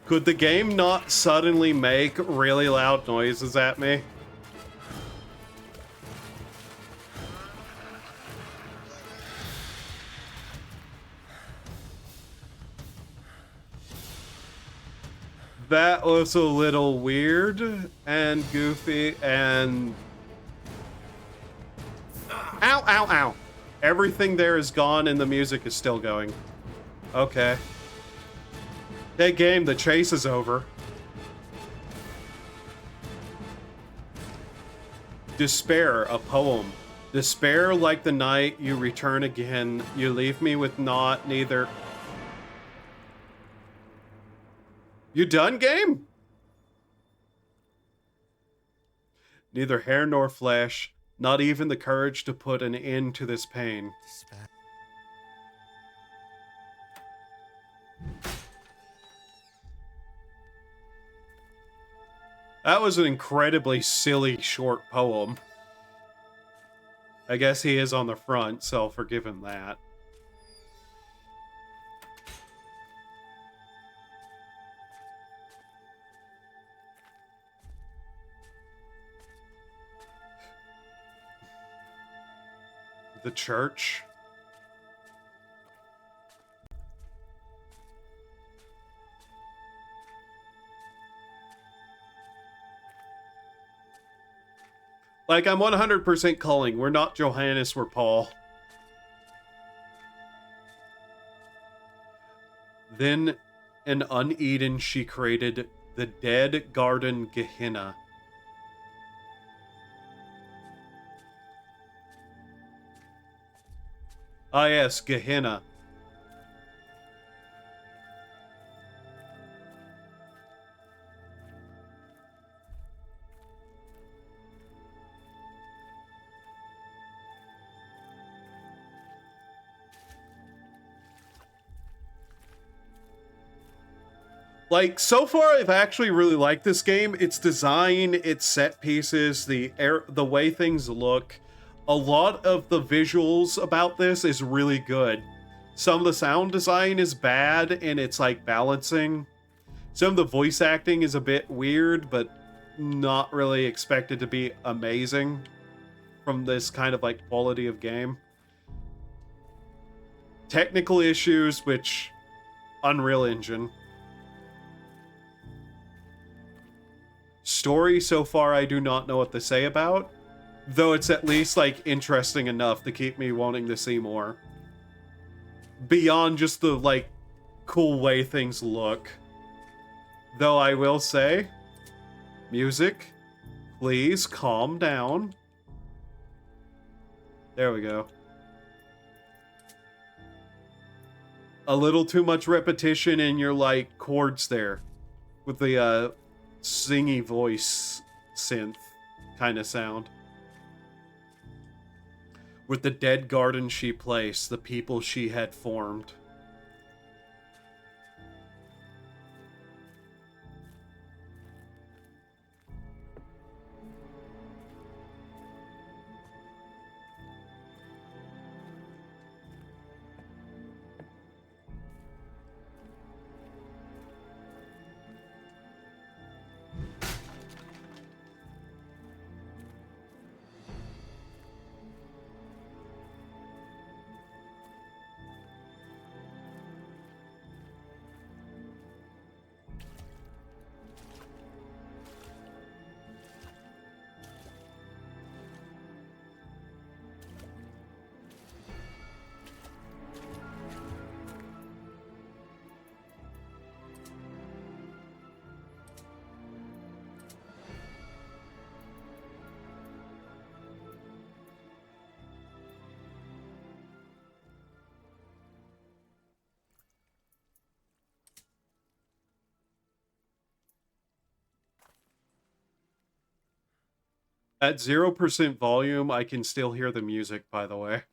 Could the game not suddenly make really loud noises at me? That was a little weird and goofy and... Ow, ow, ow. Everything there is gone and the music is still going. Okay. Hey game, the chase is over. Despair, a poem. Despair like the night, you return again. You leave me with naught, neither... You done, game? Neither hair nor flesh, not even the courage to put an end to this pain. Despair. That was an incredibly silly short poem. I guess he is on the front, so I'll forgive him that. The church. Like, I'm 100% calling. We're not Johannes, we're Paul. Then, in Uneden, she created the dead garden Gehenna. Ah yes, Gehenna. Like, so far I've actually really liked this game. Its design, its set pieces, the way things look. A lot of the visuals about this is really good. Some of the sound design is bad and it's like balancing. Some of the voice acting is a bit weird, but not really expected to be amazing from this kind of like quality of game. Technical issues, which Unreal Engine. Story so far I do not know what to say about, though it's at least like interesting enough to keep me wanting to see more. Beyond just the like cool way things look. Though I will say, music, please calm down. There we go. A little too much repetition in your like chords there with the singy voice synth kind of sound. With the dead garden she placed, the people she had formed. At 0% volume, I can still hear the music, by the way.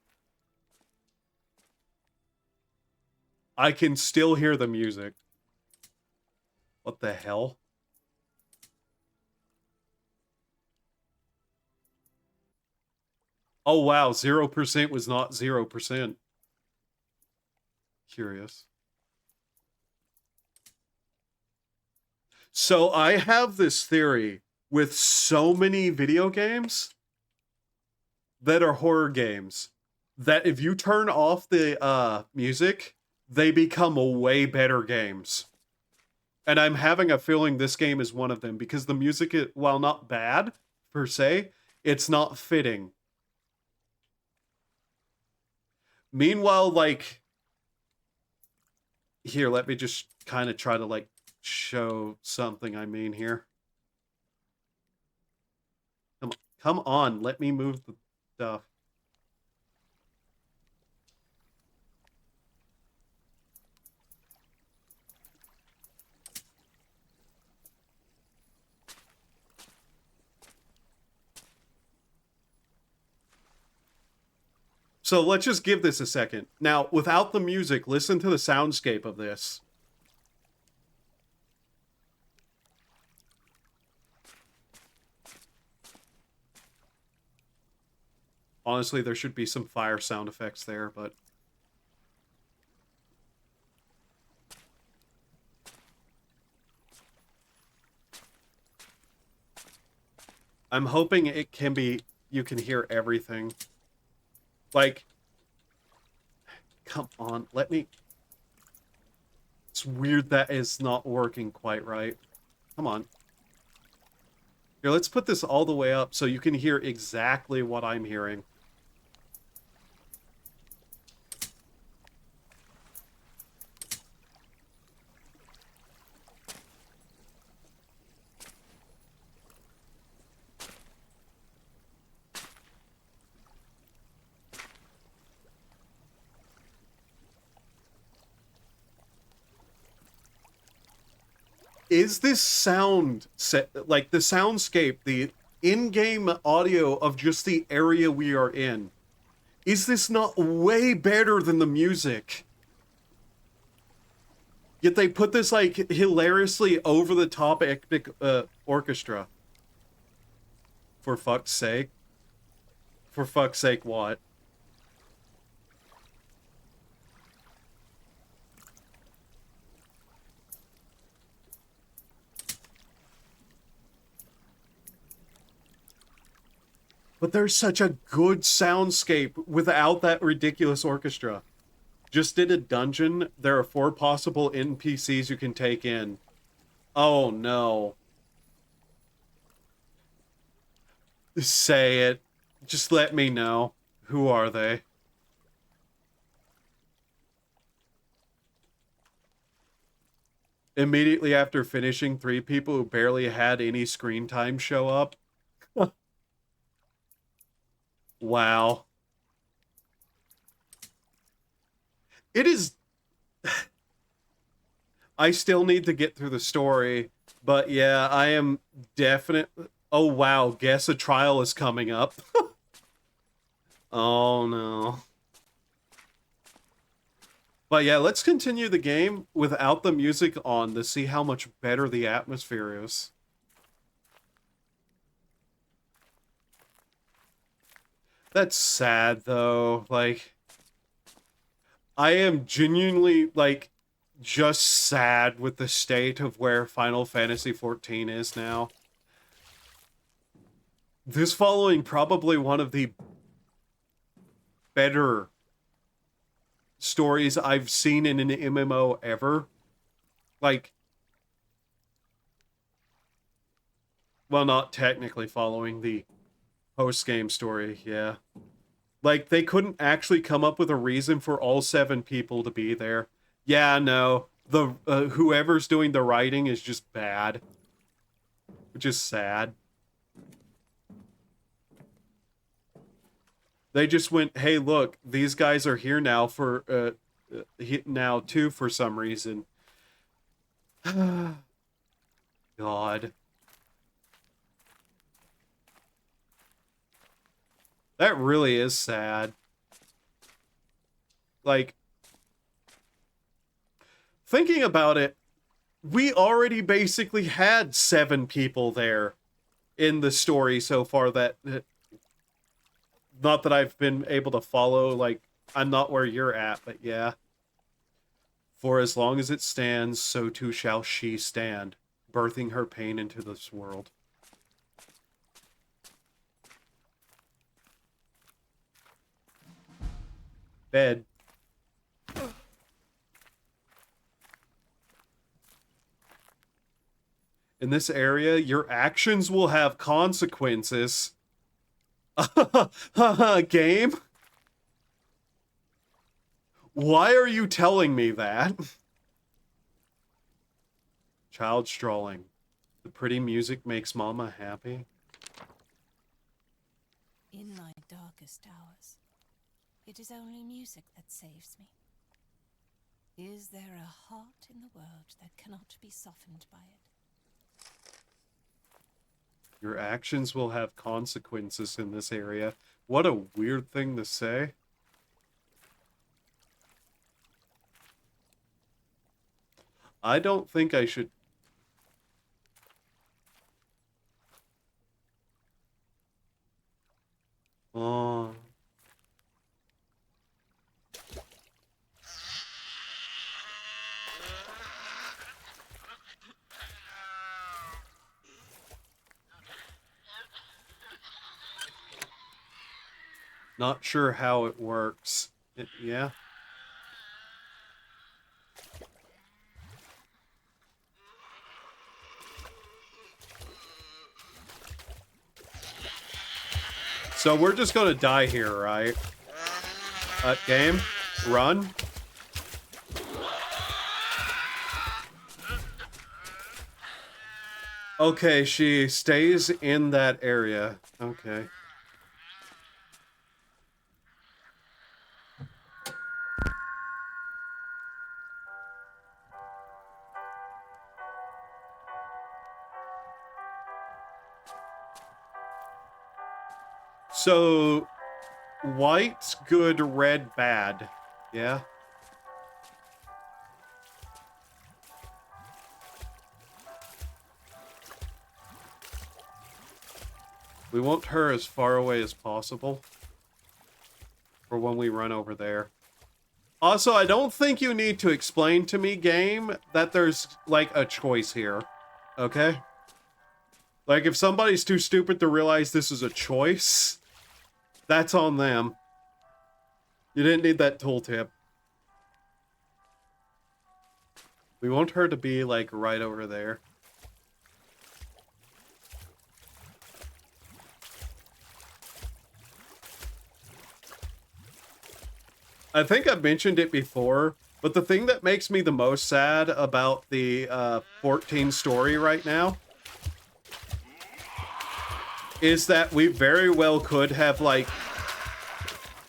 I can still hear the music. What the hell? Oh, wow. 0% was not 0%. Curious. So I have this theory with so many video games that are horror games that if you turn off the music, they become way better games. And I'm having a feeling this game is one of them because the music, while not bad per se, it's not fitting. Meanwhile, like, here, let me just kind of try to, like, show something I mean here. Come on, let me move the stuff. So let's just give this a second. Now, without the music, listen to the soundscape of this. Honestly, there should be some fire sound effects there, but... I'm hoping it can be... You can hear everything. Like... Come on, let me... It's weird that is not working quite right. Come on. Here, let's put this all the way up so you can hear exactly what I'm hearing. Is this sound set, like the soundscape, the in-game audio of just the area we are in, is this not way better than the music? Yet they put this, like, hilariously over-the-top epic orchestra. For fuck's sake. For fuck's sake, what? But there's such a good soundscape without that ridiculous orchestra. Just in a dungeon, there are 4 possible NPCs you can take in. Oh no. Say it. Just let me know. Who are they? Immediately after finishing, 3 people who barely had any screen time show up. Wow. It is... I still need to get through the story, but yeah, I am definitely... Oh wow, guess a trial is coming up. Oh no. But yeah, let's continue the game without the music on to see how much better the atmosphere is. That's sad, though. Like, I am genuinely, like, just sad with the state of where Final Fantasy XIV is now. This following probably one of the better stories I've seen in an MMO ever. Like, well, not technically following the post-game story, yeah. Like, they couldn't actually come up with a reason for all 7 people to be there. Yeah, no. The whoever's doing the writing is just bad. Which is sad. They just went, hey, look, these guys are here now for, now too for some reason. God. That really is sad. Like, thinking about it, we already basically had 7 people there in the story so far that Not that I've been able to follow, like, I'm not where you're at, but yeah. For as long as it stands, so too shall she stand, birthing her pain into this world. Bed. In this area, your actions will have consequences. Game? Why are you telling me that? Child strolling. The pretty music makes Mama happy. In my darkest hours, it is only music that saves me. Is there a heart in the world that cannot be softened by it? Your actions will have consequences in this area. What a weird thing to say. I don't think I should... Oh... Not sure how it works. Yeah. So we're just gonna die here, right? Game? Run? Okay, she stays in that area. Okay. So, white, good, red, bad. Yeah? We want her as far away as possible. For when we run over there. Also, I don't think you need to explain to me, game, that there's, like, a choice here. Okay? Like, if somebody's too stupid to realize this is a choice, that's on them. You didn't need that tooltip. We want her to be, like, right over there. I think I've mentioned it before, but the thing that makes me the most sad about the 14 story right now is that we very well could have, like,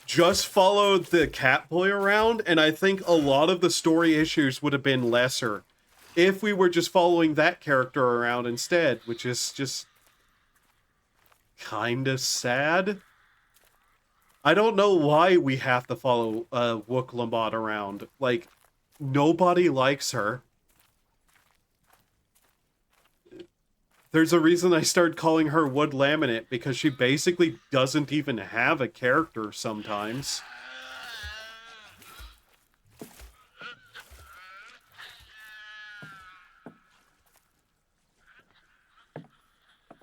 just followed the cat boy around, and I think a lot of the story issues would have been lesser if we were just following that character around instead, which is just kind of sad. I don't know why we have to follow Wook Lamont around. Like, nobody likes her. There's a reason I started calling her Wood Laminate, because she basically doesn't even have a character sometimes.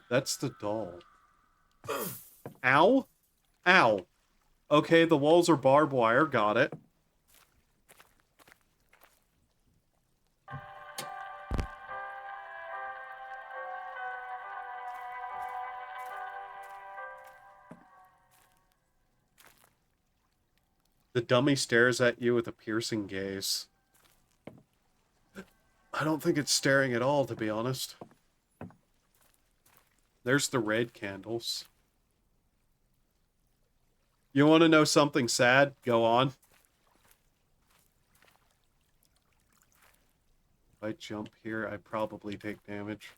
That's the doll. Ow? Ow. Okay, the walls are barbed wire, got it. The dummy stares at you with a piercing gaze. I don't think it's staring at all, to be honest. There's the red candles. You want to know something sad? Go on. If I jump here, I probably take damage.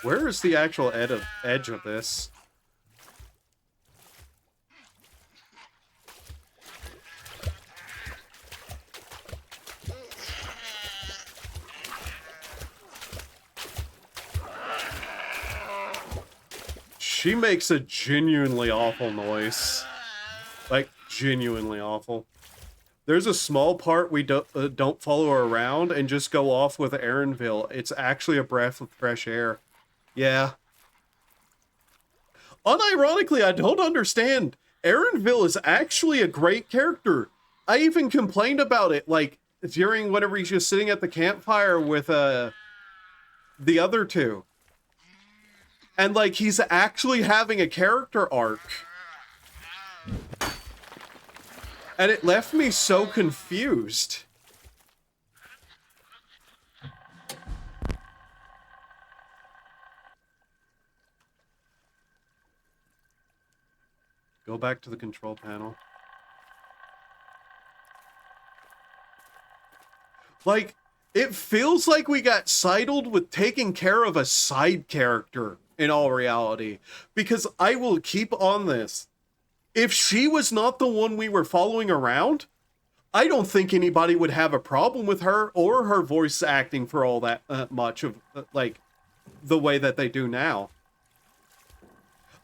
Where is the actual edge of this? She makes a genuinely awful noise. Like, genuinely awful. There's a small part we don't follow her around and just go off with Erinville. It's actually a breath of fresh air. Yeah. Unironically, I don't understand. Erinville is actually a great character. I even complained about it, like, during whenever he's just sitting at the campfire with, the other two. And, like, he's actually having a character arc. And it left me so confused. Go back to the control panel. Like, it feels like we got sidled with taking care of a side character, in all reality. Because I will keep on this. If she was not the one we were following around, I don't think anybody would have a problem with her or her voice acting for all that much of, like, the way that they do now.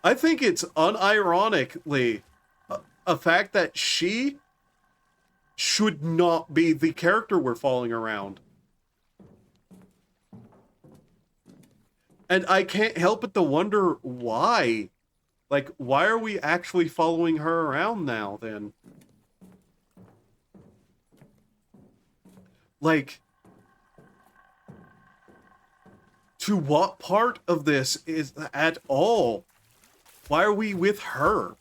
I think it's unironically a fact that she should not be the character we're following around. And I can't help but to wonder why. Like, why are we actually following her around now, then? Like, to what part of this is at all? Why are we with her?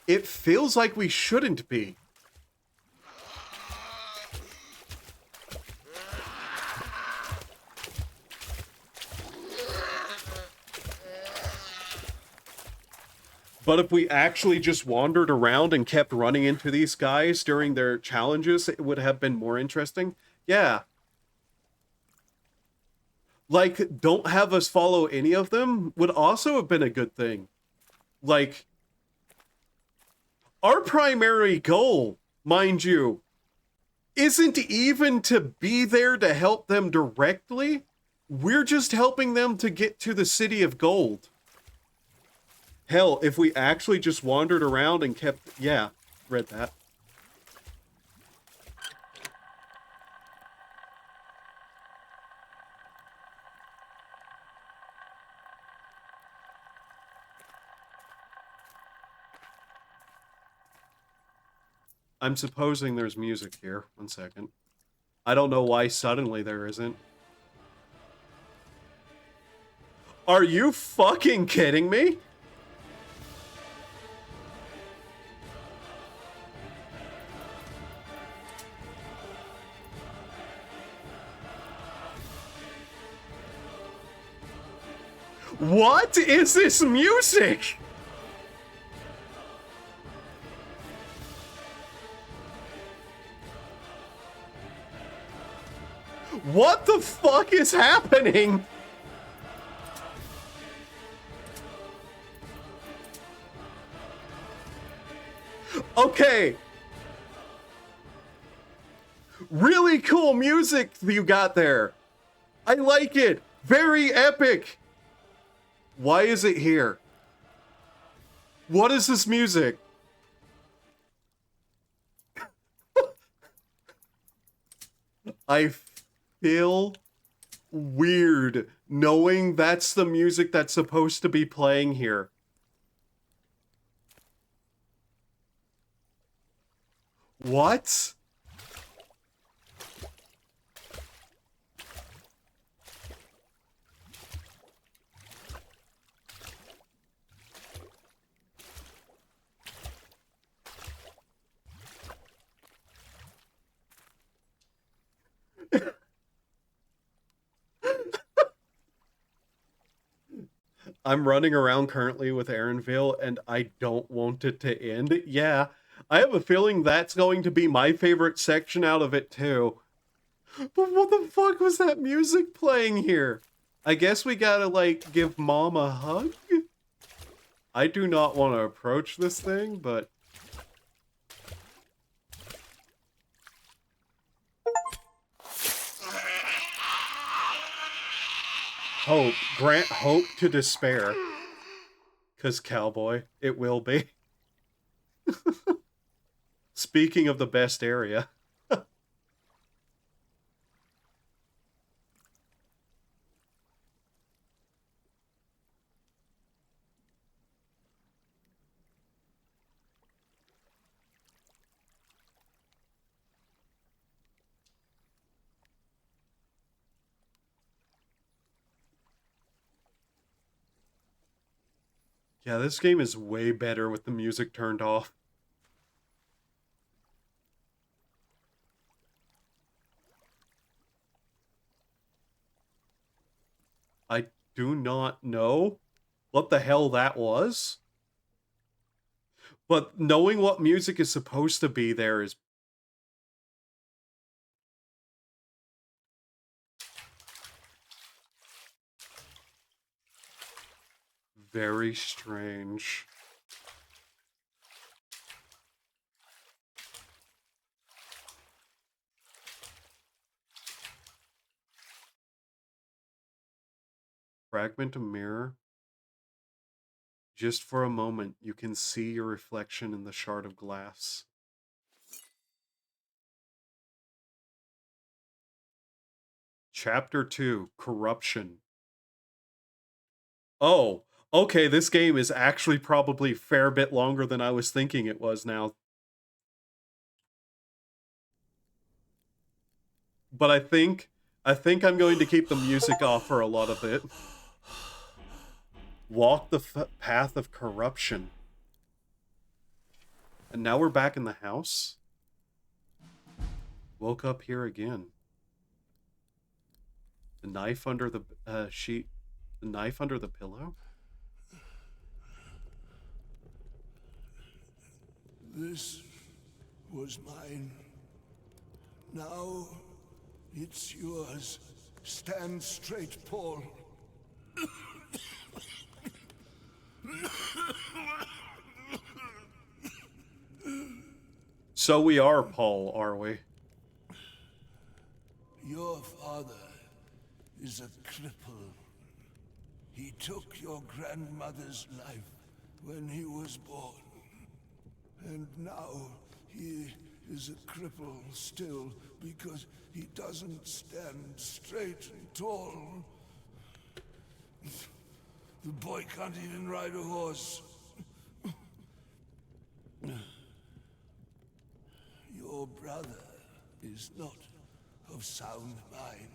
It feels like we shouldn't be. But if we actually just wandered around and kept running into these guys during their challenges, it would have been more interesting. Yeah. Like, don't have us follow any of them would also have been a good thing. Like, our primary goal, mind you, isn't even to be there to help them directly. We're just helping them to get to the City of Gold. Hell, if we actually just wandered around and kept... Yeah, read that. I'm supposing there's music here. 1 second. I don't know why suddenly there isn't. Are you fucking kidding me? What is this music? What the fuck is happening? Okay. Really cool music you got there. I like it. Very epic. Why is it here? What is this music? I feel weird knowing that's the music that's supposed to be playing here. What? I'm running around currently with Erinville, and I don't want it to end. Yeah, I have a feeling that's going to be my favorite section out of it, too. But what the fuck was that music playing here? I guess we gotta, like, give Mom a hug? I do not want to approach this thing, but... Hope. Grant hope to despair. 'Cause cowboy, it will be. Speaking of the best area. Yeah, this game is way better with the music turned off. I do not know what the hell that was. But knowing what music is supposed to be there is... very strange. Fragment of mirror. Just for a moment, you can see your reflection in the shard of glass. Chapter 2, Corruption. Oh, okay, this game is actually probably a fair bit longer than I was thinking it was now. But I think I'm going to keep the music off for a lot of it. Walk the path of corruption. And now we're back in the house. Woke up here again. The knife under the sheet. The knife under the pillow? This was mine. Now it's yours. Stand straight, Paul. So we are, Paul, are we? Your father is a cripple. He took your grandmother's life when he was born. And now he is a cripple still because he doesn't stand straight and tall. The boy can't even ride a horse. Your brother is not of sound mind.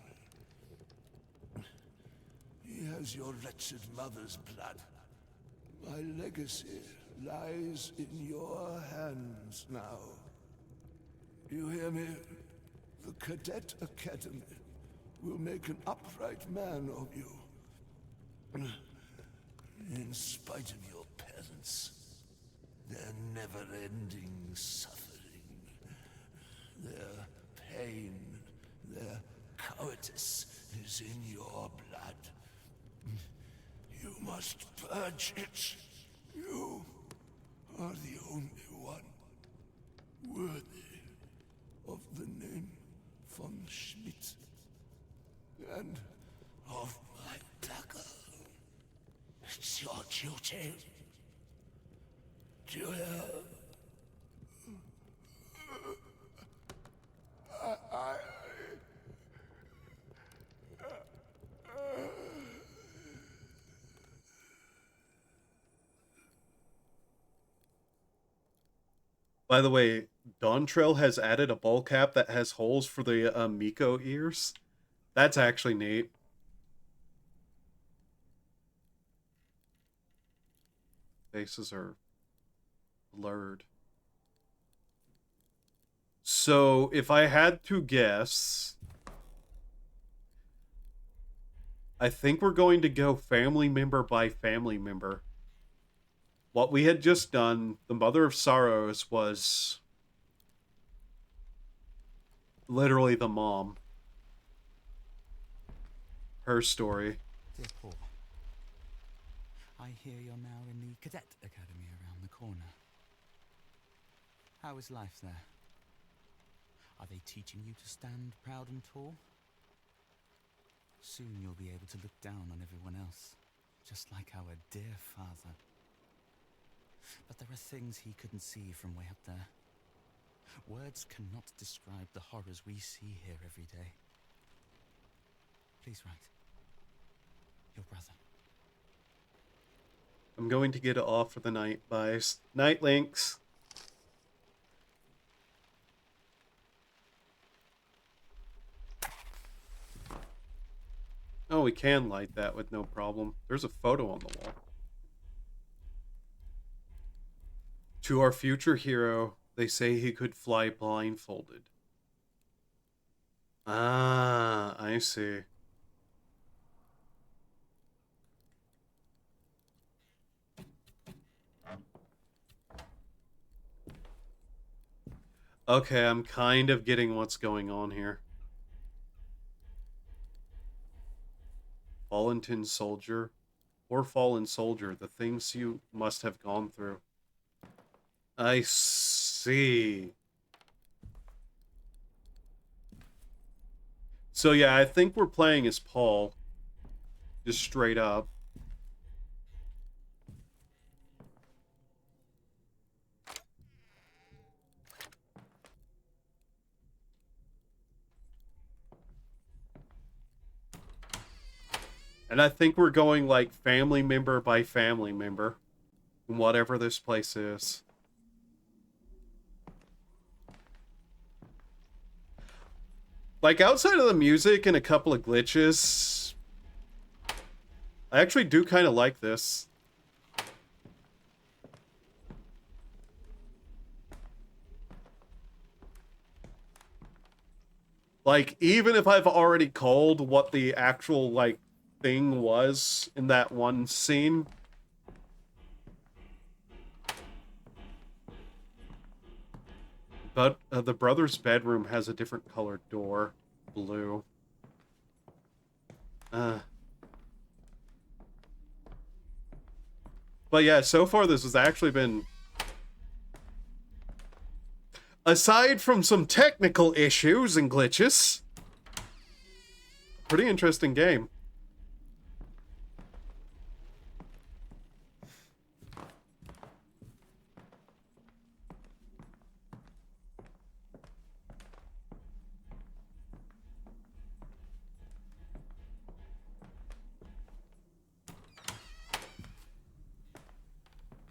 He has your wretched mother's blood. My legacy lies in your hands now. You hear me? The Cadet Academy will make an upright man of you. In spite of your parents, their never-ending suffering, their pain, their cowardice is in your blood. You must purge it. You are the only one worthy of the name von Schmidt and of my dagger. It's your duty. Do you hear? By the way, Dawntrail has added a ball cap that has holes for the Miko ears. That's actually neat. Faces are blurred. So, if I had to guess, I think we're going to go family member by family member. What we had just done, the Mother of Sorrows, was literally the mom. her story. Dear Paul, I hear you're now in the Cadet Academy around the corner. How is life there? Are they teaching you to stand proud and tall? Soon you'll be able to look down on everyone else, just like our dear father. But there are things he couldn't see from way up there. Words cannot describe the horrors we see here every day. Please write. Your brother. I'm going to get off for the night. Bye. Night, Lynx. Oh, we can light that with no problem. There's a photo on the wall. To our future hero, they say he could fly blindfolded. Ah, I see. Okay, I'm kind of getting what's going on here. Fallen tin soldier. Poor fallen soldier, the things you must have gone through. I see. So yeah, I think we're playing as Paul. Just straight up. And I think we're going like family member by family member. In whatever this place is. Like outside of the music and a couple of glitches, I actually do kind of like this. Like, even if I've already called what the actual, like, thing was in that one scene. But the brother's bedroom has a different colored door. Blue. But yeah, so far this has actually been... Aside from some technical issues and glitches, pretty interesting game.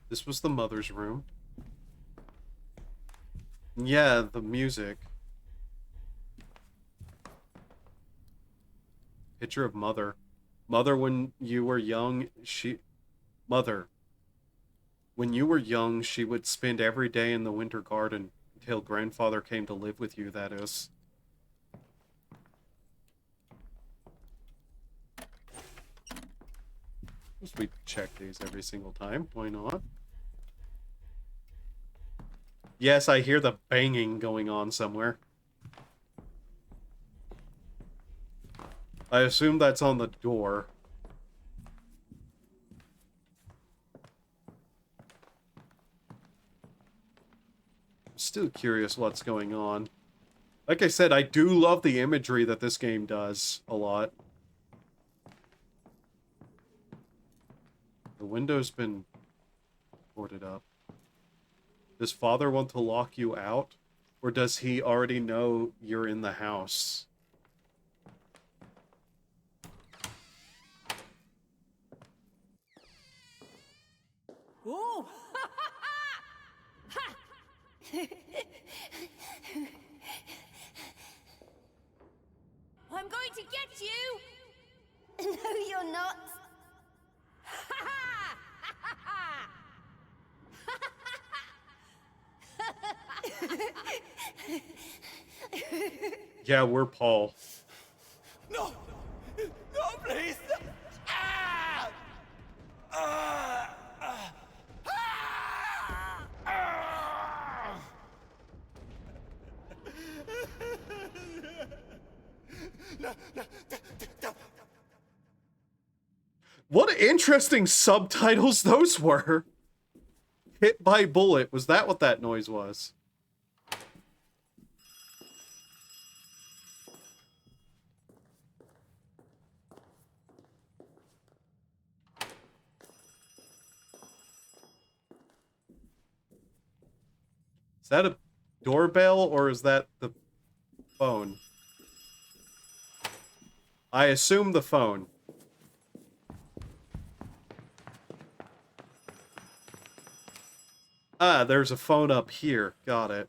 This was the mother's room. Yeah, the music. Picture of mother. Mother, when you were young, Mother. When you were young, she would spend every day in the winter garden until grandfather came to live with you, that is. Just we check these every single time. Why not? Yes, I hear the banging going on somewhere. I assume that's on the door. I'm still curious what's going on. Like I said, I do love the imagery that this game does a lot. The window's been boarded up. Does father want to lock you out? Or does he already know you're in the house? Ooh! I'm going to get you! No, you're not. Yeah, we're Paul. No! No, please! Ah! Ah! Ah! Ah! No, no, don't. What interesting subtitles those were. Hit by bullet. Was that what that noise was? Is that a doorbell or is that the phone? I assume the phone. Ah, there's a phone up here. Got it.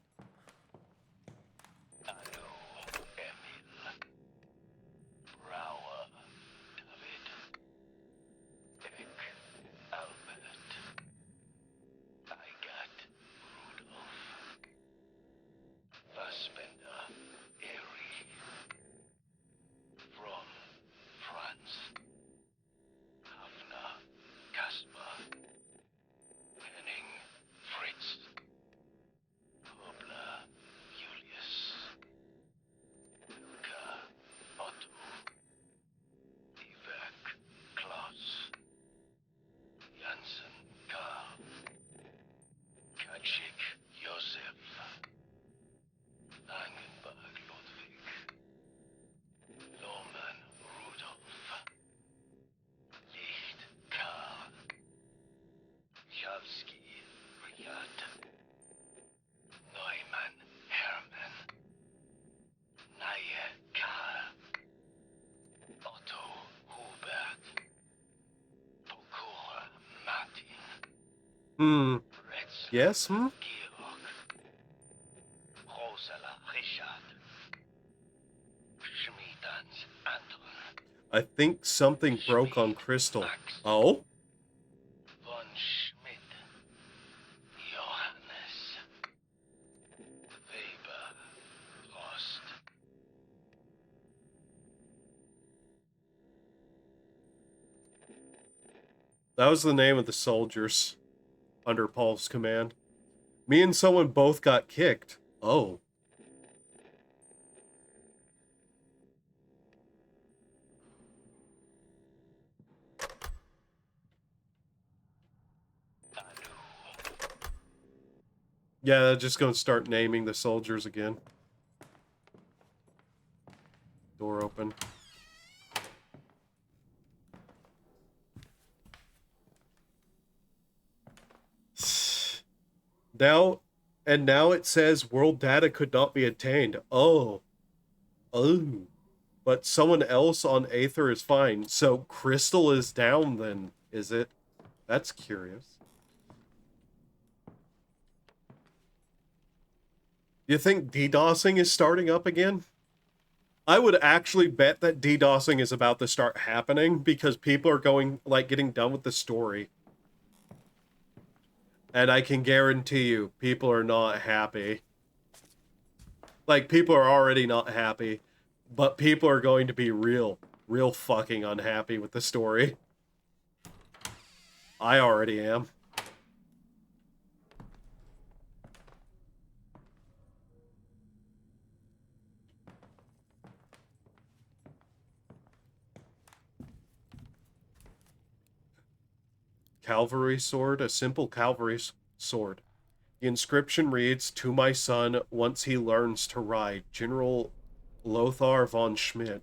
Yes, I think something broke on Crystal. Oh? That was the name of the soldiers under Paul's command. Me and someone both got kicked. Oh. Yeah, they're just gonna start naming the soldiers again. Door open. Now it says world data could not be attained. Oh. Oh. But someone else on Aether is fine. So Crystal is down then, is it? That's curious. You think DDoSing is starting up again? I would actually bet that DDoSing is about to start happening because people are getting done with the story. And I can guarantee you, people are not happy. Like, people are already not happy, but people are going to be real fucking unhappy with the story. I already am. Cavalry sword, a simple cavalry sword. The inscription reads, "To my son, once he learns to ride, General Lothar von Schmidt."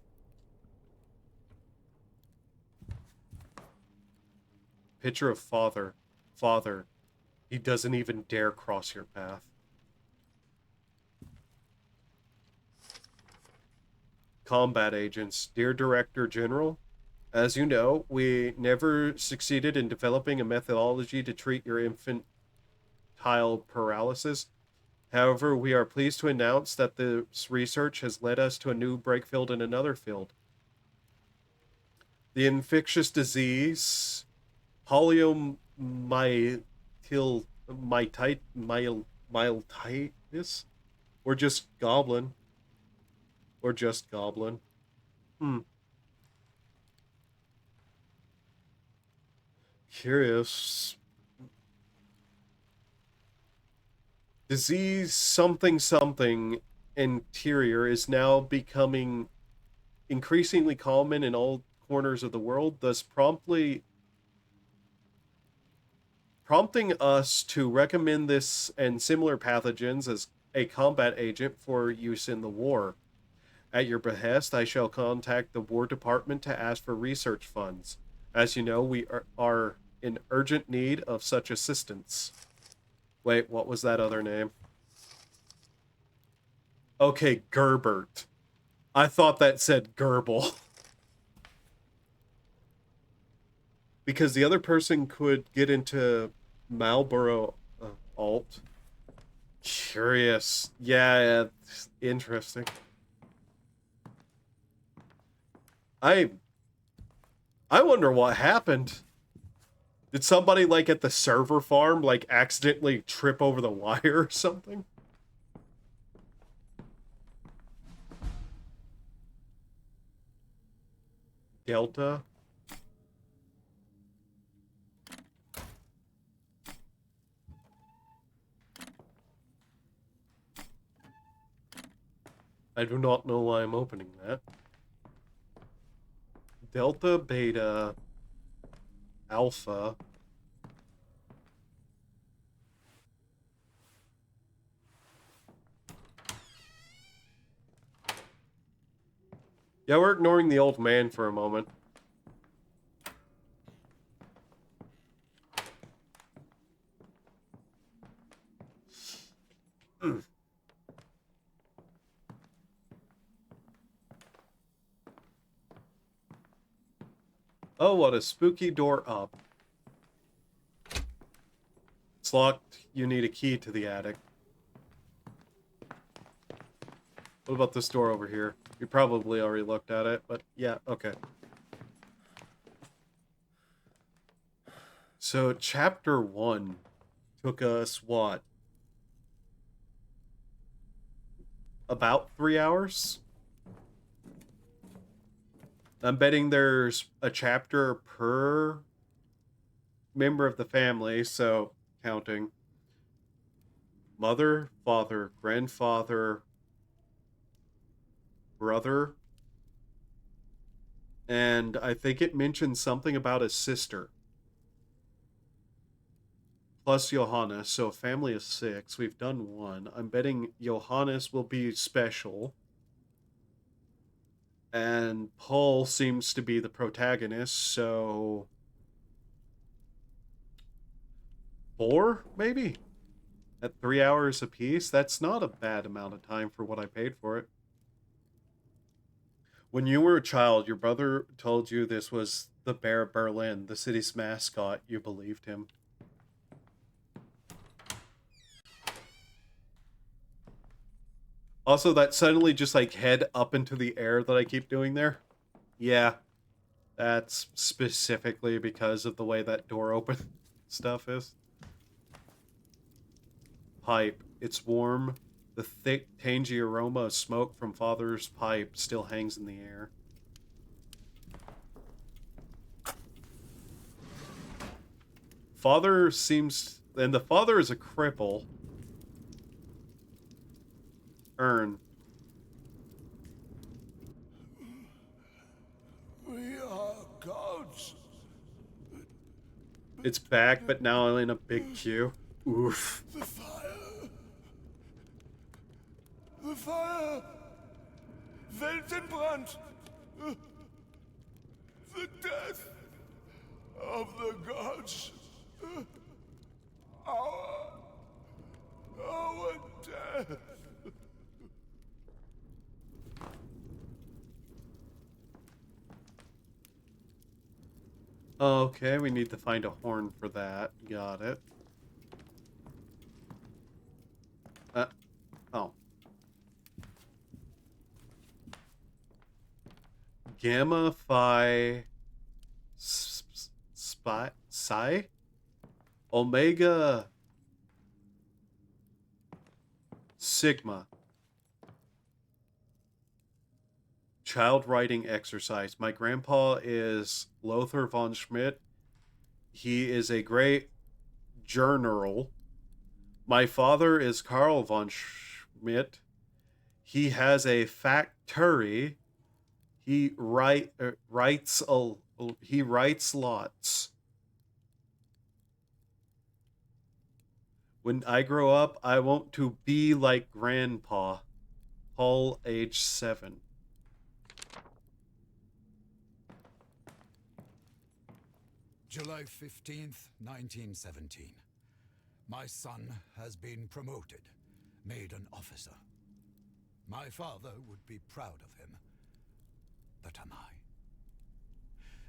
Picture of father. Father, he doesn't even dare cross your path. Combat agents. Dear Director General, as you know, we never succeeded in developing a methodology to treat your infantile paralysis. However, we are pleased to announce that this research has led us to a new breakfield in another field. The infectious disease poliomyelitis, or just goblin. Curious. Disease something interior is now becoming increasingly common in all corners of the world, thus promptly prompting us to recommend this and similar pathogens as a combat agent for use in the war. At your behest, I shall contact the War Department to ask for research funds. As you know, we are in urgent need of such assistance. Wait, what was that other name? Okay, Gerbert. I thought that said Gerbil. Because the other person could get into Marlboro alt. Curious. Yeah, interesting. I wonder what happened. Did somebody, like, at the server farm, like, accidentally trip over the wire or something? Delta? I do not know why I'm opening that. Delta, Beta, Alpha. Yeah, we're ignoring the old man for a moment. Oh, what a spooky door up. It's locked. You need a key to the attic. What about this door over here? You probably already looked at it, but yeah, okay. So, chapter 1 took us, what? About 3 hours? I'm betting there's a chapter per member of the family, so counting. Mother, father, grandfather, brother, and I think it mentioned something about a sister. Plus Johannes, so a family of 6. We've done 1. I'm betting Johannes will be special. And Paul seems to be the protagonist, so 4, maybe? At 3 hours apiece? That's not a bad amount of time for what I paid for it. When you were a child, your brother told you this was the Bear of Berlin, the city's mascot. You believed him. Also, that suddenly just, like, head up into the air that I keep doing there. Yeah. That's specifically because of the way that door open stuff is. Pipe. It's warm. The thick, tangy aroma of smoke from Father's pipe still hangs in the air. Father seems... And the father is a cripple. Urn. We are gods. It's back, but now in a big queue. Oof. The fire. The fire. Weltenbrand. The death of the gods. Our death. Okay, we need to find a horn for that. Got it. Oh. Gamma Phi Psi Omega Sigma. Child writing exercise. My grandpa is Lothar von Schmidt. He is a great journal. My father is Karl von Schmidt. He has a factory. He writes lots. When I grow up, I want to be like Grandpa. Paul, age 7. July 15th, 1917. My son has been promoted, made an officer. My father would be proud of him, but am I?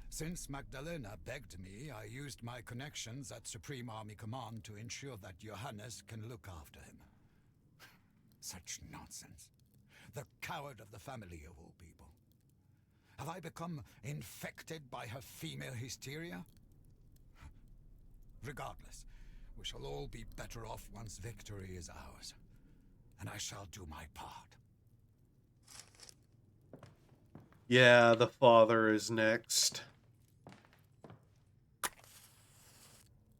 Since Magdalena begged me, I used my connections at Supreme Army Command to ensure that Johannes can look after him. Such nonsense. The coward of the family of all people. Have I become infected by her female hysteria? Regardless, we shall all be better off once victory is ours. And I shall do my part. Yeah, the father is next.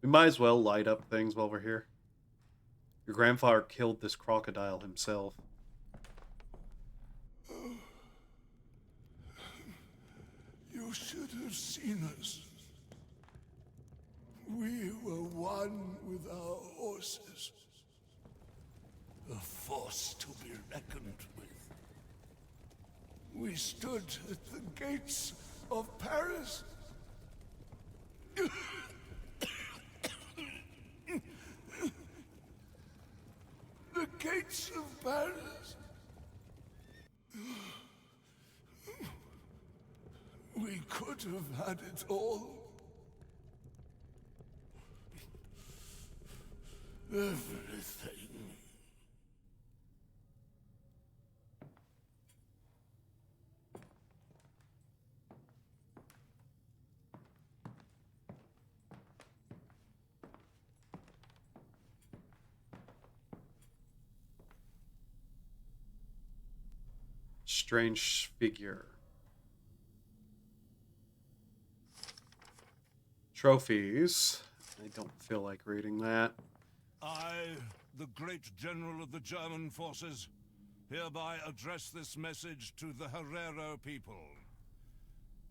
We might as well light up things while we're here. Your grandfather killed this crocodile himself. You should have seen us. We were one with our horses. A force to be reckoned with. We stood at the gates of Paris. The gates of Paris. We could have had it all. Everything. Strange figure. Trophies. I don't feel like reading that. I, the great general of the German forces, hereby address this message to the Herero people.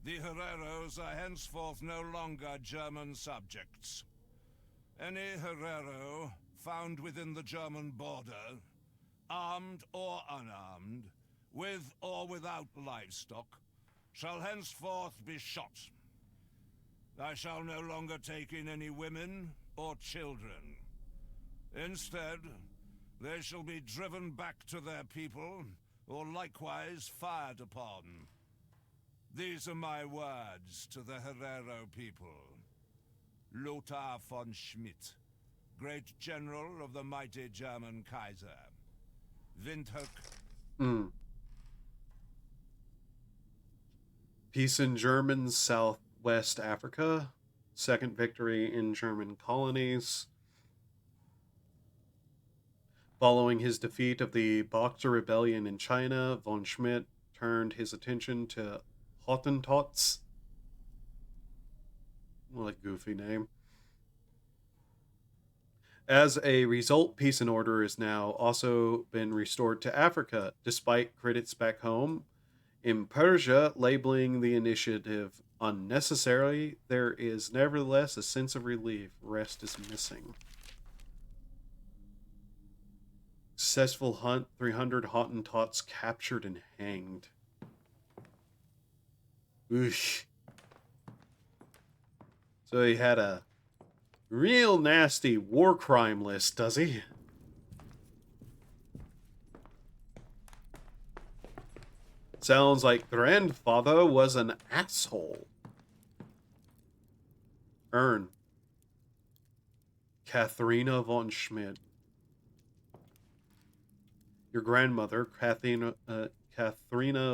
The Hereros are henceforth no longer German subjects. Any Herero found within the German border, armed or unarmed, with or without livestock, shall henceforth be shot. I shall no longer take in any women or children. Instead, they shall be driven back to their people, or likewise fired upon. These are my words to the Herero people. Lothar von Schmidt, great general of the mighty German Kaiser. Windhoek. Peace in German Southwest Africa. Second victory in German colonies. Following his defeat of the Boxer Rebellion in China, von Schmidt turned his attention to Hottentots. What a goofy name. As a result, peace and order has now also been restored to Africa, despite critics back home in Persia labeling the initiative unnecessary. There is nevertheless a sense of relief. Rest is missing. Successful hunt, 300 Hottentots captured and hanged. Oosh. So he had a real nasty war crime list, does he? Sounds like grandfather was an asshole. Urn. Katharina von Schmidt. Your grandmother, Katharina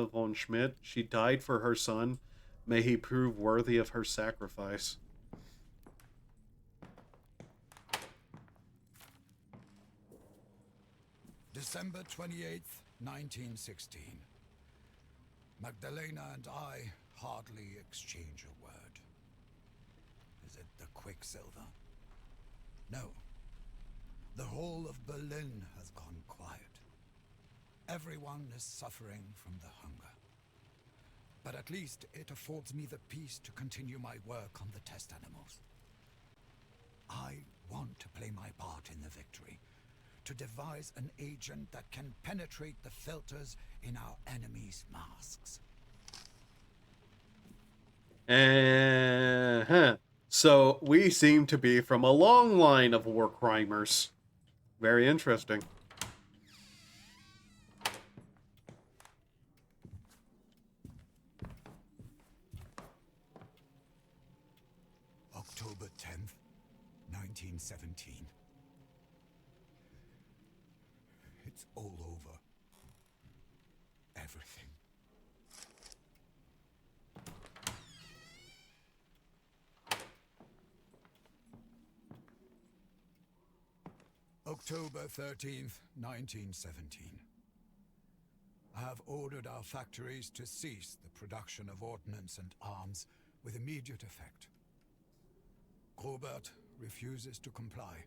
von Schmidt, she died for her son. May he prove worthy of her sacrifice. December 28th, 1916. Magdalena and I hardly exchange a word. Is it the Quicksilver? No. The whole of Berlin has gone quiet. Everyone is suffering from the hunger. But at least it affords me the peace to continue my work on the test animals. I want to play my part in the victory, to devise an agent that can penetrate the filters in our enemies' masks. So we seem to be from a long line of war crimers. Very interesting. October 10th, 1917. It's all over. Everything. October 13th, 1917. I have ordered our factories to cease the production of ordnance and arms with immediate effect. Robert refuses to comply.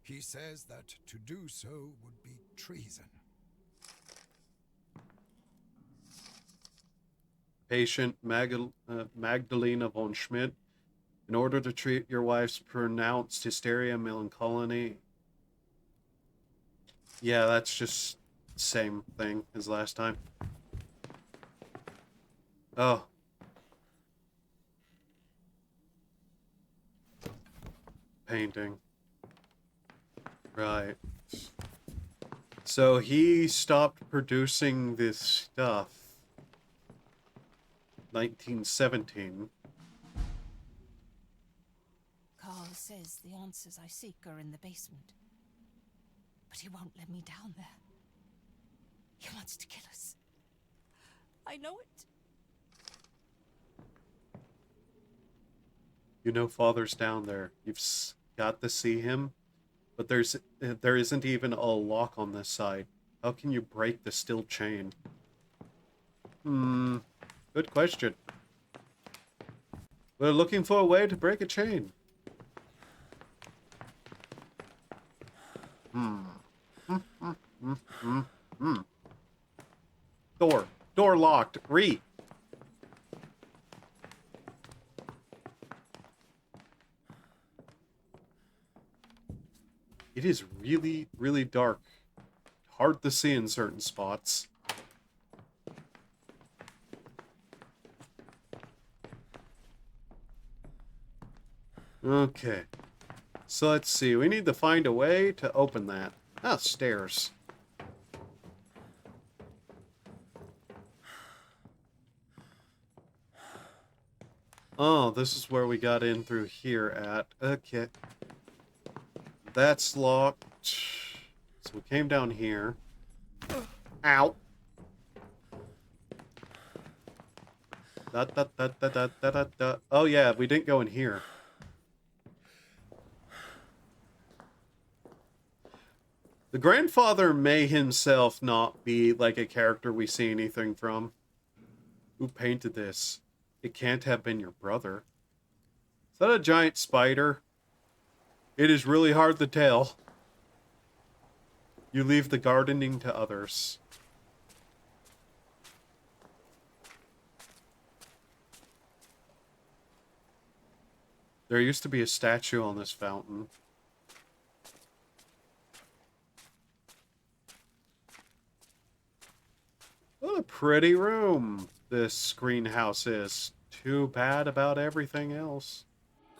He says that to do so would be treason. Patient Magdalena von Schmidt, in order to treat your wife's pronounced hysteria and melancholy. Yeah, that's just same thing as last time. Oh. Painting. Right. So he stopped producing this stuff 1917. Carl says the answers I seek are in the basement. But he won't let me down there. He wants to kill us. I know it. You know Father's down there. You've got to see him. But there isn't even a lock on this side. How can you break the steel chain? Good question. We're looking for a way to break a chain. Door locked. Re. It is really, really dark. Hard to see in certain spots. Okay. So let's see. We need to find a way to open that. Ah, stairs. Oh, this is where we got in through here at. Okay. That's locked. So we came down here. Ow. Oh yeah, we didn't go in here. The grandfather may himself not be like a character we see anything from. Who painted this? It can't have been your brother. Is that a giant spider? It is really hard to tell. You leave the gardening to others. There used to be a statue on this fountain. What a pretty room this greenhouse is. Too bad about everything else.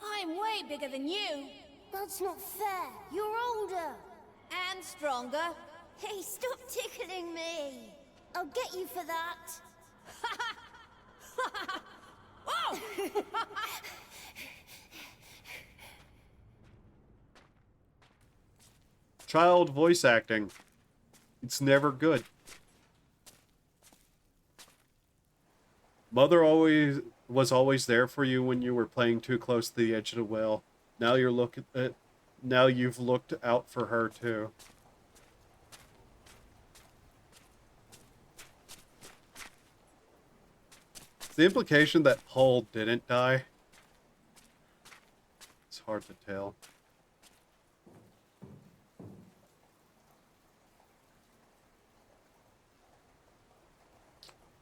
I'm way bigger than you. That's not fair. You're older. And stronger. Hey, stop tickling me. I'll get you for that. Oh! Child voice acting. It's never good. Mother was always there for you when you were playing too close to the edge of the well. Now now you've looked out for her too. The implication that Paul didn't die. It's hard to tell.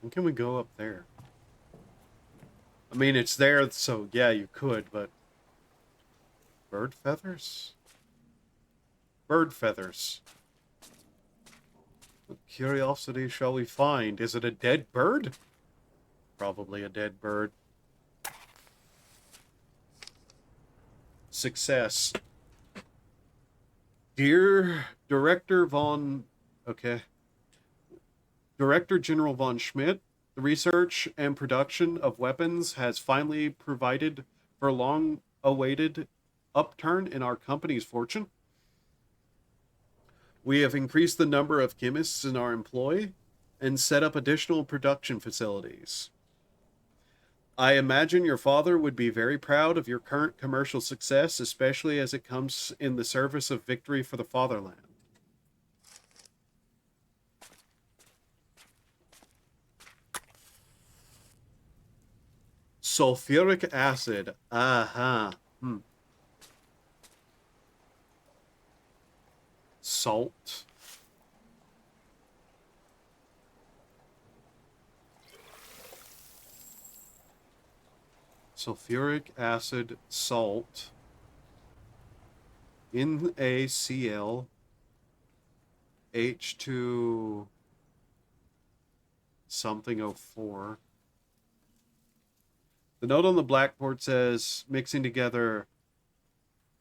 When can we go up there? I mean, it's there, so yeah, you could, but... Bird feathers? Bird feathers. What curiosity shall we find? Is it a dead bird? Probably a dead bird. Success. Dear Director Von... Okay. Director General Von Schmidt, the research and production of weapons has finally provided for a long-awaited upturn in our company's fortune. We have increased the number of chemists in our employ and set up additional production facilities. I imagine your father would be very proud of your current commercial success, especially as it comes in the service of victory for the fatherland. Sulfuric acid. Aha. Salt. Sulfuric acid, salt, NaCl, H2 something 04. The note on the blackboard says mixing together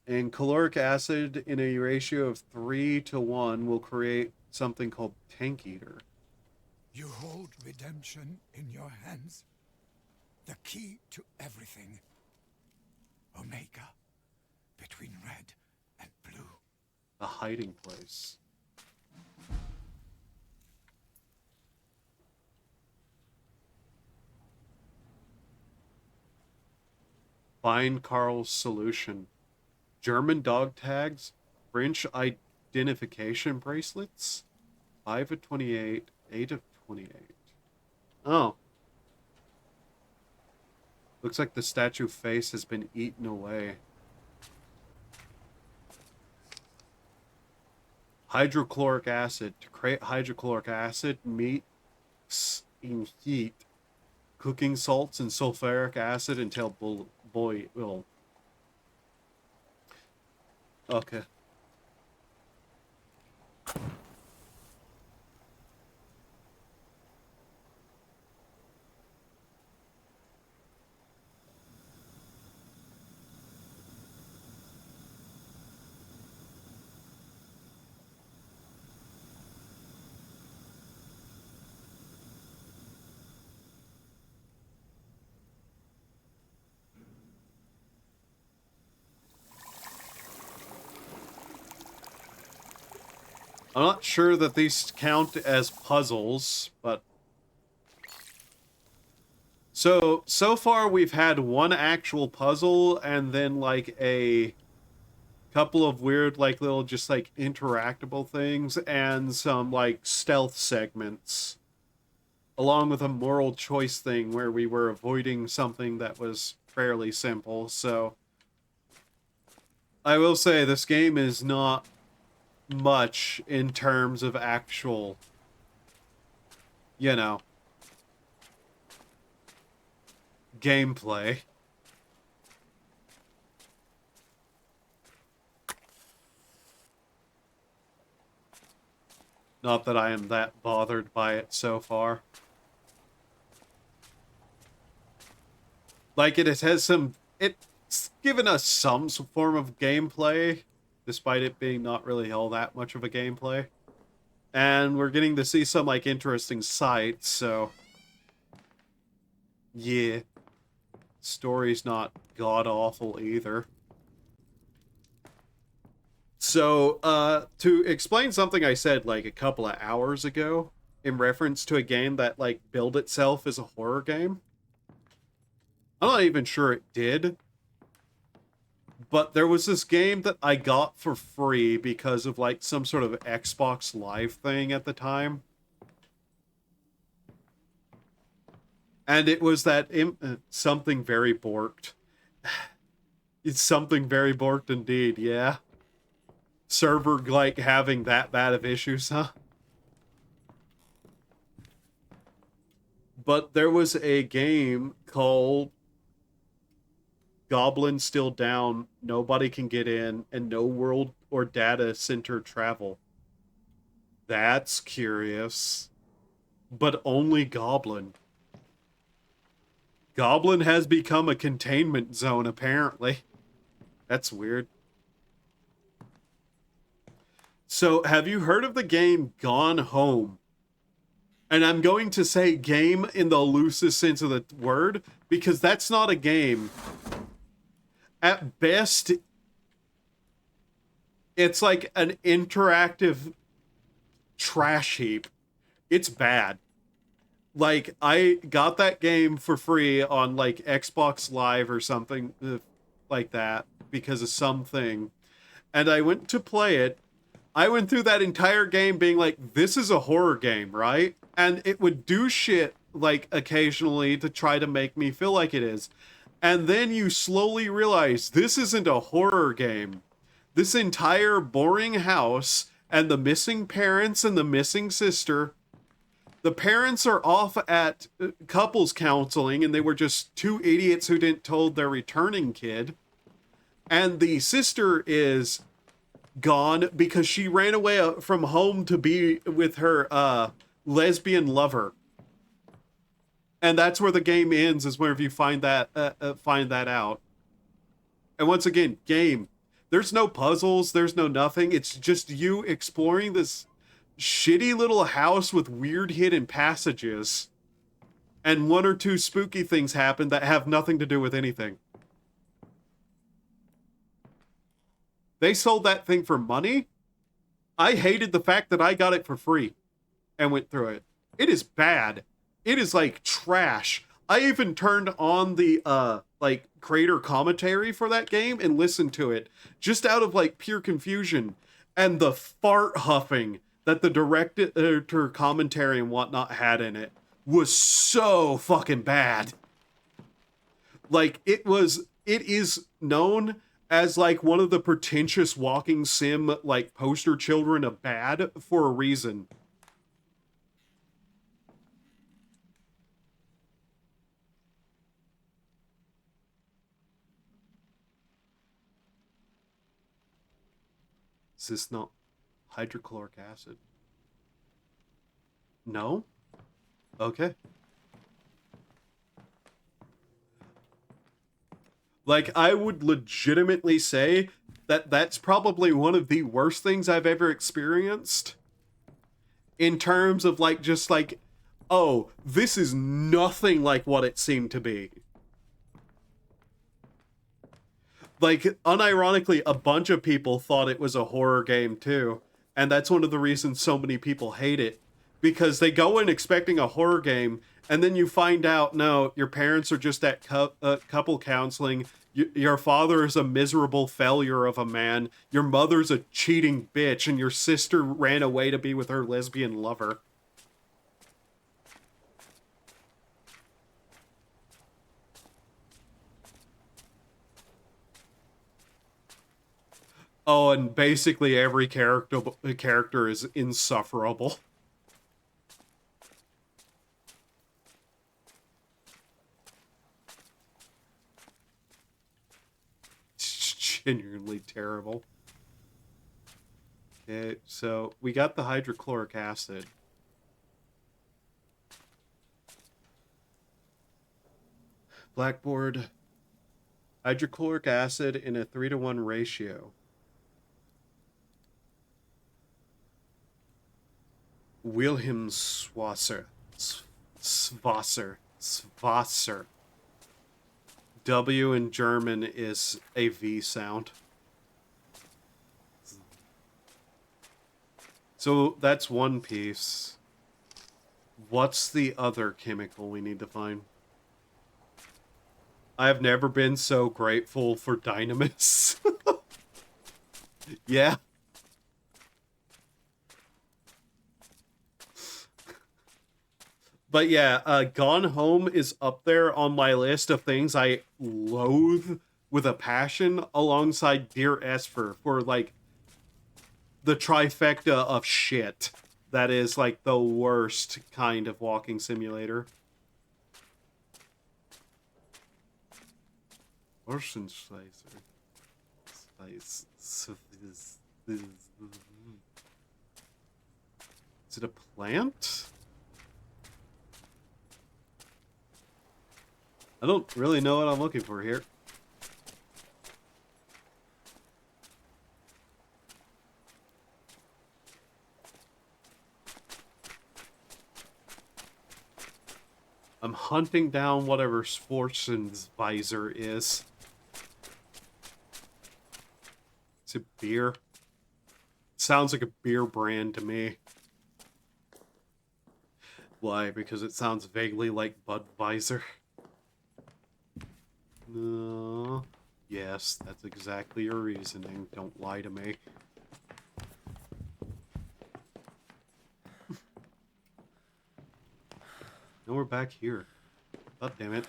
and caloric acid in a ratio of 3:1 will create something called tank eater. You hold redemption in your hands. The key to everything. Omega. Between red and blue. A hiding place. Find Carl's solution. German dog tags. French identification bracelets. 5 of 28. 8 of 28. Oh. Looks like the statue face has been eaten away. Hydrochloric acid. To create hydrochloric acid, mix in heat cooking salts and sulfuric acid until boil. Okay. I'm not sure that these count as puzzles, but... So far we've had one actual puzzle and then like a couple of weird like little just like interactable things and some like stealth segments. Along with a moral choice thing where we were avoiding something that was fairly simple, so... I will say this game is not much in terms of actual, you know, gameplay. Not that I am that bothered by it so far. Like, it has some... It's given us some form of gameplay, despite it being not really all that much of a gameplay. And we're getting to see some, like, interesting sights, so... Yeah. Story's not god-awful either. So, to explain something I said, like, a couple of hours ago, in reference to a game that, like, billed itself as a horror game. I'm not even sure it did. But there was this game that I got for free because of, like, some sort of Xbox Live thing at the time. And it was that something very borked. It's something very borked indeed, yeah. Server, like, having that bad of issues, huh? But there was a game called Goblin's still down, nobody can get in, and no world or data center travel. That's curious. But only Goblin. Goblin has become a containment zone, apparently. That's weird. So, have you heard of the game Gone Home? And I'm going to say game in the loosest sense of the word, because that's not a game. At best, it's like an interactive trash heap. It's bad. Like, I got that game for free on, like, Xbox Live or something like that because of something. And I went to play it. I went through that entire game being like, this is a horror game, right? And it would do shit, like, occasionally to try to make me feel like it is. And then you slowly realize this isn't a horror game. This entire boring house and the missing parents and the missing sister. The parents are off at couples counseling and they were just two idiots who didn't told their returning kid. And the sister is gone because she ran away from home to be with her lesbian lover. And that's where the game ends, is whenever you find that out. And once again, game. There's no puzzles, there's no nothing. It's just you exploring this shitty little house with weird hidden passages. And one or two spooky things happen that have nothing to do with anything. They sold that thing for money. I hated the fact that I got it for free and went through it. It is bad. It is like trash. I even turned on the like creator commentary for that game and listened to it just out of like pure confusion. And the fart huffing that the director commentary and whatnot had in it was so fucking bad. Like, it is known as like one of the pretentious walking sim like poster children of bad for a reason. Is this not hydrochloric acid? No? Okay. Like, I would legitimately say that that's probably one of the worst things I've ever experienced. In terms of, like, just like, oh, this is nothing like what it seemed to be. Like, unironically, a bunch of people thought it was a horror game, too. And that's one of the reasons so many people hate it. Because they go in expecting a horror game, and then you find out, no, your parents are just at couple counseling. Your father is a miserable failure of a man. Your mother's a cheating bitch, and your sister ran away to be with her lesbian lover. Oh, and basically every character is insufferable. Genuinely terrible. Okay, so we got the hydrochloric acid. Blackboard. Hydrochloric acid in a 3-to-1 ratio. Wilhelm Swasser. Swasser. W in German is a V sound. So that's one piece. What's the other chemical we need to find? I have never been so grateful for Dynamis. Yeah. But yeah, Gone Home is up there on my list of things I loathe with a passion, alongside Dear Esper, for like the trifecta of shit that is like the worst kind of walking simulator. Oceanschweizer. Is it a plant? I don't really know what I'm looking for here. I'm hunting down whatever Sportson's visor is. Is it beer? Sounds like a beer brand to me. Why? Because it sounds vaguely like Budweiser. No. Yes, that's exactly your reasoning. Don't lie to me. Now we're back here. God damn it.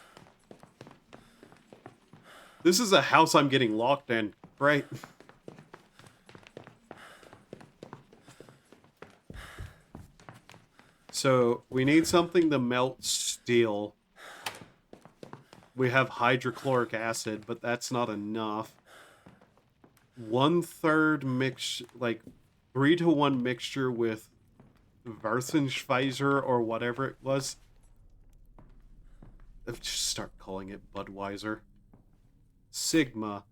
This is a house I'm getting locked in. Great. So, we need something to melt steel. We have hydrochloric acid, but that's not enough. 1/3 mix, like 3-to-1 mixture with Werthenschweizer or whatever it was. Let's just start calling it Budweiser. Sigma.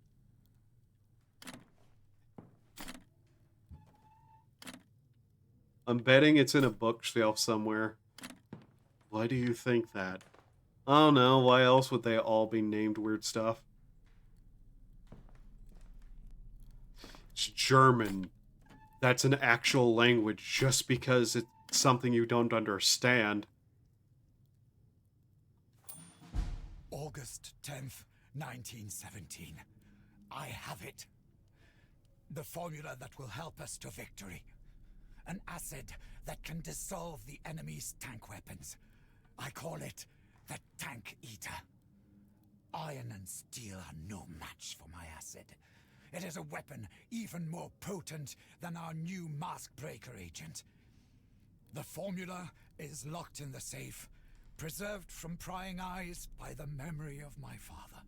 I'm betting it's in a bookshelf somewhere. Why do you think that? I don't know. Why else would they all be named weird stuff? It's German. That's an actual language just because it's something you don't understand. August 10th, 1917. I have it. The formula that will help us to victory. An acid that can dissolve the enemy's tank weapons. I call it the Tank Eater. Iron and steel are no match for my acid. It is a weapon even more potent than our new mask breaker agent. The formula is locked in the safe, preserved from prying eyes by the memory of my father.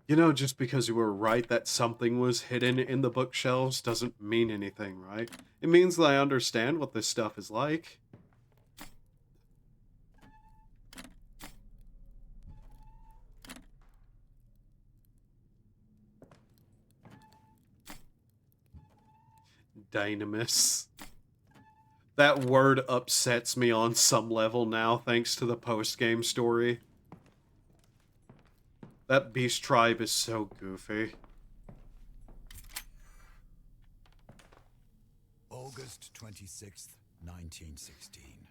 You know, just because you were right that something was hidden in the bookshelves doesn't mean anything, right? It means that I understand what this stuff is like. Dynamis. That word upsets me on some level now, thanks to the post-game story. That beast tribe is so goofy. August 26th, 1916.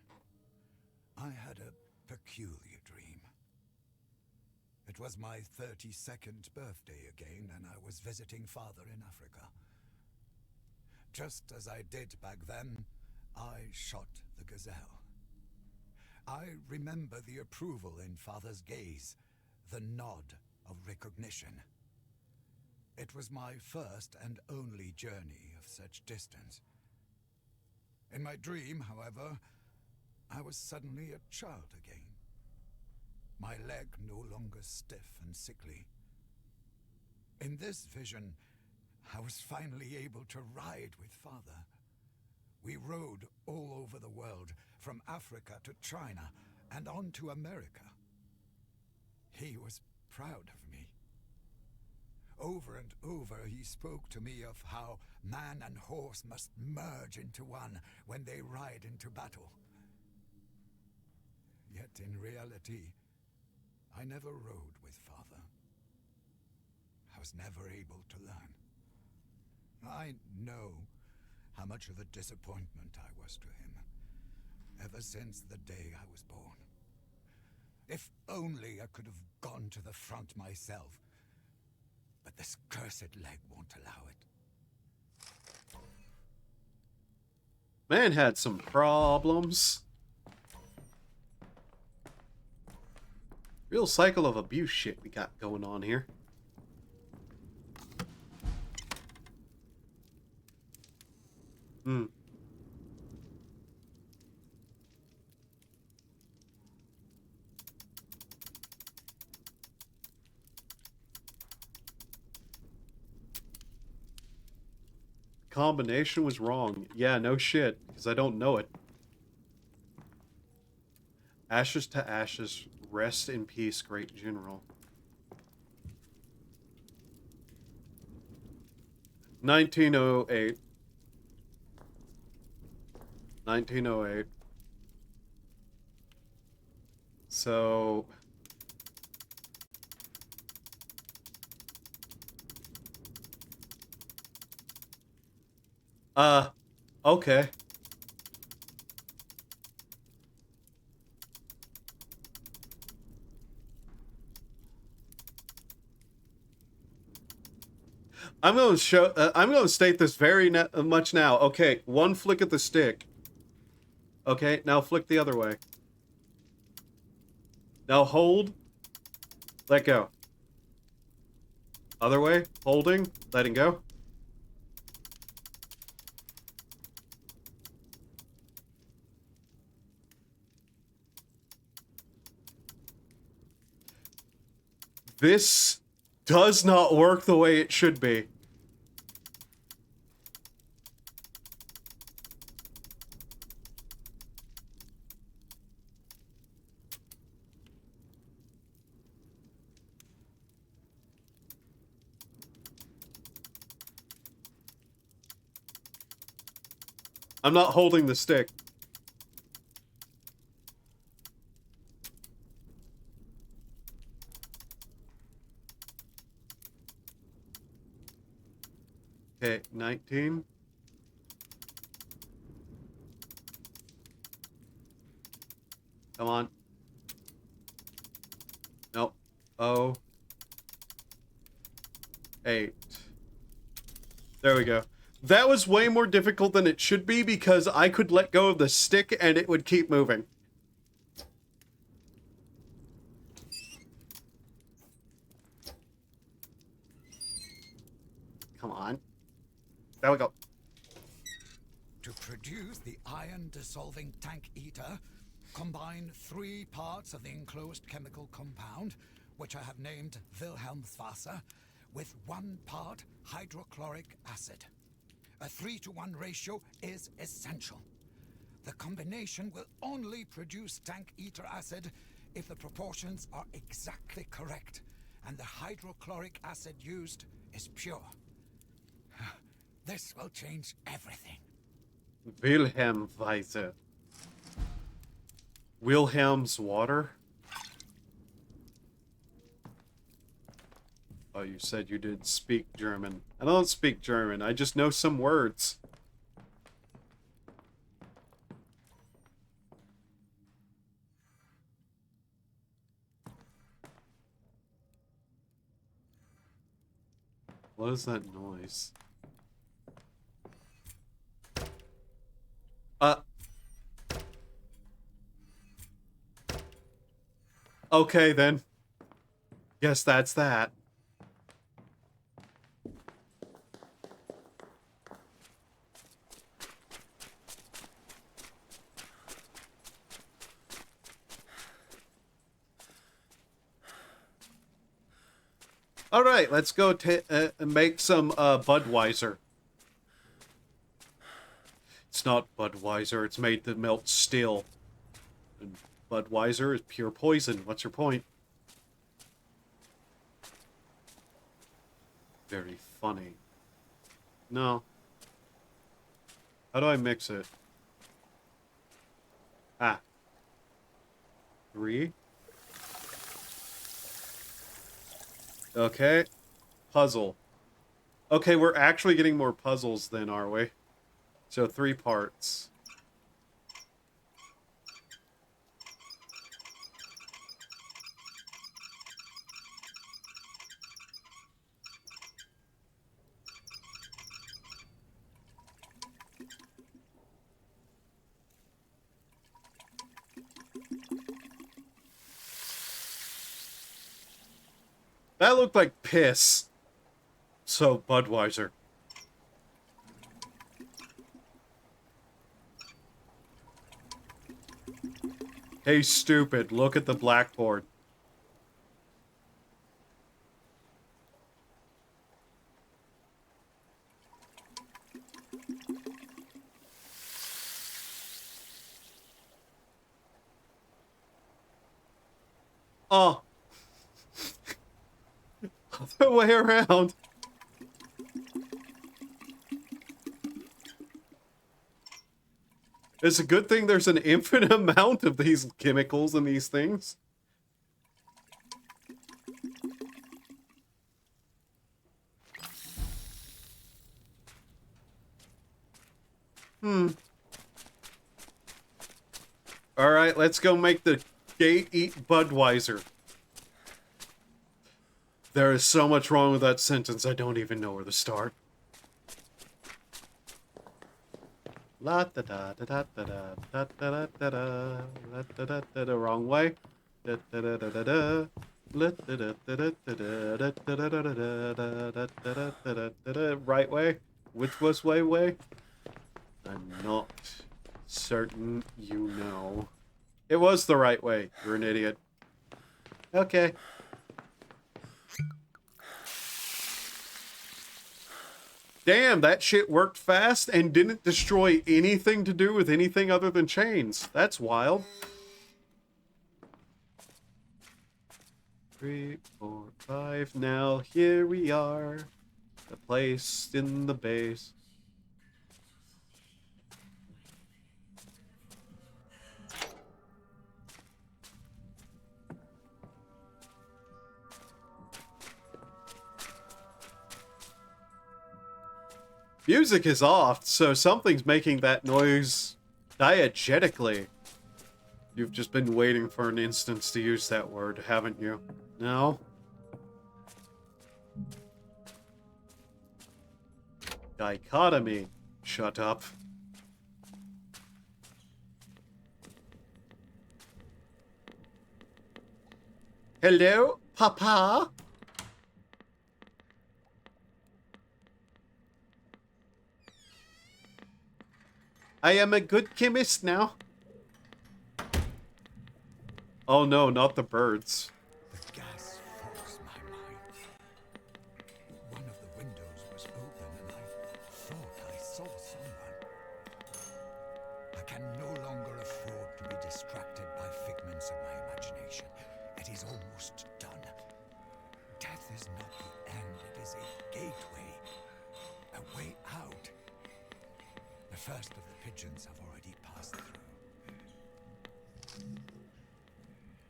I had a peculiar dream. It was my 32nd birthday again, and I was visiting Father in Africa. Just as I did back then, I shot the gazelle. I remember the approval in Father's gaze, the nod of recognition. It was my first and only journey of such distance. In my dream, however, I was suddenly a child again. My leg no longer stiff and sickly. In this vision, I was finally able to ride with Father. We rode all over the world, from Africa to China and on to America. He was proud of me. Over and over he spoke to me of how man and horse must merge into one when they ride into battle. Yet in reality, I never rode with Father. I was never able to learn. I know how much of a disappointment I was to him, ever since the day I was born. If only I could have gone to the front myself, but this cursed leg won't allow it. Man had some problems. Real cycle of abuse shit we got going on here. combination was wrong. Yeah, no shit, because I don't know it. Ashes to ashes, rest in peace, great general. 1908. 1908. So... okay. I'm going to show. I'm going to state this very much now. Okay, one flick of the stick. Okay, now flick the other way. Now hold. Let go. Other way. Holding. Letting go. This does not work the way it should be. I'm not holding the stick. Okay, 19. Come on. Nope. Oh. 8. There we go. That was way more difficult than it should be because I could let go of the stick and it would keep moving. Come on. There we go. To produce the iron-dissolving tank eater, combine 3 parts of the enclosed chemical compound, which I have named Wilhelmswasser, with 1 part hydrochloric acid. A 3-to-1 ratio is essential. The combination will only produce tank eater acid if the proportions are exactly correct and the hydrochloric acid used is pure. This will change everything. Wilhelmswasser. Wilhelm's water? Oh, you said you didn't speak German. I don't speak German. I just know some words. What is that noise? Okay, then. Guess that's that. All right, let's go make some Budweiser. It's not Budweiser. It's made to melt steel. And Budweiser is pure poison. What's your point? Very funny. No. How do I mix it? Ah. 3. Okay. Puzzle. Okay, we're actually getting more puzzles then, are we? So 3 parts. That looked like piss. So, Budweiser. Hey, stupid, look at the blackboard. Oh. Other way around. It's a good thing there's an infinite amount of these chemicals and these things. Alright, let's go make the gate eat Budweiser. There is so much wrong with that sentence, I don't even know where to start. La da da da da da da da da da da da da da da wrong way. Da da da da da da. Right way? Which was way? I'm not certain you know. It was the right way. You're an idiot. Okay. Damn, that shit worked fast and didn't destroy anything to do with anything other than chains. That's wild. 3, 4, 5. Now here we are. The place in the base. Music is off, so something's making that noise diegetically. You've just been waiting for an instance to use that word, haven't you? No? Dichotomy. Shut up. Hello, Papa? I am a good chemist now. Oh no, not the birds. The gas fogs my mind. One of the windows was open and I thought I saw someone. I can no longer afford to be distracted by figments of my imagination. It is almost done. Death is not the end, it is a gateway. A way out. The first of the pigeons have already passed through.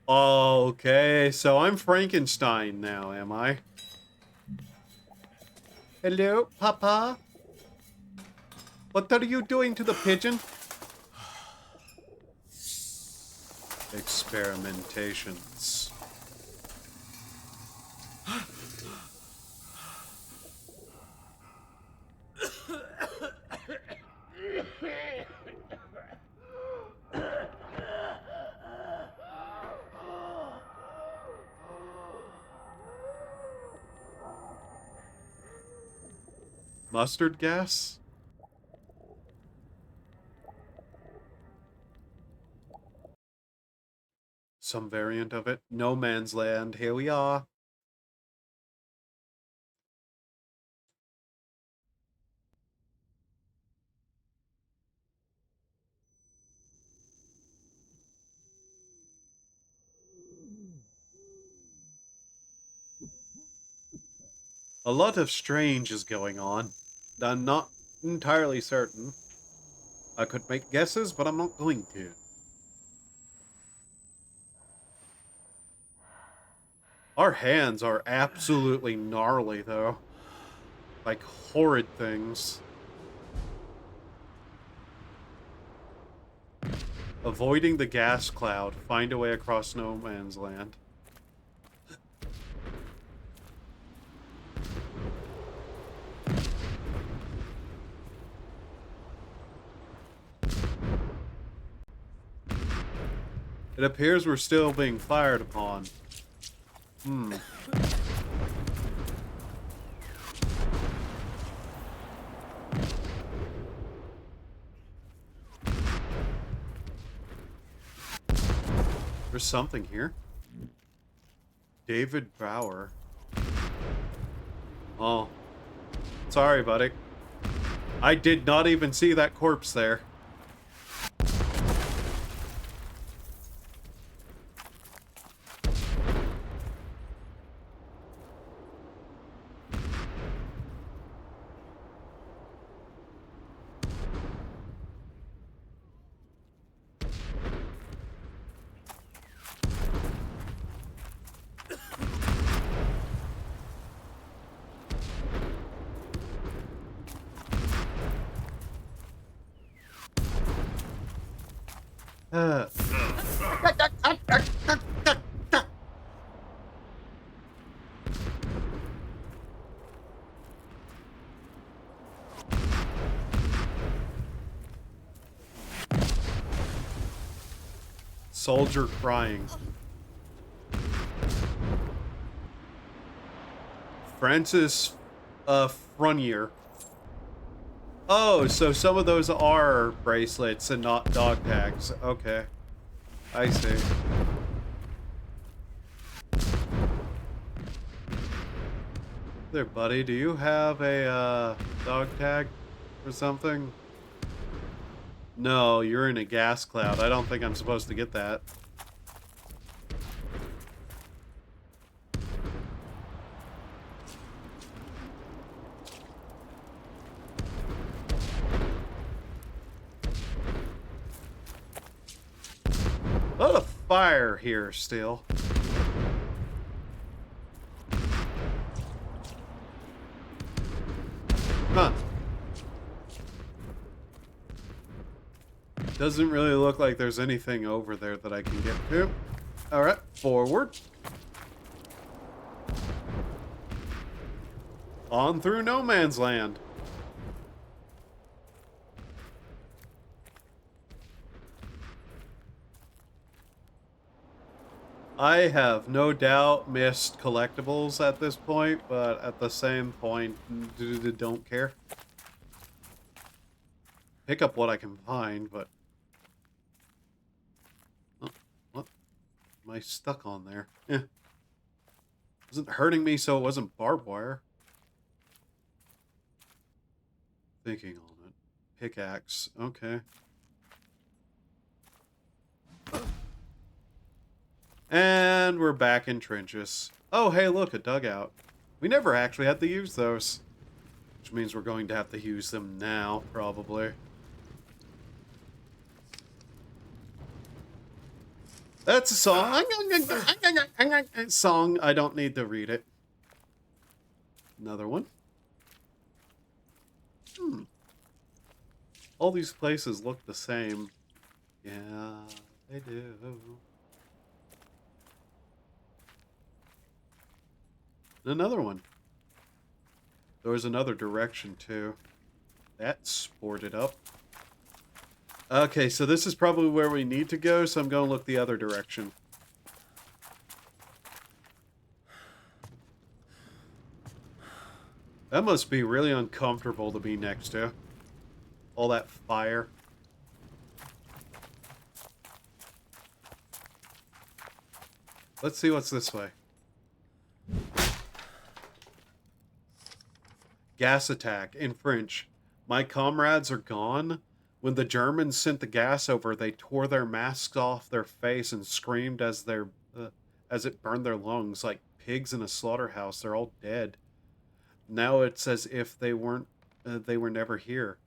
Okay, so I'm Frankenstein now, am I? Hello, Papa? What are you doing to the pigeon? Experimentations. Mustard gas? Some variant of it. No Man's Land. Here we are. A lot of strange is going on. I'm not entirely certain. I could make guesses, but I'm not going to. Our hands are absolutely gnarly, though. Like, horrid things. Avoiding the gas cloud. Find a way across no man's land. It appears we're still being fired upon. There's something here. David Brower. Oh. Sorry, buddy. I did not even see that corpse there. Uh. Soldier crying. Francis Fronier. Oh, so some of those are bracelets and not dog tags. Okay. I see. There, buddy, do you have a dog tag or something? No, you're in a gas cloud. I don't think I'm supposed to get that. A lot of fire here still. Huh. Doesn't really look like there's anything over there that I can get to. Alright, forward. On through no man's land. I have no doubt missed collectibles at this point, but at the same point, don't care. Pick up what I can find, but... Oh, what? Am I stuck on there? Eh. It wasn't hurting me, so it wasn't barbed wire. Thinking on it. Pickaxe. Okay. And we're back in trenches. Oh, hey, look, a dugout. We never actually had to use those. Which means we're going to have to use them now, probably. That's a song. Song. I don't need to read it. Another one. All these places look the same. Yeah, they do. Another one. There was another direction, too. That sported up. Okay, so this is probably where we need to go, so I'm going to look the other direction. That must be really uncomfortable to be next to. All that fire. Let's see what's this way. Gas attack in French. My comrades are gone. When the Germans sent the gas over, they tore their masks off their face and screamed as it burned their lungs like pigs in a slaughterhouse. They're all dead. Now it's as if they were never here.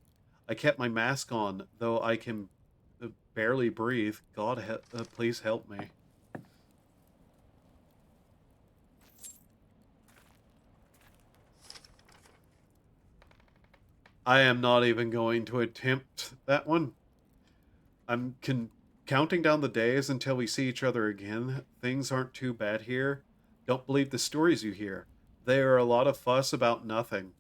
I kept my mask on, though I can barely breathe. God, please help me. I am not even going to attempt that one. I'm counting down the days until we see each other again. Things aren't too bad here. Don't believe the stories you hear. They are a lot of fuss about nothing.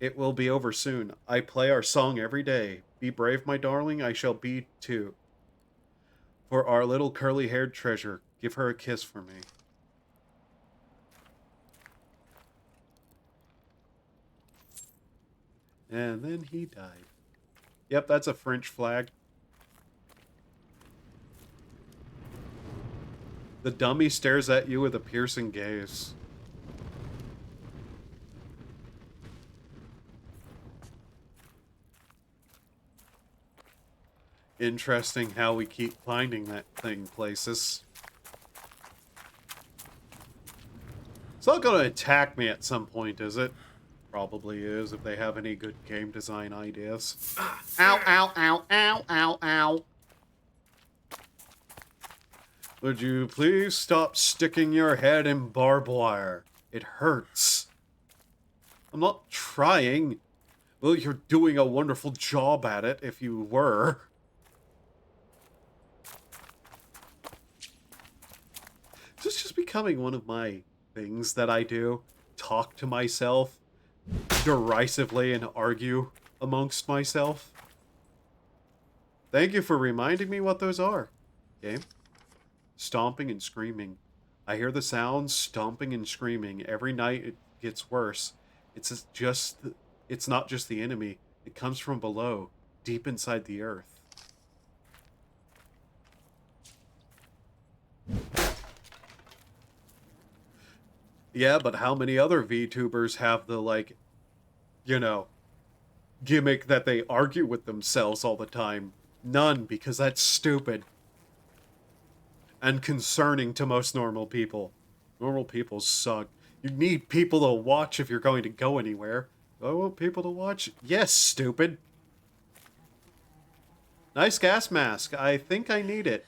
It will be over soon. I play our song every day. Be brave, my darling. I shall be too. For our little curly-haired treasure, give her a kiss for me. And then he died. Yep, that's a French flag. The dummy stares at you with a piercing gaze. Interesting how we keep finding that thing places. It's not going to attack me at some point, is it? Probably is, if they have any good game design ideas. Ow, ow, ow, ow, ow, ow. Would you please stop sticking your head in barbed wire? It hurts. I'm not trying. Well, you're doing a wonderful job at it, if you were. becoming one of my things that I do. Talk to myself derisively and argue amongst myself. Thank you for reminding me what those are. Game. Stomping and screaming. I hear the sounds, stomping and screaming. Every night it gets worse. It's not just the enemy. It comes from below, deep inside the earth. Yeah, but how many other VTubers have the, like, you know, gimmick that they argue with themselves all the time? None, because that's stupid. And concerning to most normal people. Normal people suck. You need people to watch if you're going to go anywhere. Do I want people to watch? Yes, stupid. Nice gas mask. I think I need it.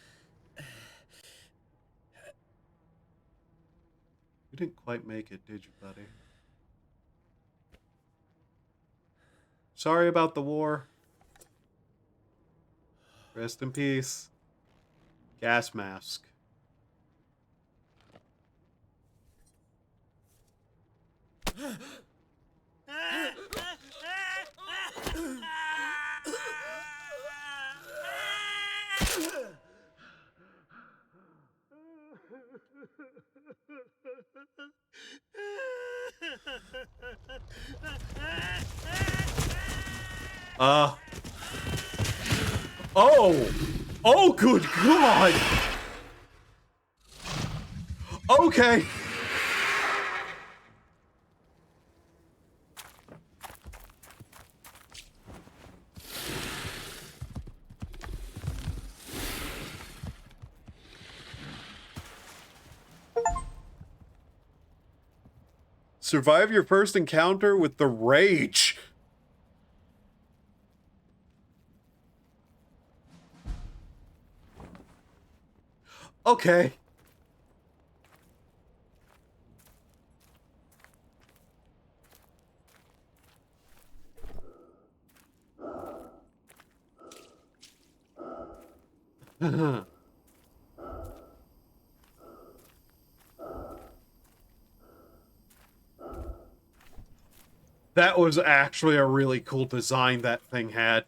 You didn't quite make it, did you, buddy? Sorry about the war. Rest in peace. Gas mask. Oh! Oh, good God! Okay! Survive your first encounter with the Rage. Okay. That was actually a really cool design that thing had.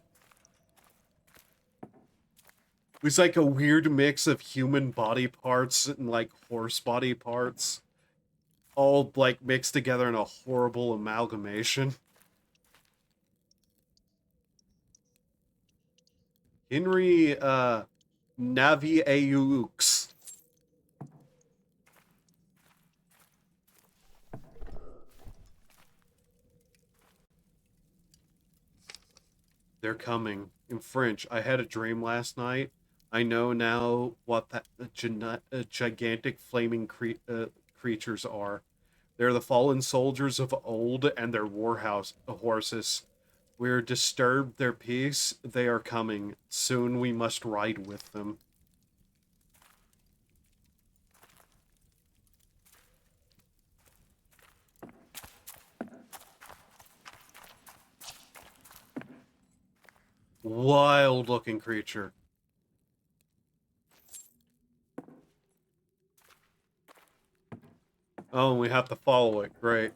It was like a weird mix of human body parts and like horse body parts. All like mixed together in a horrible amalgamation. Henry Naviaux. They're coming. In French, I had a dream last night. I know now what that gigantic flaming creatures are. They're the fallen soldiers of old and their horses. We're disturbed their peace. They are coming. Soon we must ride with them. Wild looking creature. Oh, and we have to follow it. Great.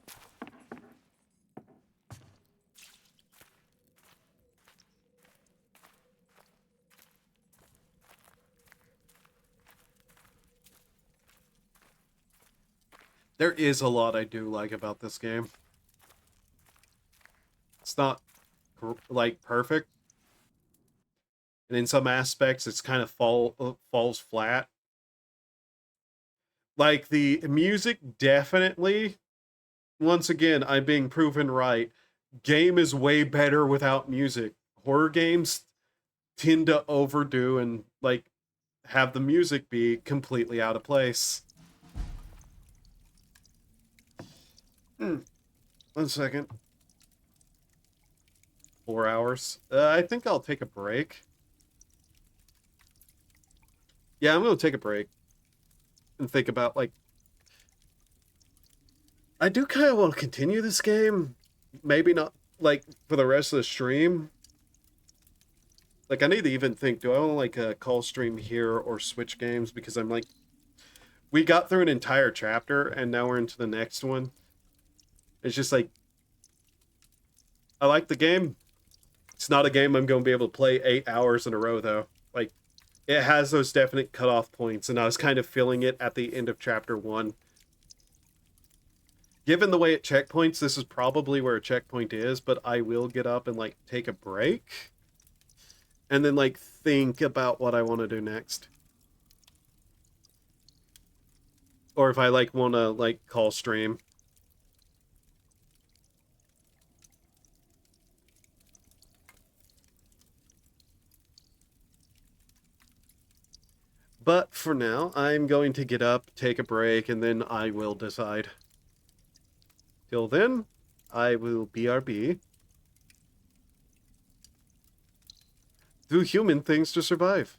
There is a lot I do like about this game. It's not, like, perfect. And in some aspects, it's kind of falls flat. Like, the music definitely, once again, I'm being proven right. Game is way better without music. Horror games tend to overdo and, like, have the music be completely out of place. 1 second. 4 hours. I think I'll take a break. Yeah, I'm gonna take a break. And think about, like... I do kind of want to continue this game. Maybe not, like, for the rest of the stream. Like, I need to even think, do I want to, like, call stream here or switch games? Because I'm, like... we got through an entire chapter and now we're into the next one. It's just like, I like the game. It's not a game I'm going to be able to play 8 hours in a row, though. Like, it has those definite cutoff points, and I was kind of feeling it at the end of chapter 1. Given the way it checkpoints, this is probably where a checkpoint is, but I will get up and, like, take a break. And then, like, think about what I want to do next. Or if I, like, want to, like, call stream. But for now, I'm going to get up, take a break, and then I will decide. Till then, I will BRB. Do human things to survive.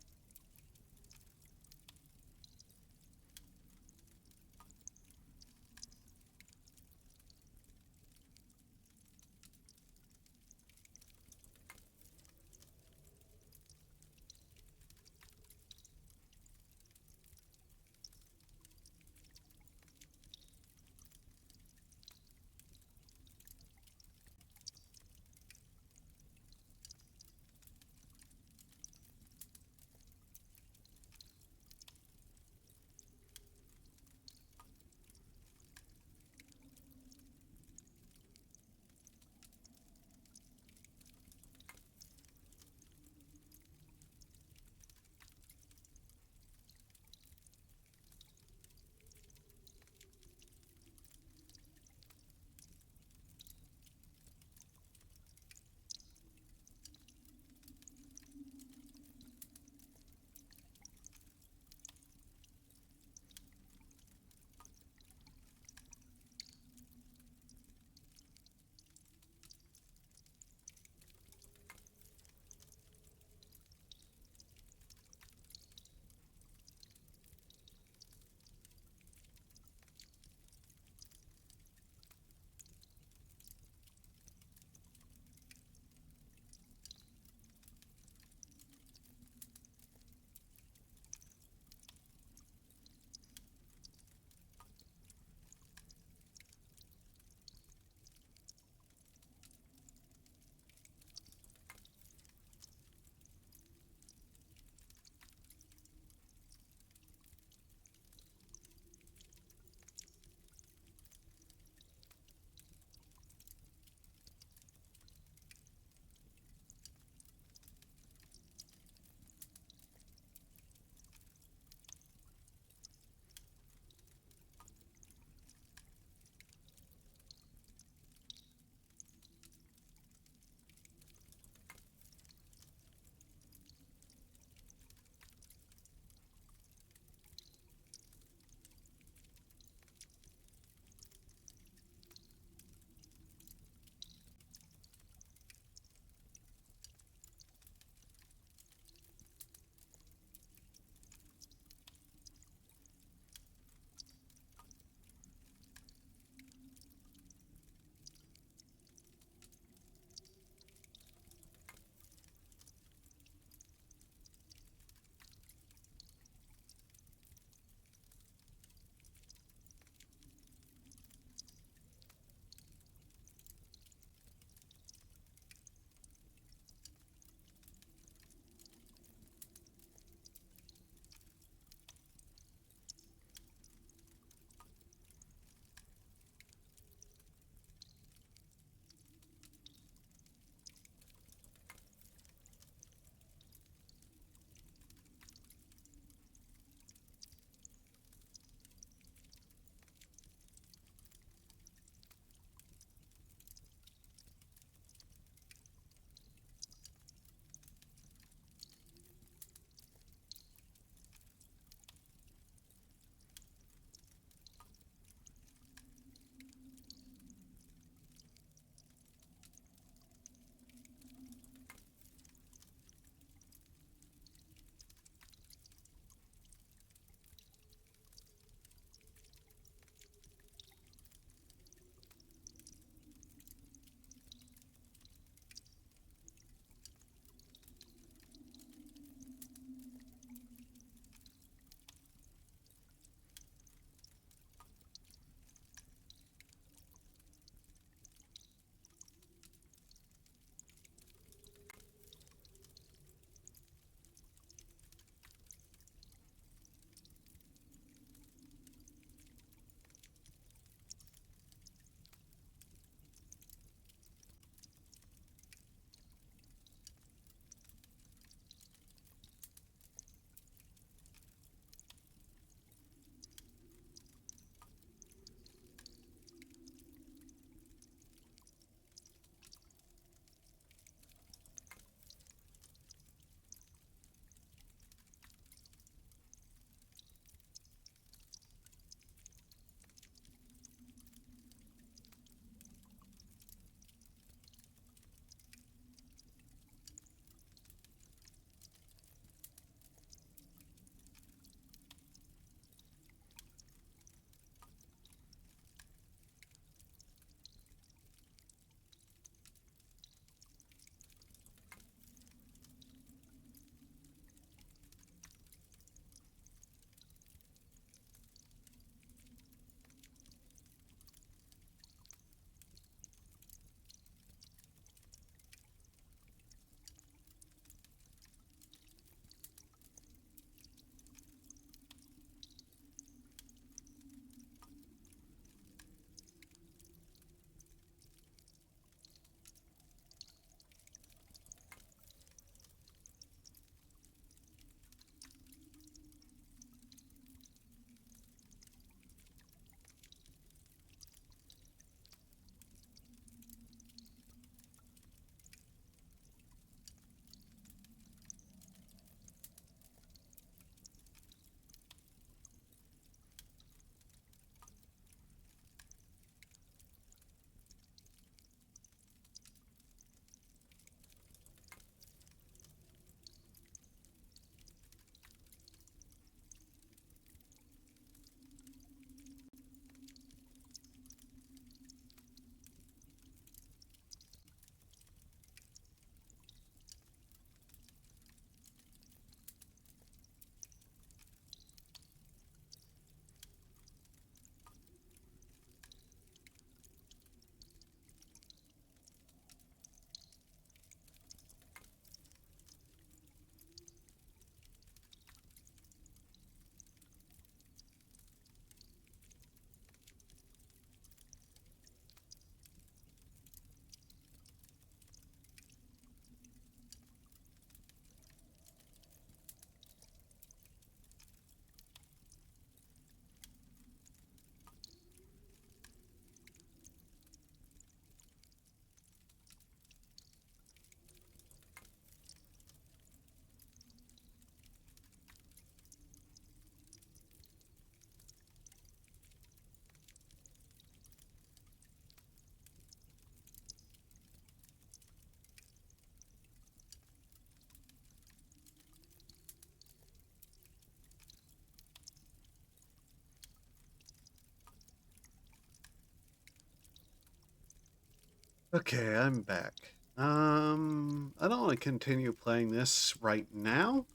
Okay, I'm back. I don't want to continue playing this right now.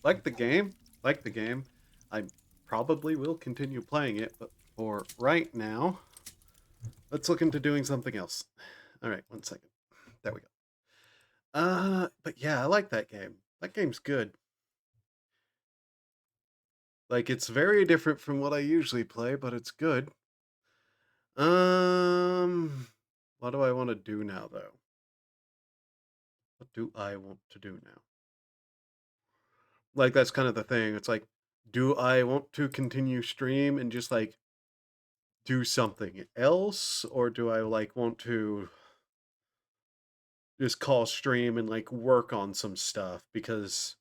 Like the game. I probably will continue playing it, but for right now, let's look into doing something else. All right, 1 second. There we go. But yeah, I like that game. That game's good. Like, it's very different from what I usually play, but it's good. What do I want to do now, though? What do I want to do now? Like, that's kind of the thing. It's like, do I want to continue stream and just, like, do something else? Or do I, like, want to just call stream and, like, work on some stuff? Because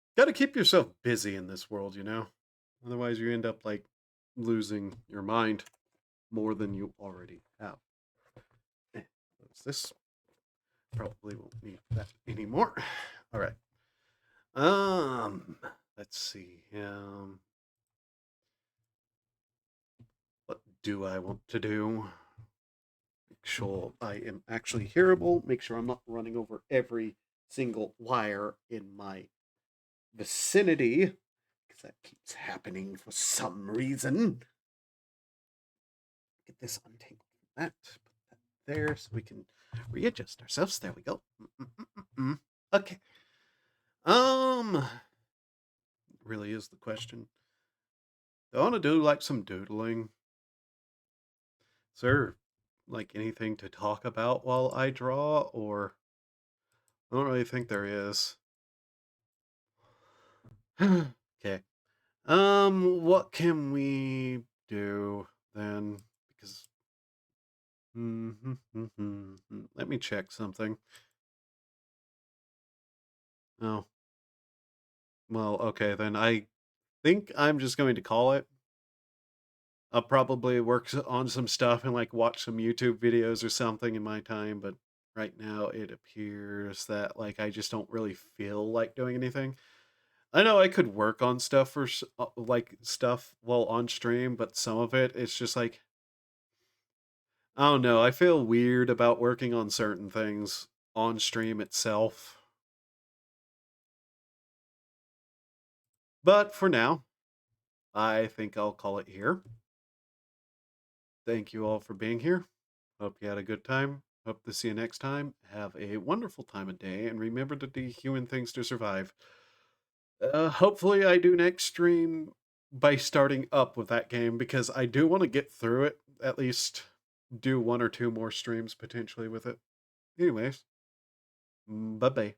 you gotta keep yourself busy in this world, you know? Otherwise, you end up, like, losing your mind more than you already have. What's this? Probably won't need that anymore. All right. Let's see. What do I want to do? Make sure I am actually hearable. Make sure I'm not running over every single wire in my vicinity, because that keeps happening for some reason. Get this untangled from that. Put that there so we can readjust ourselves. There we go. Okay. Really is the question. Do I want to do like some doodling? Is there like anything to talk about while I draw, or I don't really think there is. Okay. What can we do then? Because let me check something. Oh. Well, okay, then I think I'm just going to call it. I'll probably work on some stuff and like watch some YouTube videos or something in my time, but right now it appears that like I just don't really feel like doing anything. I know I could work on stuff for like stuff while on stream, but some of it's just like I don't know. I feel weird about working on certain things on stream itself. But for now, I think I'll call it here. Thank you all for being here. Hope you had a good time. Hope to see you next time. Have a wonderful time of day, and remember to do human things to survive. Hopefully I do next stream by starting up with that game, because I do want to get through it, at least do 1 or 2 more streams potentially with it. Anyways, bye-bye.